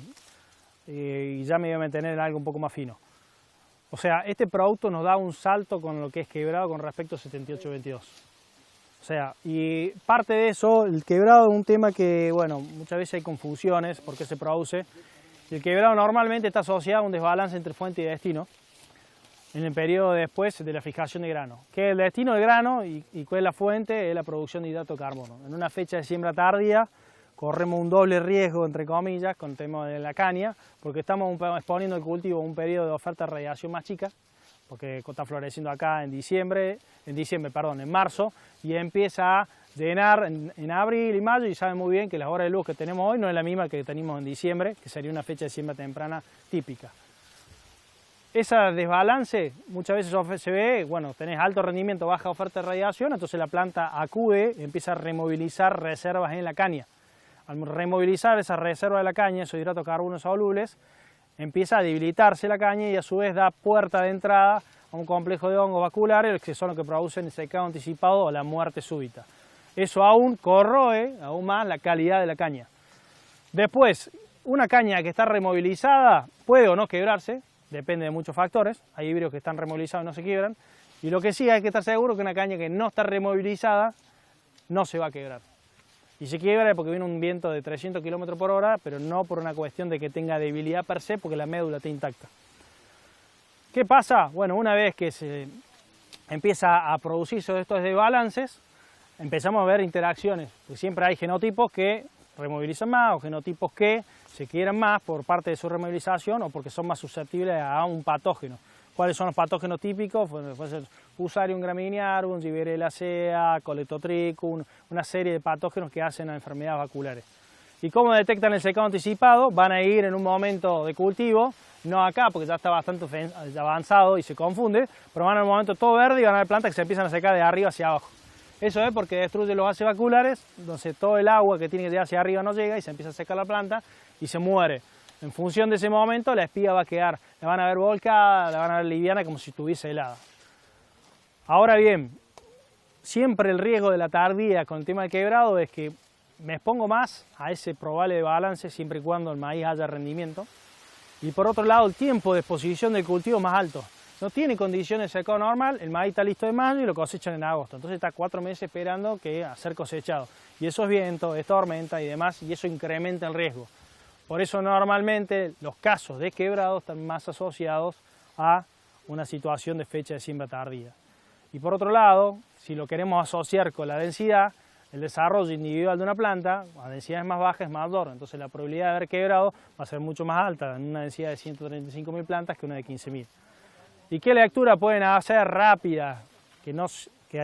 y ya me voy a mantener en algo un poco más fino. O sea, este producto nos da un salto con lo que es quebrado con respecto a 7822. O sea, y parte de eso, el quebrado es un tema que, bueno, muchas veces hay confusiones porque se produce. El quebrado normalmente está asociado a un desbalance entre fuente y destino en el periodo después de la fijación de grano. ¿Qué es el destino del grano y cuál es la fuente? Es la producción de hidrato de carbono. En una fecha de siembra tardía corremos un doble riesgo, entre comillas, con el tema de la caña, porque estamos exponiendo el cultivo a un periodo de oferta de radiación más chica, porque está floreciendo acá en marzo, y empieza a llenar en abril y mayo, y saben muy bien que la hora de luz que tenemos hoy no es la misma que teníamos en diciembre, que sería una fecha de siembra temprana típica. Ese desbalance muchas veces se ve, bueno, tenés alto rendimiento, baja oferta de radiación, entonces la planta acude, empieza a removilizar reservas en la caña. Al removilizar esas reservas de la caña, esos hidratos de carbono solubles, empieza a debilitarse la caña y a su vez da puerta de entrada a un complejo de hongos vasculares que son los que producen el secado anticipado o la muerte súbita. Eso aún corroe aún más la calidad de la caña. Después, una caña que está removilizada puede o no quebrarse, depende de muchos factores. Hay híbridos que están removilizados y no se quiebran. Y lo que sí hay que estar seguro es que una caña que no está removilizada no se va a quebrar. Y se quiebra porque viene un viento de 300 km por hora, pero no por una cuestión de que tenga debilidad per se, porque la médula está intacta. ¿Qué pasa? Bueno, una vez que se empieza a producirse estos desbalances, empezamos a ver interacciones, porque siempre hay genotipos que removilizan más o genotipos que se quiebran más por parte de su removilización o porque son más susceptibles a un patógeno. ¿Cuáles son los patógenos típicos? Puede ser Fusarium graminearum, Giberellacea, Coledotricum, una serie de patógenos que hacen a enfermedades vasculares. ¿Y cómo detectan el secado anticipado? Van a ir en un momento de cultivo, no acá porque ya está bastante avanzado y se confunde, pero van a un momento todo verde y van a ver plantas que se empiezan a secar de arriba hacia abajo. Eso es porque destruye los vasos vasculares, entonces todo el agua que tiene que llegar hacia arriba no llega y se empieza a secar la planta y se muere. En función de ese momento la espiga va a quedar, la van a ver volcada, la van a ver liviana como si estuviese helada. Ahora bien, siempre el riesgo de la tardía con el tema del quebrado es que me expongo más a ese probable desbalance siempre y cuando el maíz haya rendimiento. Y por otro lado el tiempo de exposición del cultivo es más alto. No tiene condiciones de secado normal, el maíz está listo de mayo y lo cosechan en agosto. Entonces está 4 meses esperando a ser cosechado. Y eso es viento, es tormenta y demás, y eso incrementa el riesgo. Por eso normalmente los casos de quebrado están más asociados a una situación de fecha de siembra tardía. Y por otro lado, si lo queremos asociar con la densidad, el desarrollo individual de una planta, a densidades más bajas es mayor, entonces la probabilidad de haber quebrado va a ser mucho más alta en una densidad de 135.000 plantas que una de 15.000. ¿Y qué lectura pueden hacer rápida, que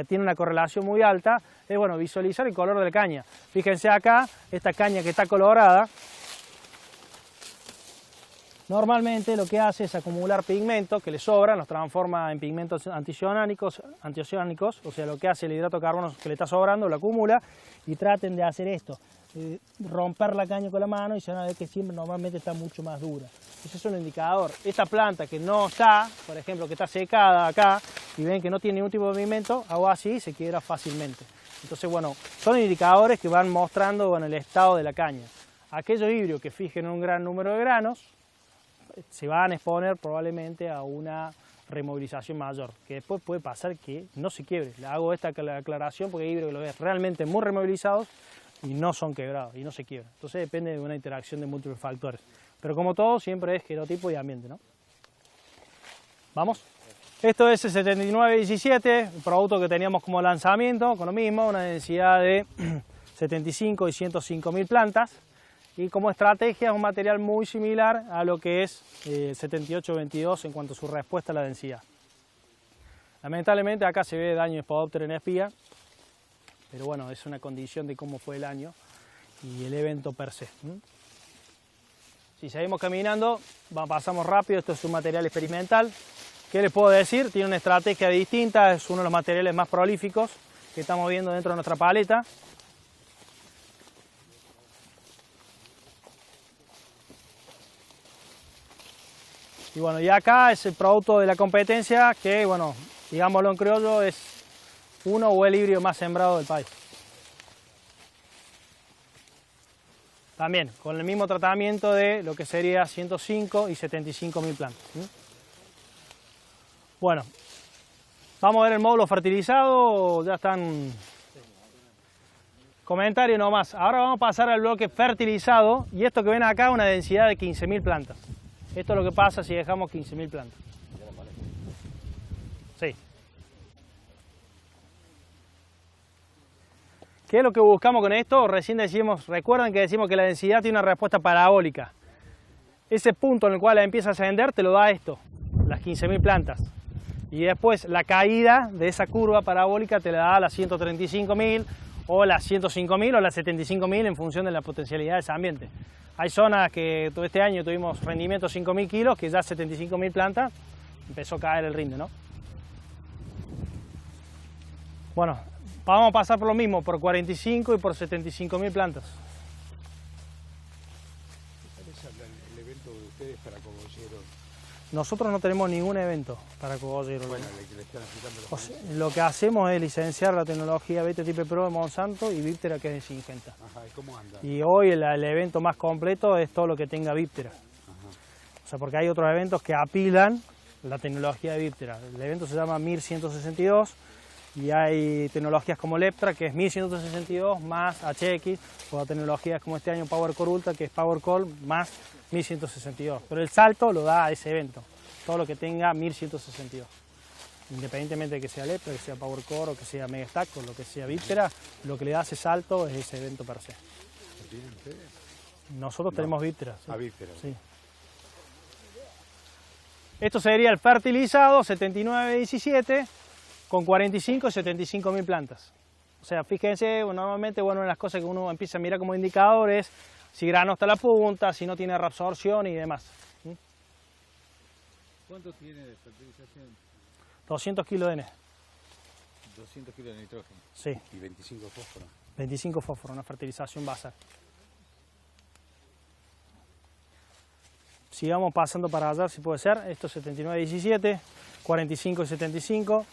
tiene una correlación muy alta? Es bueno, visualizar el color de la caña. Fíjense acá, esta caña que está colorada, normalmente lo que hace es acumular pigmentos que le sobran, los transforma en pigmentos antioceánicos, o sea, lo que hace el hidrato de carbono que le está sobrando, lo acumula, y traten de hacer esto, romper la caña con la mano y se van a ver que siempre normalmente está mucho más dura. Ese es un indicador. Esta planta que no está, por ejemplo, que está secada acá, y ven que no tiene ningún tipo de movimiento, hago así y se quiebra fácilmente. Entonces, bueno, son indicadores que van mostrando el estado de la caña. Aquellos híbridos que fijen un gran número de granos, se van a exponer probablemente a una removilización mayor, que después puede pasar que no se quiebre. Le hago esta aclaración porque hay híbridos que lo ves realmente muy removilizados y no son quebrados y no se quiebran. Entonces depende de una interacción de múltiples factores. Pero como todo, siempre es genotipo y ambiente, ¿no? ¿Vamos? Esto es el 7917, un producto que teníamos como lanzamiento, con lo mismo, una densidad de 75 y 105.000 plantas. Y como estrategia es un material muy similar a lo que es el 7822 en cuanto a su respuesta a la densidad. Lamentablemente acá se ve daño de Spodoptera en espiga, pero bueno, es una condición de cómo fue el año y el evento per se. Si seguimos caminando, pasamos rápido, esto es un material experimental. ¿Qué les puedo decir? Tiene una estrategia distinta, es uno de los materiales más prolíficos que estamos viendo dentro de nuestra paleta. Y bueno, y acá es el producto de la competencia que, bueno, digámoslo en criollo, es uno o el híbrido más sembrado del país. También con el mismo tratamiento de lo que sería 105 y 75.000 plantas. Bueno, vamos a ver el módulo fertilizado, ya están... Comentario nomás. Ahora vamos a pasar al bloque fertilizado y esto que ven acá una densidad de 15.000 plantas. Esto es lo que pasa si dejamos 15.000 plantas. Sí. ¿Qué es lo que buscamos con esto? Recién decimos, recuerden que decimos que la densidad tiene una respuesta parabólica. Ese punto en el cual empieza a ascender te lo da esto, las 15.000 plantas. y después la caída de esa curva parabólica te la da a las 135.000 o las 105.000 o las 75.000 en función de la potencialidad de ese ambiente. Hay zonas que todo este año tuvimos rendimiento 5.000 kilos, que ya 75.000 plantas empezó a caer el rinde, ¿no? Bueno, vamos a pasar por lo mismo, por 45 y por 75.000 plantas. ¿Cuál es el evento de ustedes para cogolleros? Nosotros no tenemos ningún evento para cogolleros. Bueno, le están aplicando los Lo que hacemos es licenciar la tecnología BT-Type Pro de Monsanto y Viptera, que es de Syngenta. Ajá, ¿y cómo anda? Y hoy el evento más completo es todo lo que tenga Viptera. O sea, porque hay otros eventos que apilan la tecnología de Viptera. El evento se llama MIR 162 y hay tecnologías como Leptra, que es 1162 más HX, o tecnologías como este año PowerCore Ultra, que es PowerCore más 1162. Pero el salto lo da a ese evento, todo lo que tenga 1162. Independientemente de que sea Leptra, que sea PowerCore, o que sea Megastack, o lo que sea Viptera, lo que le da ese salto es ese evento per se. ¿Lo tienen ustedes? Nosotros tenemos Viptera. Sí. A Viptera. Sí. Esto sería el fertilizado 7917 con 45 y 75.000 plantas. O sea, fíjense, normalmente una de las cosas que uno empieza a mirar como indicador es si grano está a la punta, si no tiene reabsorción y demás. ¿Cuánto tiene de fertilización? 200 kilos de N. 200 kilos de nitrógeno. Sí, Y 25 fósforo. 25 fósforo, una fertilización basal. Sigamos pasando para allá, si puede ser. Esto es 79-17, 45 y 75.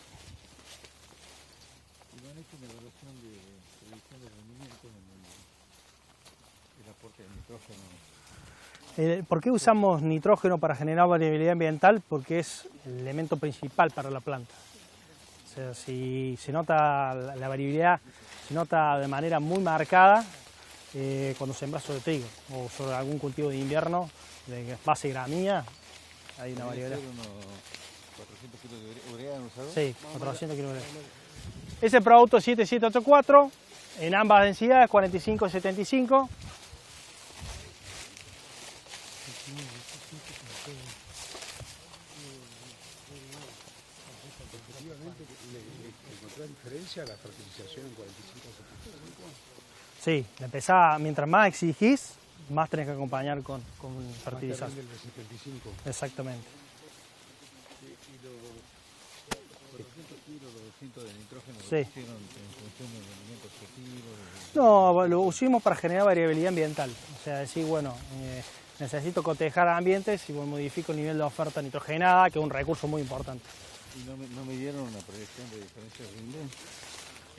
¿Y no han hecho una evaluación de predicción de rendimiento en el aporte de nitrógeno? ¿Por qué usamos nitrógeno para generar variabilidad ambiental? Porque es el elemento principal para la planta. O sea, si se nota la variabilidad, se nota de manera muy marcada cuando sembras sobre trigo o sobre algún cultivo de invierno de base gramínea, hay una variabilidad. ¿Unos 400 kilos de urea han usado? Sí, 400 kilos de urea. Ese producto 7784 en ambas densidades, 45 y 75. ¿Encontrás diferencia a la fertilización en 45-75? Sí, mientras más exigís, más tenés que acompañar con fertilización. Del 75. Exactamente. Y los 400 kilos, los 200 de nitrógeno, Sí. ¿lo hicieron en función del rendimiento objetivo? No, lo usamos para generar variabilidad ambiental. O sea, decir, bueno, necesito cotejar ambientes y modifico el nivel de oferta nitrogenada, que es un recurso muy importante. ¿Y no me dieron una proyección de diferencia de rendimiento?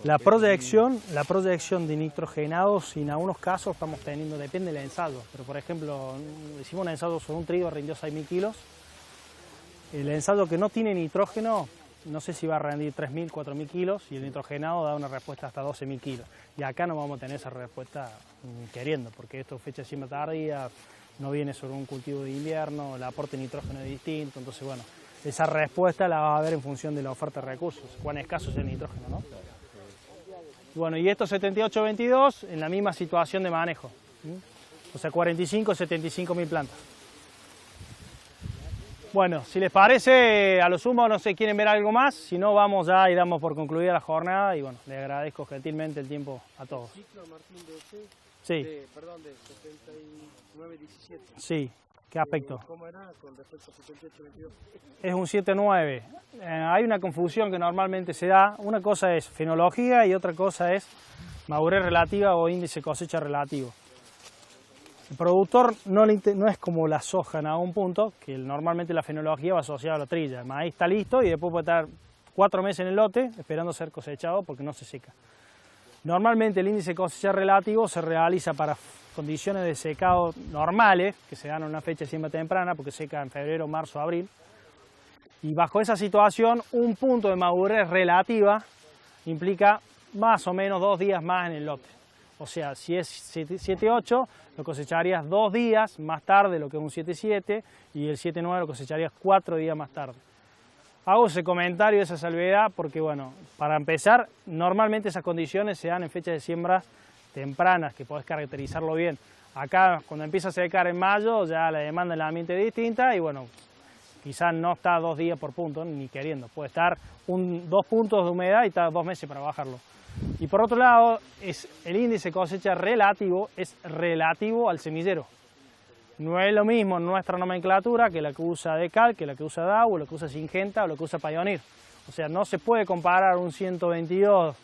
La proyección de nitrogenados, en algunos casos estamos teniendo, depende del ensayo, pero por ejemplo, hicimos un ensayo sobre un trigo, rindió 6.000 kilos. El ensayo que no tiene nitrógeno, no sé si va a rendir 3.000, 4.000 kilos, y el nitrogenado da una respuesta hasta 12.000 kilos. Y acá no vamos a tener esa respuesta queriendo, porque esto es fecha de siembra tardía, no viene sobre un cultivo de invierno, el aporte de nitrógeno es distinto, entonces bueno, esa respuesta la va a ver en función de la oferta de recursos, cuán escaso es el nitrógeno, ¿no? Bueno, y estos 78-22 en la misma situación de manejo, o sea, 45-75.000 plantas. Bueno, si les parece, a lo sumo, no sé, quieren ver algo más, si no, vamos ya y damos por concluida la jornada y bueno, les agradezco gentilmente el tiempo a todos. Ciclo Martín de C, Sí, perdón, de 79-17. sí, ¿qué aspecto? ¿Cómo era con respecto a 78-22? Es un 7-9. Hay una confusión que normalmente se da. Una cosa es fenología y otra cosa es madurez relativa o índice cosecha relativo. El productor no es como la soja en algún punto, que normalmente la fenología va asociada a la trilla. El maíz está listo y después puede estar 4 meses en el lote esperando ser cosechado porque no se seca. Normalmente el índice cosecha relativo se realiza para condiciones de secado normales, que se dan en una fecha de siembra temprana, porque seca en febrero, marzo, abril. Y bajo esa situación, un punto de madurez relativa implica más o menos 2 días más en el lote. O sea, si es 7-8, lo cosecharías 2 días más tarde, lo que es un 7-7, y el 7-9 lo cosecharías 4 días más tarde. Hago ese comentario, esa salvedad, porque bueno, para empezar, normalmente esas condiciones se dan en fechas de siembra tempranas, que podés caracterizarlo bien. Acá, cuando empieza a secar en mayo, ya la demanda en el ambiente es distinta, y bueno, quizás no está 2 días por punto, ni queriendo, puede estar 2 puntos de humedad y está 2 meses para bajarlo. Y por otro lado, el índice cosecha relativo es relativo al semillero. No es lo mismo nuestra nomenclatura que la que usa Decal, que la que usa Dow, o la que usa Syngenta o la que usa Pioneer. O sea, no se puede comparar un 122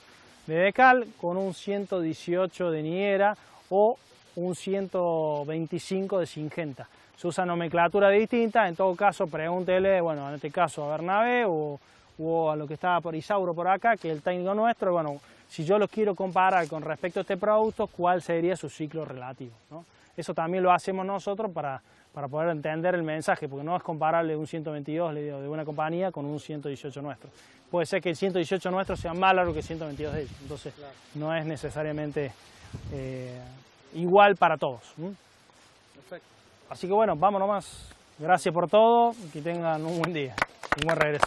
de Decal con un 118 de Niera o un 125 de Syngenta. Se usa nomenclatura distinta, en todo caso pregúntele, bueno, en este caso a Bernabé o a lo que estaba por Isauro por acá, que es el técnico nuestro, bueno, si yo lo quiero comparar con respecto a este producto, ¿cuál sería su ciclo relativo, ¿no? Eso también lo hacemos nosotros para poder entender el mensaje, porque no es comparable un 122 de una compañía con un 118 nuestro. Puede ser que el 118 nuestro sea más largo que el 122 de ellos, entonces no es necesariamente igual para todos. Perfecto. Así que bueno, vamos nomás. Gracias por todo, que tengan un buen día y buen regreso.